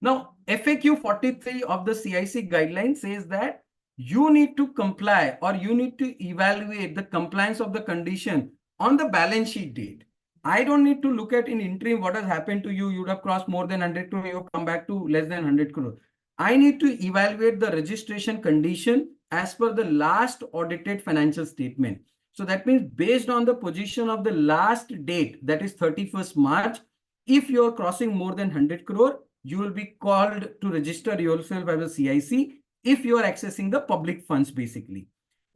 Now, FAQ 43 of the CIC guideline says that you need to comply, or you need to evaluate the compliance of the condition on the balance sheet date. I don't need to look at in interim what has happened to you. You would have crossed more than 100 crore, you have come back to less than 100 crore. I need to evaluate the registration condition as per the last audited financial statement. So that means based on the position of the last date, that is 31st March, if you're crossing more than 100 crore, you will be called to register yourself as a CIC if you are accessing the public funds basically.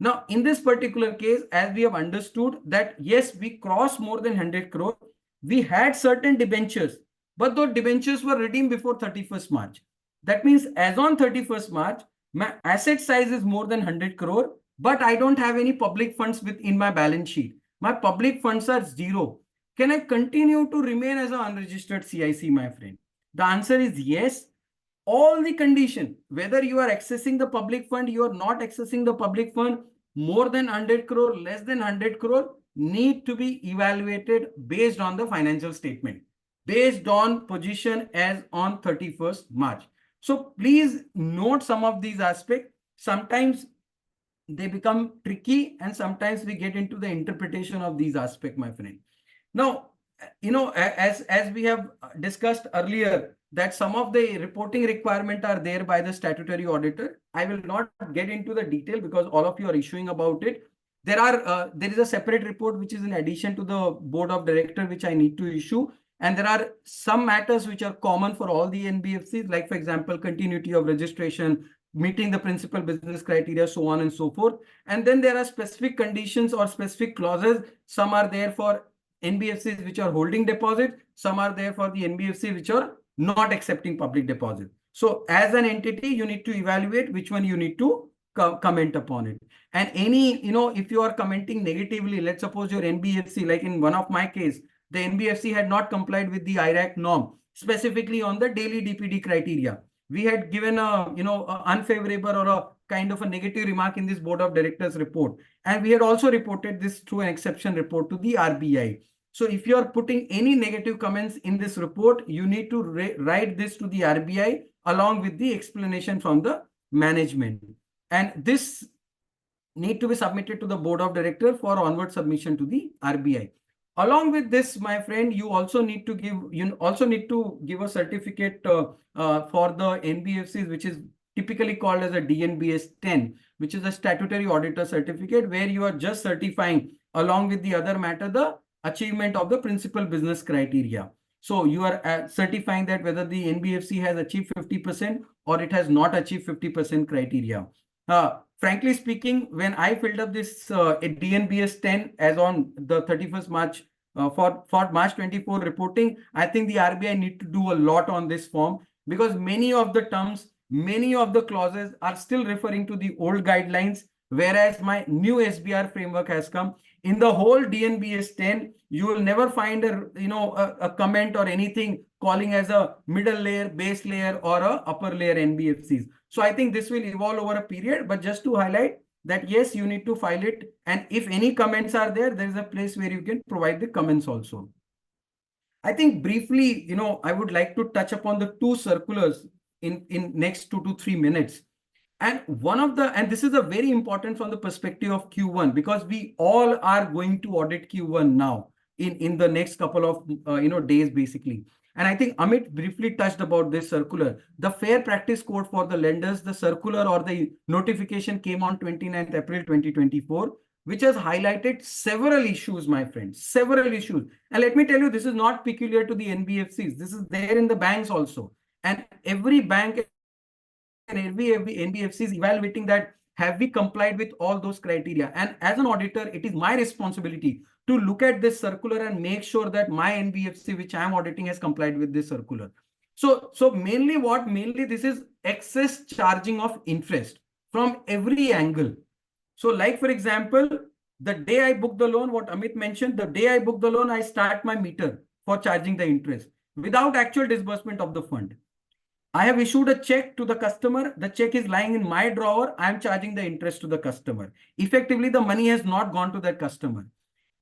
Now, in this particular case, as we have understood that, yes, we crossed more than 100 crore, we had certain debentures, but those debentures were redeemed before 31st March. That means as on 31st March, my asset size is more than 100 crore, but I don't have any public funds within my balance sheet. My public funds are zero. Can I continue to remain as an unregistered CIC, my friend? The answer is yes. All the condition, whether you are accessing the public fund, you are not accessing the public fund, more than 100 crore, less than 100 crore, need to be evaluated based on the financial statement, based on position as on 31st March. So please note some of these aspects. Sometimes they become tricky, and sometimes we get into the interpretation of these aspects, my friend. Now, as we have discussed earlier, that some of the reporting requirements are there by the statutory auditor. I will not get into the detail because all of you are issuing about it. There is a separate report which is in addition to the board of director, which I need to issue. And there are some matters which are common for all the NBFCs, like, for example, continuity of registration, meeting the principal business criteria, so on and so forth. And then there are specific conditions or specific clauses. Some are there for NBFCs which are holding deposit. Some are there for the NBFC which are not accepting public deposit. So as an entity, you need to evaluate which one you need to comment upon it. And any, if you are commenting negatively, let's suppose your NBFC, like in one of my case, the NBFC had not complied with the IRAC norm, specifically on the daily DPD criteria. We had given a, unfavorable or a kind of a negative remark in this board of directors report. And we had also reported this through an exception report to the RBI. So if you are putting any negative comments in this report, you need to write this to the RBI along with the explanation from the management. And this need to be submitted to the board of directors for onward submission to the RBI. Along with this, my friend, you also need to give a certificate for the NBFCs, which is typically called as a DNBS 10, which is a statutory auditor certificate, where you are just certifying along with the other matter the achievement of the principal business criteria. So you are certifying that whether the NBFC has achieved 50% or it has not achieved 50% criteria. Frankly speaking, when I filled up this DNBS 10 as on the 31st March for March 24 reporting, I think the RBI need to do a lot on this form, because many of the terms, many of the clauses are still referring to the old guidelines, whereas my new SBR framework has come. In the whole DNBS 10, you will never find a comment or anything calling as a middle layer, base layer, or a upper layer NBFCs. So I think this will evolve over a period, but just to highlight that, yes, you need to file it. And if any comments are there, there is a place where you can provide the comments also. I think briefly, I would like to touch upon the two circulars in next 2 to 3 minutes. And this is a very important from the perspective of Q1, because we all are going to audit Q1 now in the next couple of days, basically. And I think Amit briefly touched about this circular. The Fair Practice Code for the lenders, the circular or the notification came on 29th April 2024, which has highlighted several issues, my friends, several issues. And let me tell you, this is not peculiar to the NBFCs. This is there in the banks also. And every bank and every NBFC is evaluating that, have we complied with all those criteria? And as an auditor, it is my responsibility to look at this circular and make sure that my NBFC, which I am auditing, has complied with this circular. So mainly this is excess charging of interest from every angle. So like, for example, the day I book the loan, what Amit mentioned, the day I book the loan, I start my meter for charging the interest without actual disbursement of the fund. I have issued a check to the customer. The check is lying in my drawer. I am charging the interest to the customer. Effectively, the money has not gone to that customer.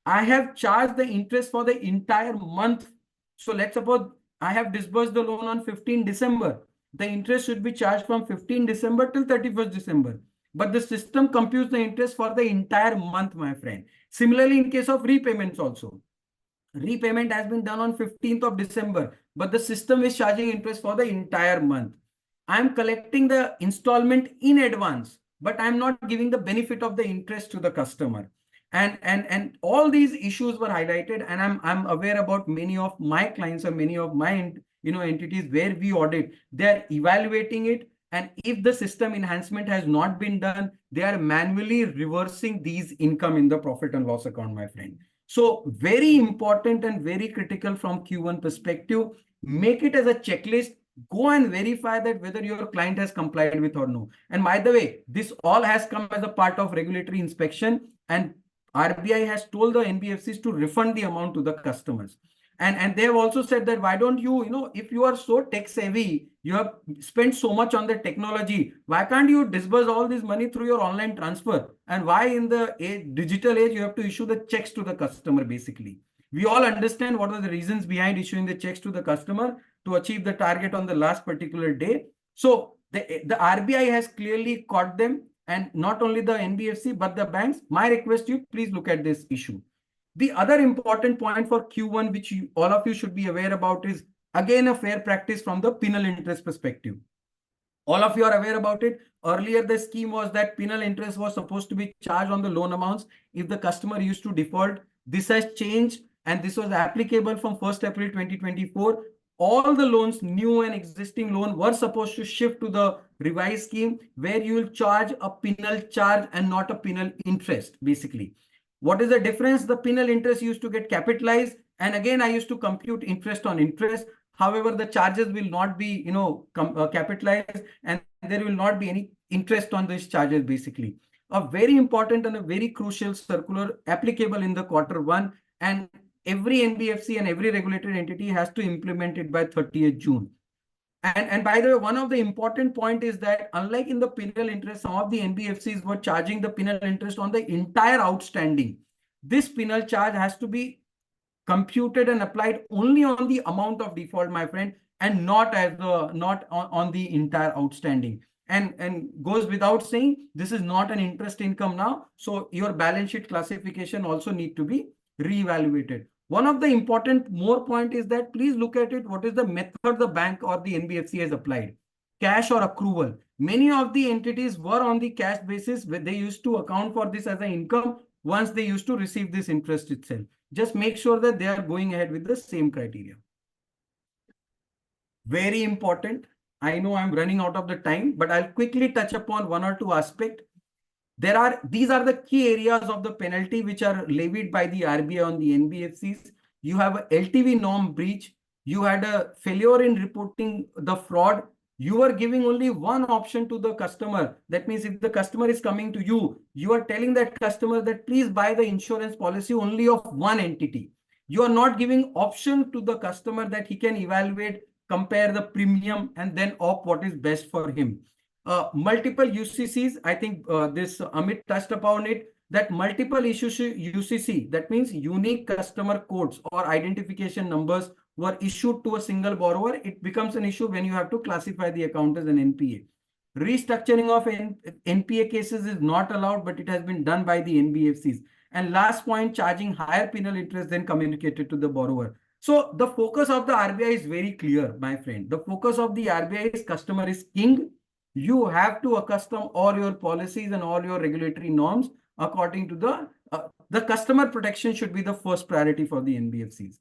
I have charged the interest for the entire month. So let's suppose I have disbursed the loan on 15 December. The interest should be charged from 15 December till 31st December. But the system computes the interest for the entire month, my friend. Similarly, in case of repayments also. Repayment has been done on 15th of December, but the system is charging interest for the entire month. I'm collecting the installment in advance, but I'm not giving the benefit of the interest to the customer. And all these issues were highlighted, and I'm aware about many of my clients or many of my entities where we audit. They're evaluating it, and if the system enhancement has not been done, they are manually reversing these income in the profit and loss account, my friend. So very important and very critical from Q1 perspective. Make it as a checklist. Go and verify that whether your client has complied with or no. And by the way, this all has come as a part of regulatory inspection, and RBI has told the NBFCs to refund the amount to the customers. And they have also said that why don't you, if you are so tech savvy, you have spent so much on the technology, why can't you disburse all this money through your online transfer? And why in the digital age, you have to issue the checks to the customer, basically. We all understand what are the reasons behind issuing the checks to the customer to achieve the target on the last particular day. So the RBI has clearly caught them, and not only the NBFC, but the banks. My request to you, please look at this issue. The other important point for Q1, which all of you should be aware about, is again a fair practice from the penal interest perspective. All of you are aware about it. Earlier, the scheme was that penal interest was supposed to be charged on the loan amounts if the customer used to default. This has changed, and this was applicable from 1st April 2024. All the loans, new and existing loan, were supposed to shift to the revised scheme where you will charge a penal charge and not a penal interest, basically. What is the difference? The penal interest used to get capitalized, and again, I used to compute interest on interest. However, the charges will not be, capitalized, and there will not be any interest on these charges, basically. A very important and a very crucial circular applicable in the Q1, and every NBFC and every regulated entity has to implement it by 30th June. And by the way, one of the important point is that unlike in the penal interest, some of the NBFCs were charging the penal interest on the entire outstanding. This penal charge has to be computed and applied only on the amount of default, my friend, and not on the entire outstanding. And goes without saying, this is not an interest income now. So your balance sheet classification also need to be reevaluated. One of the important more point is that please look at it. What is the method the bank or the NBFC has applied? Cash or accrual. Many of the entities were on the cash basis where they used to account for this as an income once they used to receive this interest itself. Just make sure that they are going ahead with the same criteria. Very important. I know I'm running out of the time, but I'll quickly touch upon one or two aspects. These are the key areas of the penalty which are levied by the RBI on the NBFCs. You have a LTV norm breach. You had a failure in reporting the fraud. You are giving only one option to the customer. That means if the customer is coming to you, you are telling that customer that please buy the insurance policy only of one entity. You are not giving option to the customer that he can evaluate, compare the premium, and then opt what is best for him. Multiple UCCs, I think this Amit touched upon it, that multiple UCC, that means unique customer codes or identification numbers, were issued to a single borrower. It becomes an issue when you have to classify the account as an NPA. Restructuring of NPA cases is not allowed, but it has been done by the NBFCs. And last point, charging higher penal interest than communicated to the borrower. So the focus of the RBI is very clear, my friend. The focus of the RBI is customer is king. You have to accustom all your policies and all your regulatory norms according to the customer protection should be the first priority for the NBFCs.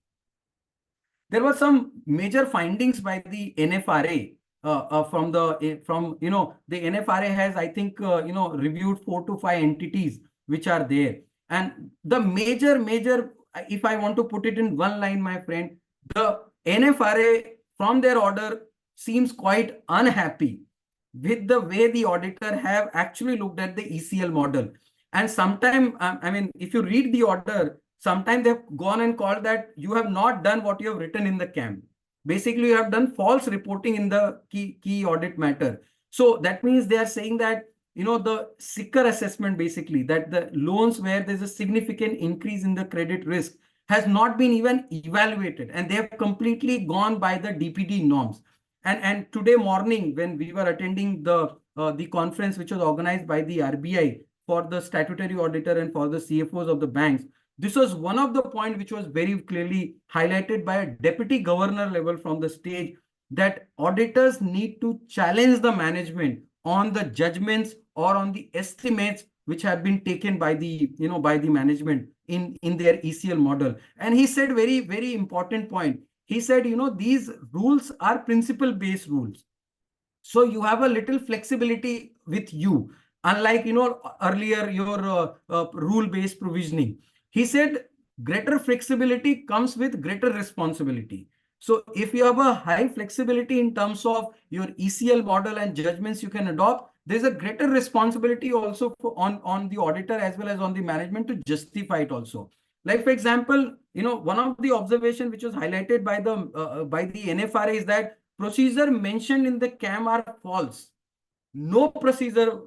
There were some major findings by the NFRA the NFRA has, I think, reviewed 4 to 5 entities which are there. And the major, if I want to put it in one line, my friend, the NFRA from their order seems quite unhappy with the way the auditor have actually looked at the ECL model. And sometimes, I mean, if you read the order, sometimes they've gone and called that you have not done what you have written in the CAM. basically you have done false reporting in the key audit matter. So that means they are saying that, the sicker assessment, basically, that the loans where there's a significant increase in the credit risk has not been even evaluated, and they have completely gone by the DPD norms. And today morning, when we were attending the conference which was organized by the RBI for the statutory auditor and for the CFOs of the banks, this was one of the points which was very clearly highlighted by a deputy governor level from the stage, that auditors need to challenge the management on the judgments or on the estimates which have been taken by the management in their ECL model. And he said very, very important point. He said, these rules are principle based rules. So you have a little flexibility with you, unlike, earlier your rule based provisioning. He said greater flexibility comes with greater responsibility. So if you have a high flexibility in terms of your ECL model and judgments you can adopt, there's a greater responsibility also on the auditor as well as on the management to justify it also. Like, for example, one of the observation which was highlighted by the NFRA is that procedure mentioned in the CAM are false. No procedure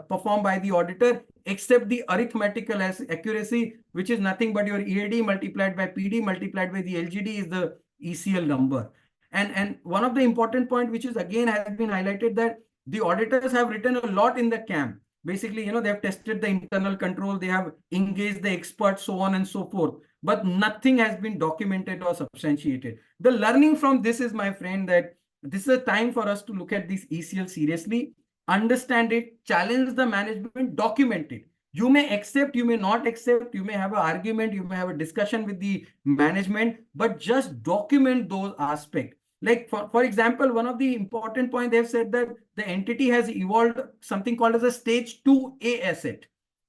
performed by the auditor except the arithmetical accuracy, which is nothing but your EAD multiplied by PD multiplied by the LGD is the ECL number. And one of the important point, which is again has been highlighted, that the auditors have written a lot in the CAM. Basically, they have tested the internal control, they have engaged the experts, so on and so forth, but nothing has been documented or substantiated. The learning from this is, my friend, that this is a time for us to look at this ECL seriously, understand it, challenge the management, document it. You may accept, you may not accept, you may have an argument, you may have a discussion with the management, but just document those aspects. Like, for example, one of the important points, they've said that the entity has evolved something called as a stage 2A asset.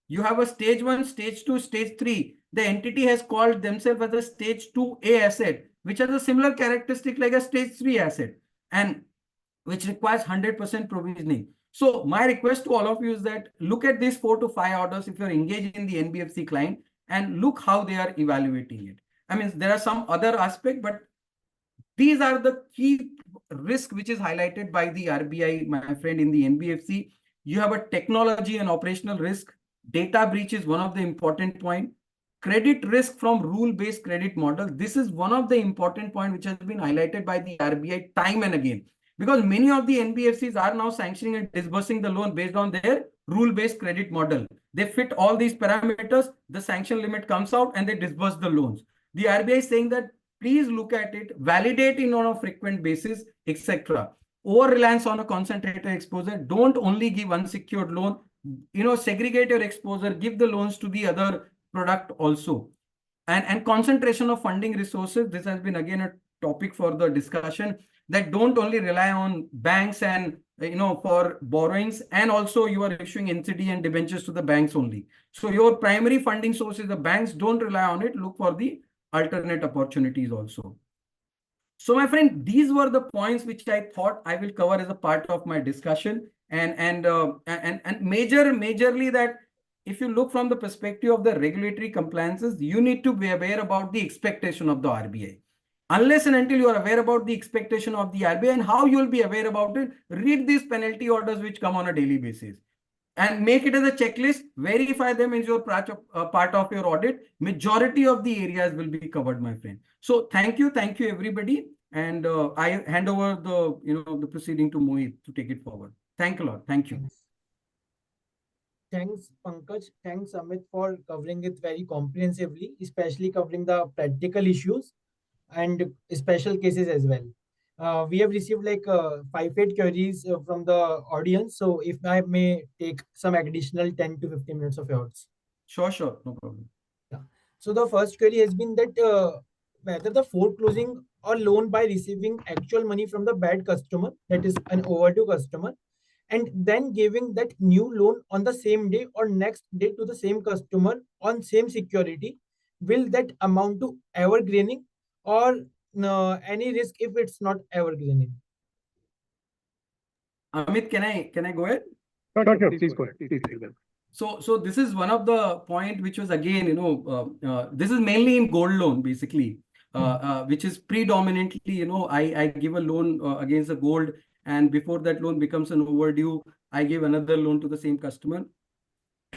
You have a stage 1, stage 2, stage 3. The entity has called themselves as a stage 2A asset, which has a similar characteristic like a stage 3 asset, and which requires 100% provisioning. So my request to all of you is that look at these 4 to 5 orders if you're engaged in the NBFC client, and look how they are evaluating it. I mean, there are some other aspects, but these are the key risk which is highlighted by the RBI, my friend, in the NBFC. You have a technology and operational risk. Data breach is one of the important points. Credit risk from rule-based credit model. This is one of the important points which has been highlighted by the RBI time and again. Because many of the NBFCs are now sanctioning and disbursing the loan based on their rule-based credit model. They fit all these parameters, the sanction limit comes out, and they disburse the loans. The RBI is saying that please look at it, validate it on a frequent basis, etc. Over-reliance on a concentrated exposure. Don't only give unsecured loan. Segregate your exposure, give the loans to the other product also. And concentration of funding resources. This has been again a topic for the discussion, that don't only rely on banks and for borrowings, and also you are issuing NCD and debentures to the banks only. So your primary funding source is the banks. Don't rely on it. Look for the alternate opportunities also. So my friend, these were the points which I thought I will cover as a part of my discussion, and majorly that if you look from the perspective of the regulatory compliances, you need to be aware about the expectation of the RBI. Unless and until you are aware about the expectation of the RBI and how you will be aware about it, read these penalty orders which come on a daily basis and make it as a checklist, verify them in your part of your audit. Majority of the areas will be covered, my friend. So thank you everybody. And I hand over the proceeding to Mohit to take it forward. Thank you a lot. Thank you. Thanks, Pankaj. Thanks, Amit, for covering it very comprehensively, especially covering the practical issues and special cases as well. We have received like 5-8 queries from the audience. So if I may take some additional 10 to 15 minutes of yours. Sure, no problem. Yeah. So the first query has been that whether the foreclosing or loan by receiving actual money from the bad customer, that is an overdue customer, and then giving that new loan on the same day or next day to the same customer on same security, will that amount to evergreening, or any risk if it's not evergreening? Amit, can I go ahead? Sure, please go ahead. So this is one of the point which was again, this is mainly in gold loan, basically. which is predominantly, I give a loan against the gold, and before that loan becomes an overdue, I give another loan to the same customer.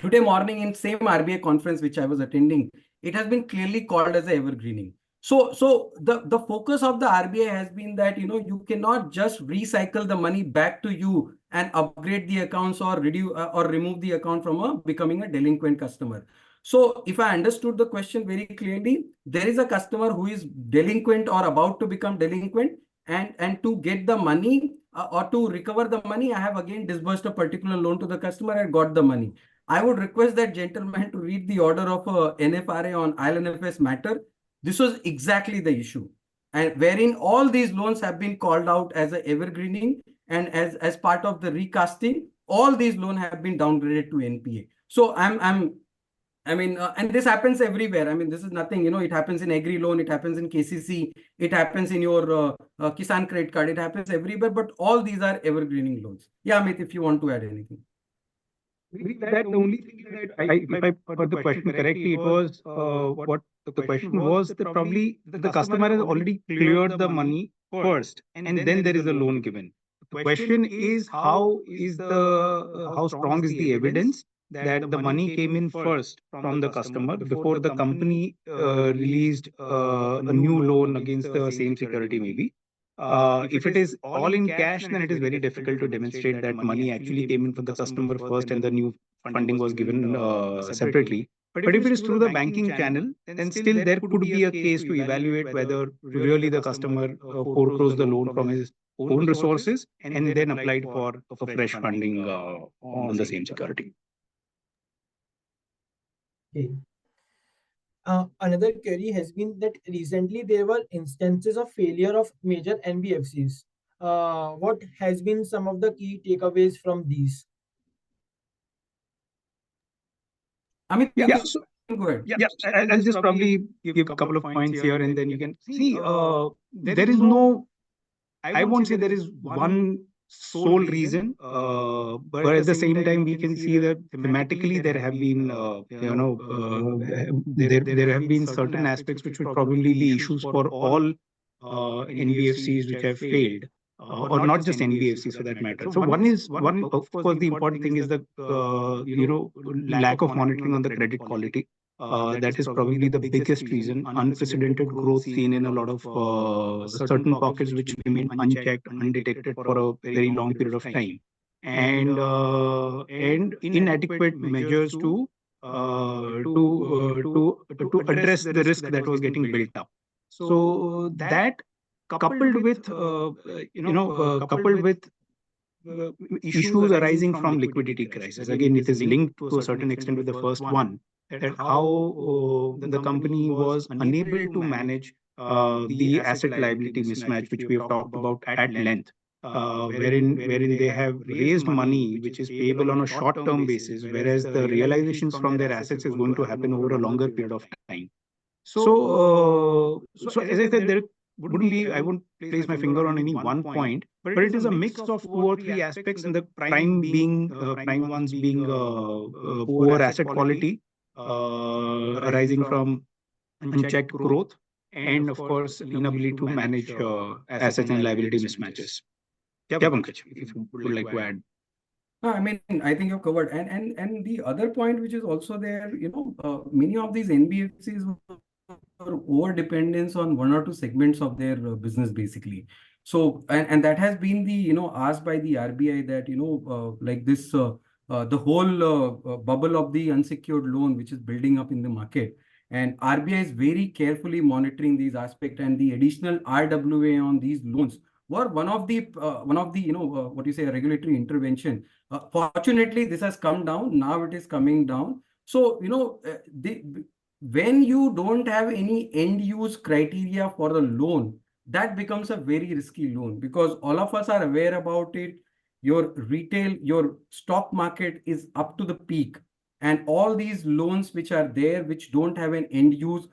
Today morning in same RBI conference which I was attending, it has been clearly called as a evergreening. So the focus of the RBI has been that you cannot just recycle the money back to you and upgrade the accounts or reduce or remove the account from becoming a delinquent customer. So if I understood the question very clearly, there is a customer who is delinquent or about to become delinquent, and to get the money or to recover the money, I have again disbursed a particular loan to the customer and got the money. I would request that gentleman to read the order of NFRA on ILNFS matter. This was exactly the issue, and wherein all these loans have been called out as a evergreening, and as part of the recasting, all these loans have been downgraded to NPA. So and this happens everywhere. I mean, this is nothing, it happens in agri loan, it happens in KCC, it happens in your Kisan credit card, it happens everywhere, but all these are evergreening loans. Yeah, Amit, if you want to add anything. That only thing that if I heard the question correctly, it was what the question was that probably the customer has already cleared the money first, and then there is a loan given. The question is how strong is the evidence that the money came in first from the customer before the company released a new loan against the same security maybe. If it is all in cash, then it is very difficult to demonstrate that money actually came in for the customer first and the new funding was given separately. But if it is through the banking channel, then still there could be a case to evaluate whether really the customer foreclosed the loan from his own resources and then applied for fresh funding on the same security. Okay. Another query has been that recently there were instances of failure of major NBFCs. What has been some of the key takeaways from these? Amit, Yeah, go ahead. Yeah, I'll just probably give a couple of points here, and then you can see there is no, I won't say there is one sole reason, but at the same time, we can see that thematically there have been, there have been certain aspects which would probably be issues for all NBFCs which have failed. Or not just NBFCs for that matter. So one of course the important thing is the lack of monitoring on the credit quality. That is probably the biggest reason. Unprecedented growth seen in a lot of certain pockets which remain unchecked, undetected for a very long period of time, and inadequate measures to address the risk that was getting built up. So that coupled with issues arising from liquidity crisis. Again, it is linked to a certain extent with the first one, that how the company was unable to manage the asset liability mismatch, which we have talked about at length, wherein they have raised money which is payable on a short-term basis, whereas the realizations from their assets is going to happen over a longer period of time. So as I said, there wouldn't be, I won't place my finger on any one point, but it is a mix of 2 or 3 aspects, and the prime ones being poor asset quality arising from unchecked growth, and of course inability to manage assets and liability mismatches. Yeah, Pankaj, if you would like to add. No, I mean, I think you've covered. And the other point which is also there, many of these NBFCs were over dependence on 1 or 2 segments of their business, basically. So, and that has been the, asked by the RBI that, like this, the whole bubble of the unsecured loan, which is building up in the market. And RBI is very carefully monitoring these aspects, and the additional RWA on these loans were one of the what you say, a regulatory intervention. Fortunately, this has come down. Now it is coming down. So, when you don't have any end use criteria for the loan, that becomes a very risky loan, because all of us are aware about it. Your retail, your stock market is up to the peak, and all these loans which are there, which don't have an end use,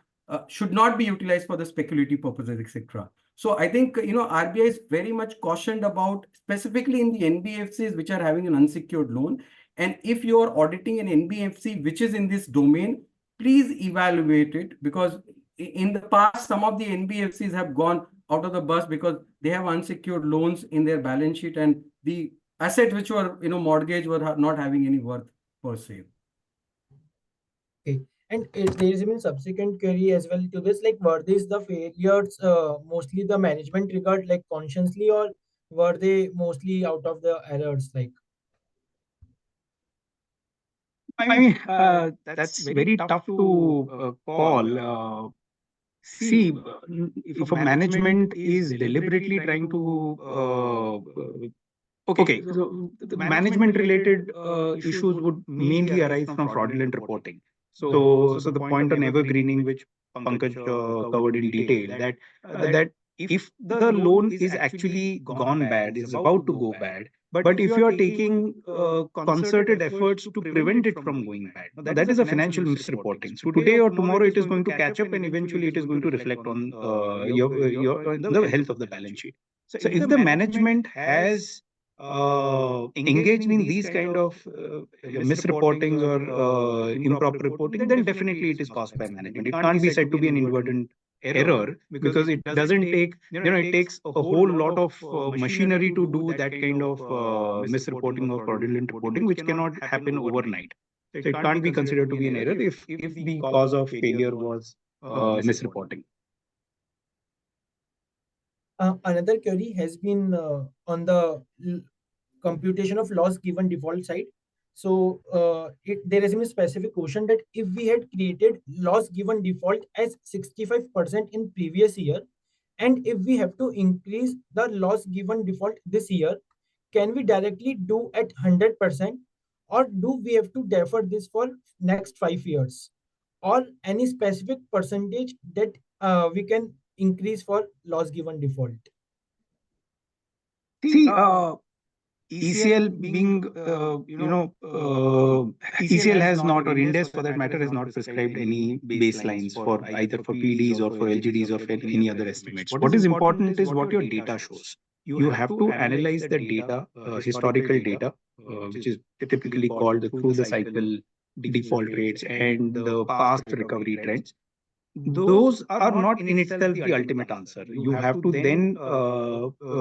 should not be utilized for the speculative purposes, etc. So I think, RBI is very much cautioned about, specifically in the NBFCs which are having an unsecured loan. And if you are auditing an NBFC which is in this domain, please evaluate it, because in the past, some of the NBFCs have gone out of the bus because they have unsecured loans in their balance sheet, and the asset which were mortgage were not having any worth per se. Okay. And there is even subsequent query as well to this, like were these the failures mostly the management regard like consciously, or were they mostly out of the errors like? I mean, that's very tough to call. See, if a management is deliberately trying to, okay, so the management related issues would mainly arise from fraudulent reporting. So the point on evergreening, which Pankaj covered in detail, that if the loan is actually gone bad, is about to go bad, but if you are taking concerted efforts to prevent it from going bad, now that is a financial misreporting. So today or tomorrow, it is going to catch up, and eventually it is going to reflect on your the health of the balance sheet. So if the management has engaged in these kind of misreportings or improper reporting, then definitely it is caused by management. It can't be said to be an inadvertent error because it doesn't take, it takes a whole lot of machinery to do that kind of misreporting or fraudulent reporting, which cannot happen overnight. So it can't be considered to be an error if the cause of failure was misreporting. Another query has been on the computation of loss given default side. So there is a specific question that if we had created loss given default as 65% in previous year, and if we have to increase the loss given default this year, can we directly do at 100%, or do we have to defer this for next 5 years, or any specific percentage that we can increase for loss given default? See, ECL being, ECL has not, or Indes for that matter, has not prescribed any baselines for either for PDs or for LGDs or for any other estimates. What is important is what your data shows. You have to analyze the data, historical data, which is typically called the through the cycle default rates and the past recovery trends. Those are not in itself the ultimate answer. You have to then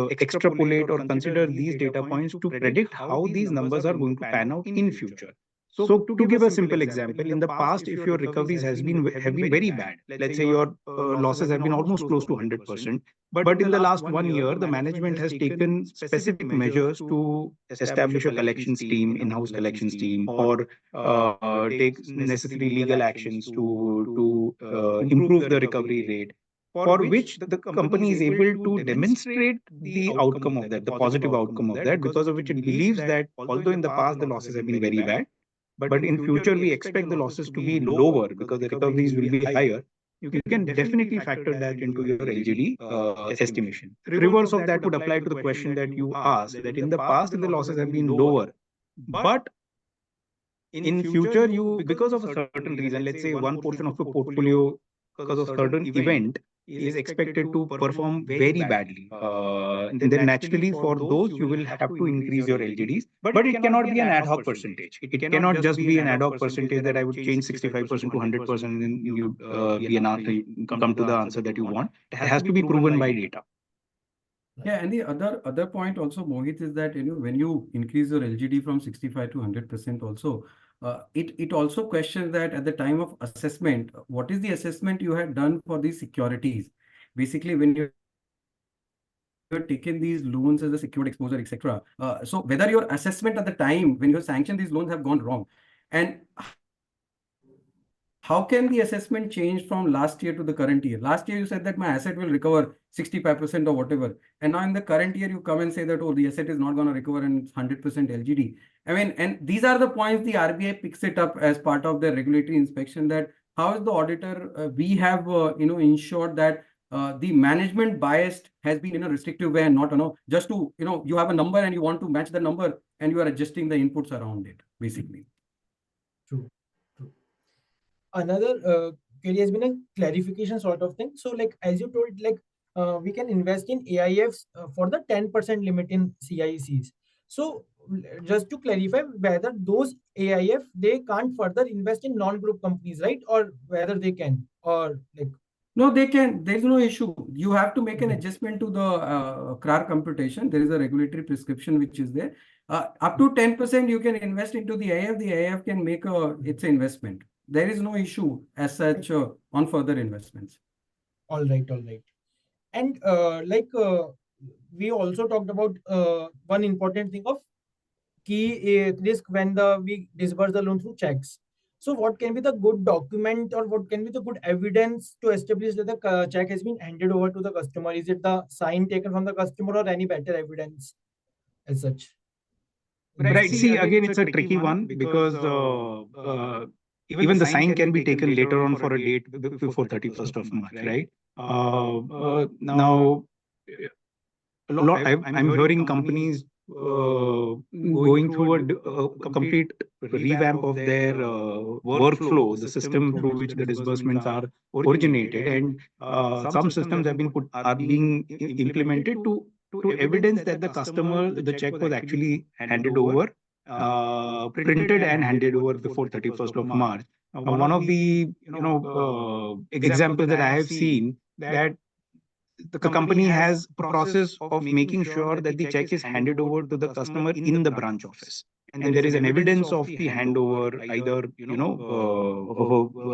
extrapolate or consider these data points to predict how these numbers are going to pan out in future. So to give a simple example, in the past, if your recoveries have been very bad, let's say your losses have been almost close to 100%, but in the last 1 year, the management has taken specific measures to establish a collections team, in-house collections team, or take necessary legal actions to improve the recovery rate, for which the company is able to demonstrate the outcome of that, the positive outcome of that, because of which it believes that although in the past the losses have been very bad, but in future we expect the losses to be lower because the recoveries will be higher. You can definitely factor that into your LGD estimation. Reverse of that would apply to the question that you asked, that in the past the losses have been lower, but in future you, because of a certain reason, let's say one portion of the portfolio because of certain event is expected to perform very badly, and then naturally for those you will have to increase your LGDs, but it cannot be an ad hoc percentage. It cannot just be an ad hoc percentage that I would change 65% to 100% and then you come to the answer that you want. It has to be proven by data. Yeah, and the other point also, Mohit, is that when you increase your LGD from 65 to 100% also, it also questions that at the time of assessment, what is the assessment you had done for these securities? Basically, when you're taken these loans as a secured exposure, etc. So whether your assessment at the time when you sanctioned these loans have gone wrong, and how can the assessment change from last year to the current year? Last year you said that my asset will recover 65% or whatever, and now in the current year you come and say that, oh, the asset is not going to recover and it's 100% LGD. I mean, and these are the points the RBI picks it up as part of the regulatory inspection, that how is the auditor, we have ensured that the management biased has been in a restrictive way and not just to you have a number and you want to match the number and you are adjusting the inputs around it, basically. True. Another query has been a clarification sort of thing. So like as you told, like we can invest in AIFs for the 10% limit in CICs. So just to clarify, whether those AIF they can't further invest in non-group companies, right? Or whether they can, or like No, they can. There is no issue. You have to make an adjustment to the CRAR computation. There is a regulatory prescription which is there. Up to 10% you can invest into the AIF. The AIF can make its investment. There is no issue as such on further investments. All right, all right. And we also talked about one important thing of key risk when we disburse the loan through checks. So what can be the good document or what can be the good evidence to establish that the check has been handed over to the customer? Is it the sign taken from the customer or any better evidence as such? Right. See, again, it's a tricky one because even the sign can be taken later on for a date before 31st of March, right? Now, a lot. I'm hearing companies going through a complete revamp of their workflow, the system through which the disbursements are originated, and some systems have been are being implemented to evidence that the customer, the check was actually handed over, printed and handed over before 31st of March. One of the examples that I have seen that the company has a process of making sure that the check is handed over to the customer in the branch office, and there is an evidence of the handover, either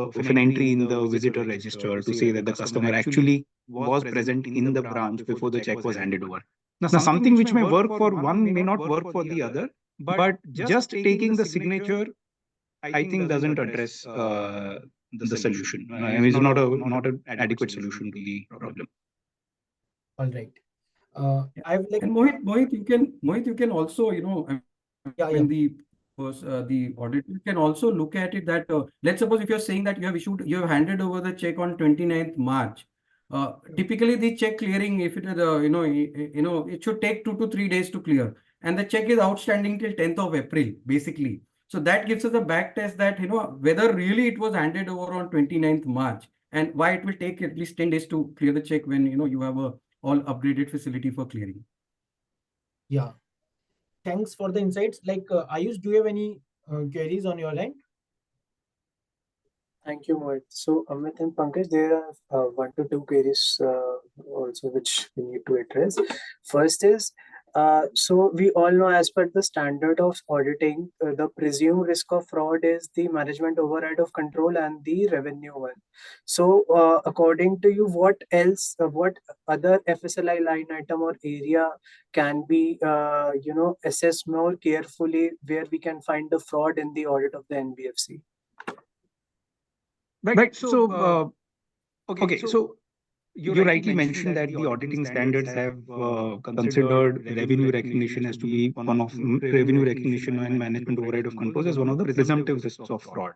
of an entry in the visitor register to say that the customer actually was present in the branch before the check was handed over. Now, something which may work for one may not work for the other, but just taking the signature, I think, doesn't address the solution. I mean, it's not an adequate solution to the problem. All right. I've like And Mohit, you can also, yeah. the auditor can also look at it that let's suppose if you're saying that you have handed over the check on 29th March. Typically the check clearing, if it is it should take 2 to 3 days to clear, and the check is outstanding till 10th of April basically. So that gives us a back test that whether really it was handed over on 29th March, and why it will take at least 10 days to clear the check when you have a all upgraded facility for clearing. Yeah. Thanks for the insights. Like, Ayush, do you have any queries on your end? Thank you, Mohit. So, Amit and Pankaj, there are 1 to 2 queries also which we need to address. First is, so we all know, as per the standard of auditing, the presumed risk of fraud is the management override of control and the revenue one. So, according to you, what else, what other FSLI line item or area can be, assessed more carefully where we can find the fraud in the audit of the NBFC? Right. So, okay. So you rightly mentioned that the auditing standards have considered revenue recognition as to be one of revenue recognition and management override of controls as one of the presumptive risks of fraud.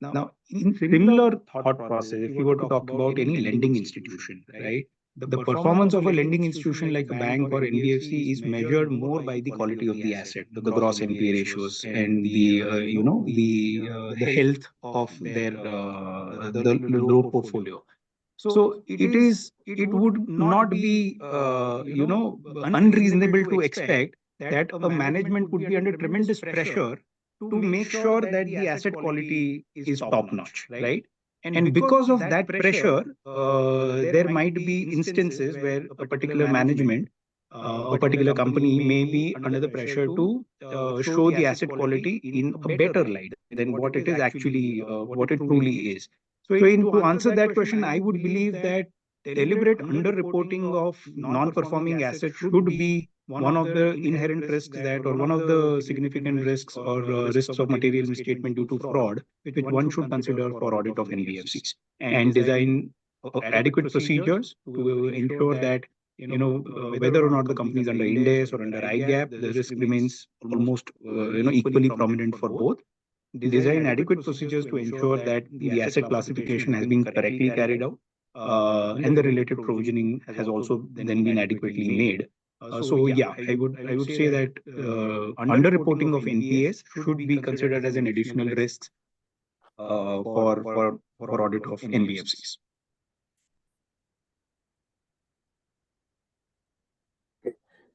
Now, in similar thought process, if you were to talk about any lending institution, right? The performance of a lending institution like a bank or NBFC is measured more by the quality of the asset, the gross NPA ratios, and the health of their the loan portfolio. So it would not be unreasonable to expect that a management would be under tremendous pressure to make sure that the asset quality is top notch, right? And because of that pressure, there might be instances where a particular management, a particular company may be under the pressure to show the asset quality in a better light than what it is actually, what it truly is. So, to answer that question, I would believe that deliberate underreporting of non-performing assets should be one of the inherent risks that, or one of the significant risks or risks of material misstatement due to fraud, which one should consider for audit of NBFCs, and design adequate procedures to ensure that whether or not the company is under Ind AS or under IGAP, the risk remains almost equally prominent for both. Design adequate procedures to ensure that the asset classification has been correctly carried out, and the related provisioning has also then been adequately made. So yeah, I would say that underreporting of NPAs should be considered as an additional risk for audit of NBFCs.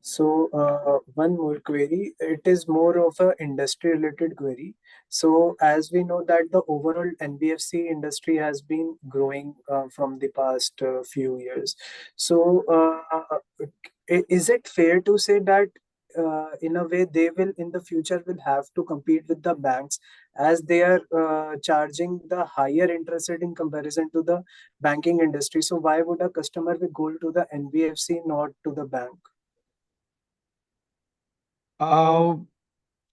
So one more query. It is more of a industry related query. So as we know that the overall NBFC industry has been growing from the past few years. So is it fair to say that in a way they will in the future will have to compete with the banks as they are charging the higher interest rate in comparison to the banking industry? So why would a customer will go to the NBFC not to the bank? Uh,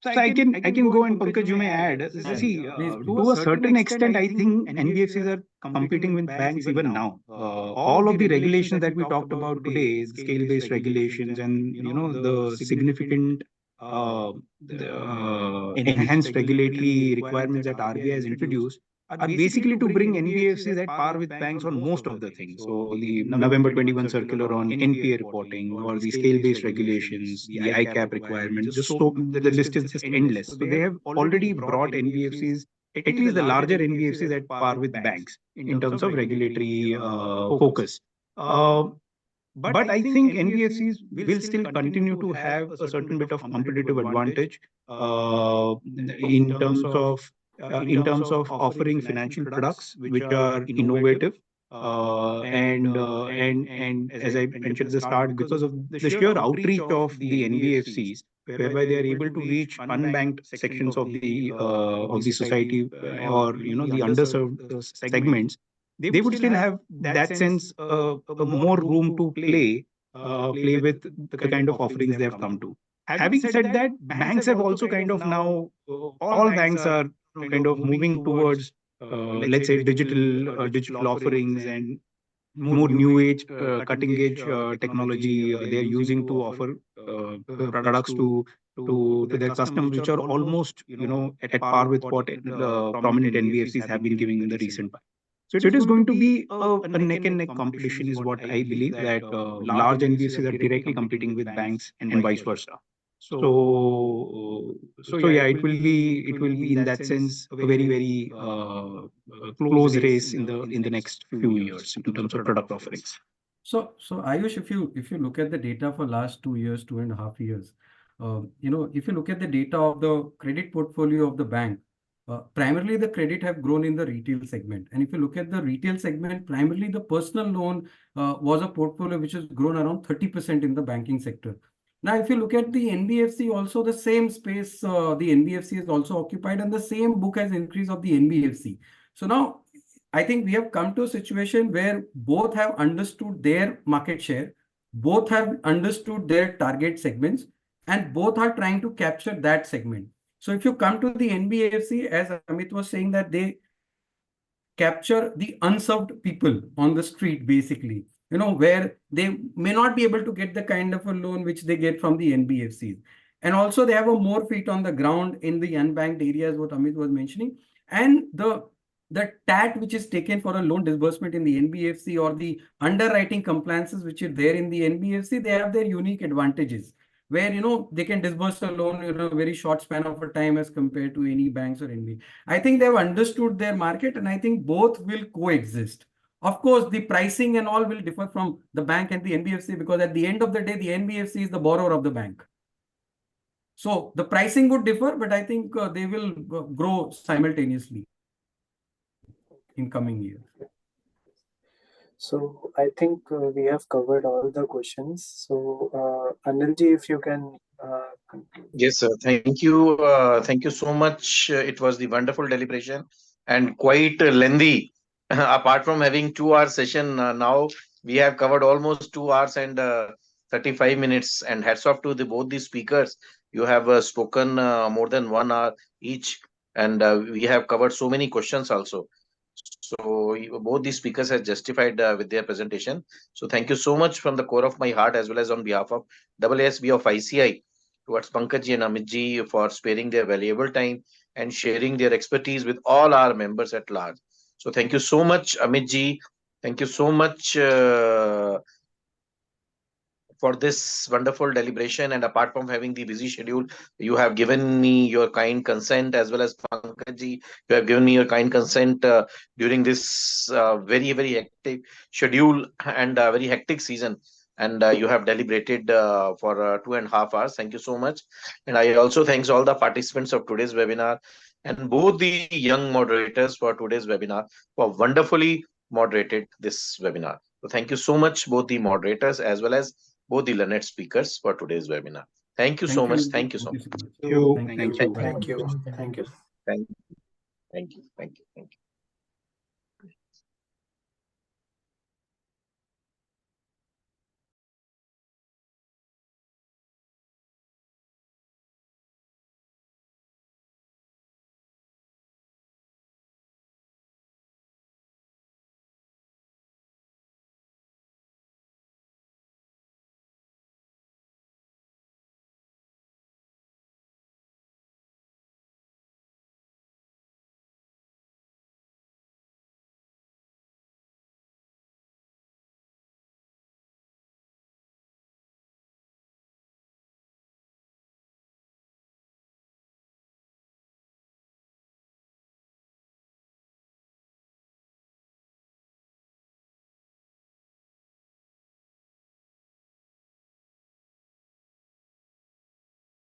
So I can go and Pankaj, you may add. See, to a certain extent, I think NBFCs are competing with banks even now. All of the regulations that we talked about today, scale-based regulations, and the significant enhanced regulatory requirements that RBI has introduced are basically to bring NBFCs at par with banks on most of the things. So the November 21 circular on NPA reporting, or the scale-based regulations, the ICAP requirement, just so the list is just endless. So they have already brought NBFCs, at least the larger NBFCs, at par with banks in terms of regulatory focus. Uh, but I think NBFCs will still continue to have a certain bit of competitive advantage in terms of offering financial products which are innovative, and as I mentioned at the start, because of the sheer outreach of the NBFCs, whereby they are able to reach unbanked sections of the society, or the underserved segments, they would still have that sense, more room to play with the kind of offerings they have come to. Having said that, banks have also kind of now, all banks are kind of moving towards, let's say, digital offerings, and more new age, cutting edge technology they are using to offer products to their customers, which are almost at par with what prominent NBFCs have been giving in the recent past. So it is going to be a neck and neck competition, is what I believe, that large NBFCs are directly competing with banks and vice versa. So yeah, it will be in that sense a very close race in the next few years in terms of product offerings. So Ayush, if you look at the data for last 2 years, 2.5 years, if you look at the data of the credit portfolio of the bank, primarily the credit have grown in the retail segment. And if you look at the retail segment, primarily the personal loan was a portfolio which has grown around 30% in the banking sector. Now, if you look at the NBFC, also the same space, the NBFC is also occupied, and the same book has increased of the NBFC. So now I think we have come to a situation where both have understood their market share, both have understood their target segments, and both are trying to capture that segment. So if you come to the NBFC, as Amit was saying, that they capture the unserved people on the street, basically, where they may not be able to get the kind of a loan which they get from the NBFCs. And also they have a more feet on the ground in the unbanked areas, what Amit was mentioning. And the TAT which is taken for a loan disbursement in the NBFC, or the underwriting compliances which are there in the NBFC, they have their unique advantages, where they can disburse a loan in a very short span of a time as compared to any banks or NB. I think they've understood their market, and I think both will coexist. Of course, the pricing and all will differ from the bank and the NBFC, because at the end of the day, the NBFC is the borrower of the bank. So the pricing would differ, but I think they will grow simultaneously in coming years. So I think we have covered all the questions. So Anilji, if you can conclude. Yes, sir. Thank you. Thank you so much. It was the wonderful deliberation and quite lengthy. Apart from having 2 hour session, now we have covered almost 2 hours and 35 minutes. And hats off to both the speakers. You have spoken more than 1 hour each, and we have covered so many questions also. So both the speakers have justified with their presentation. So thank you so much from the core of my heart, as well as on behalf of AASB of ICI, towards Pankaj and Amit ji for sparing their valuable time and sharing their expertise with all our members at large. So thank you so much, Amit ji. Thank you so much for this wonderful deliberation. And apart from having the busy schedule, you have given me your kind consent, as well as Pankaj ji, you have given me your kind consent during this very hectic schedule and very hectic season. and you have deliberated for 2.5 hours. Thank you so much. And I also thanks all the participants of today's webinar and both the young moderators for today's webinar for wonderfully moderated this webinar. So thank you so much, both the moderators as well as both the learned speakers for today's webinar. Thank you so much. Thank you so much. so much. Thank you. Thank Thank you. you. Thank you. Thank you. Thank you. Thank you. Thank you. Thank you.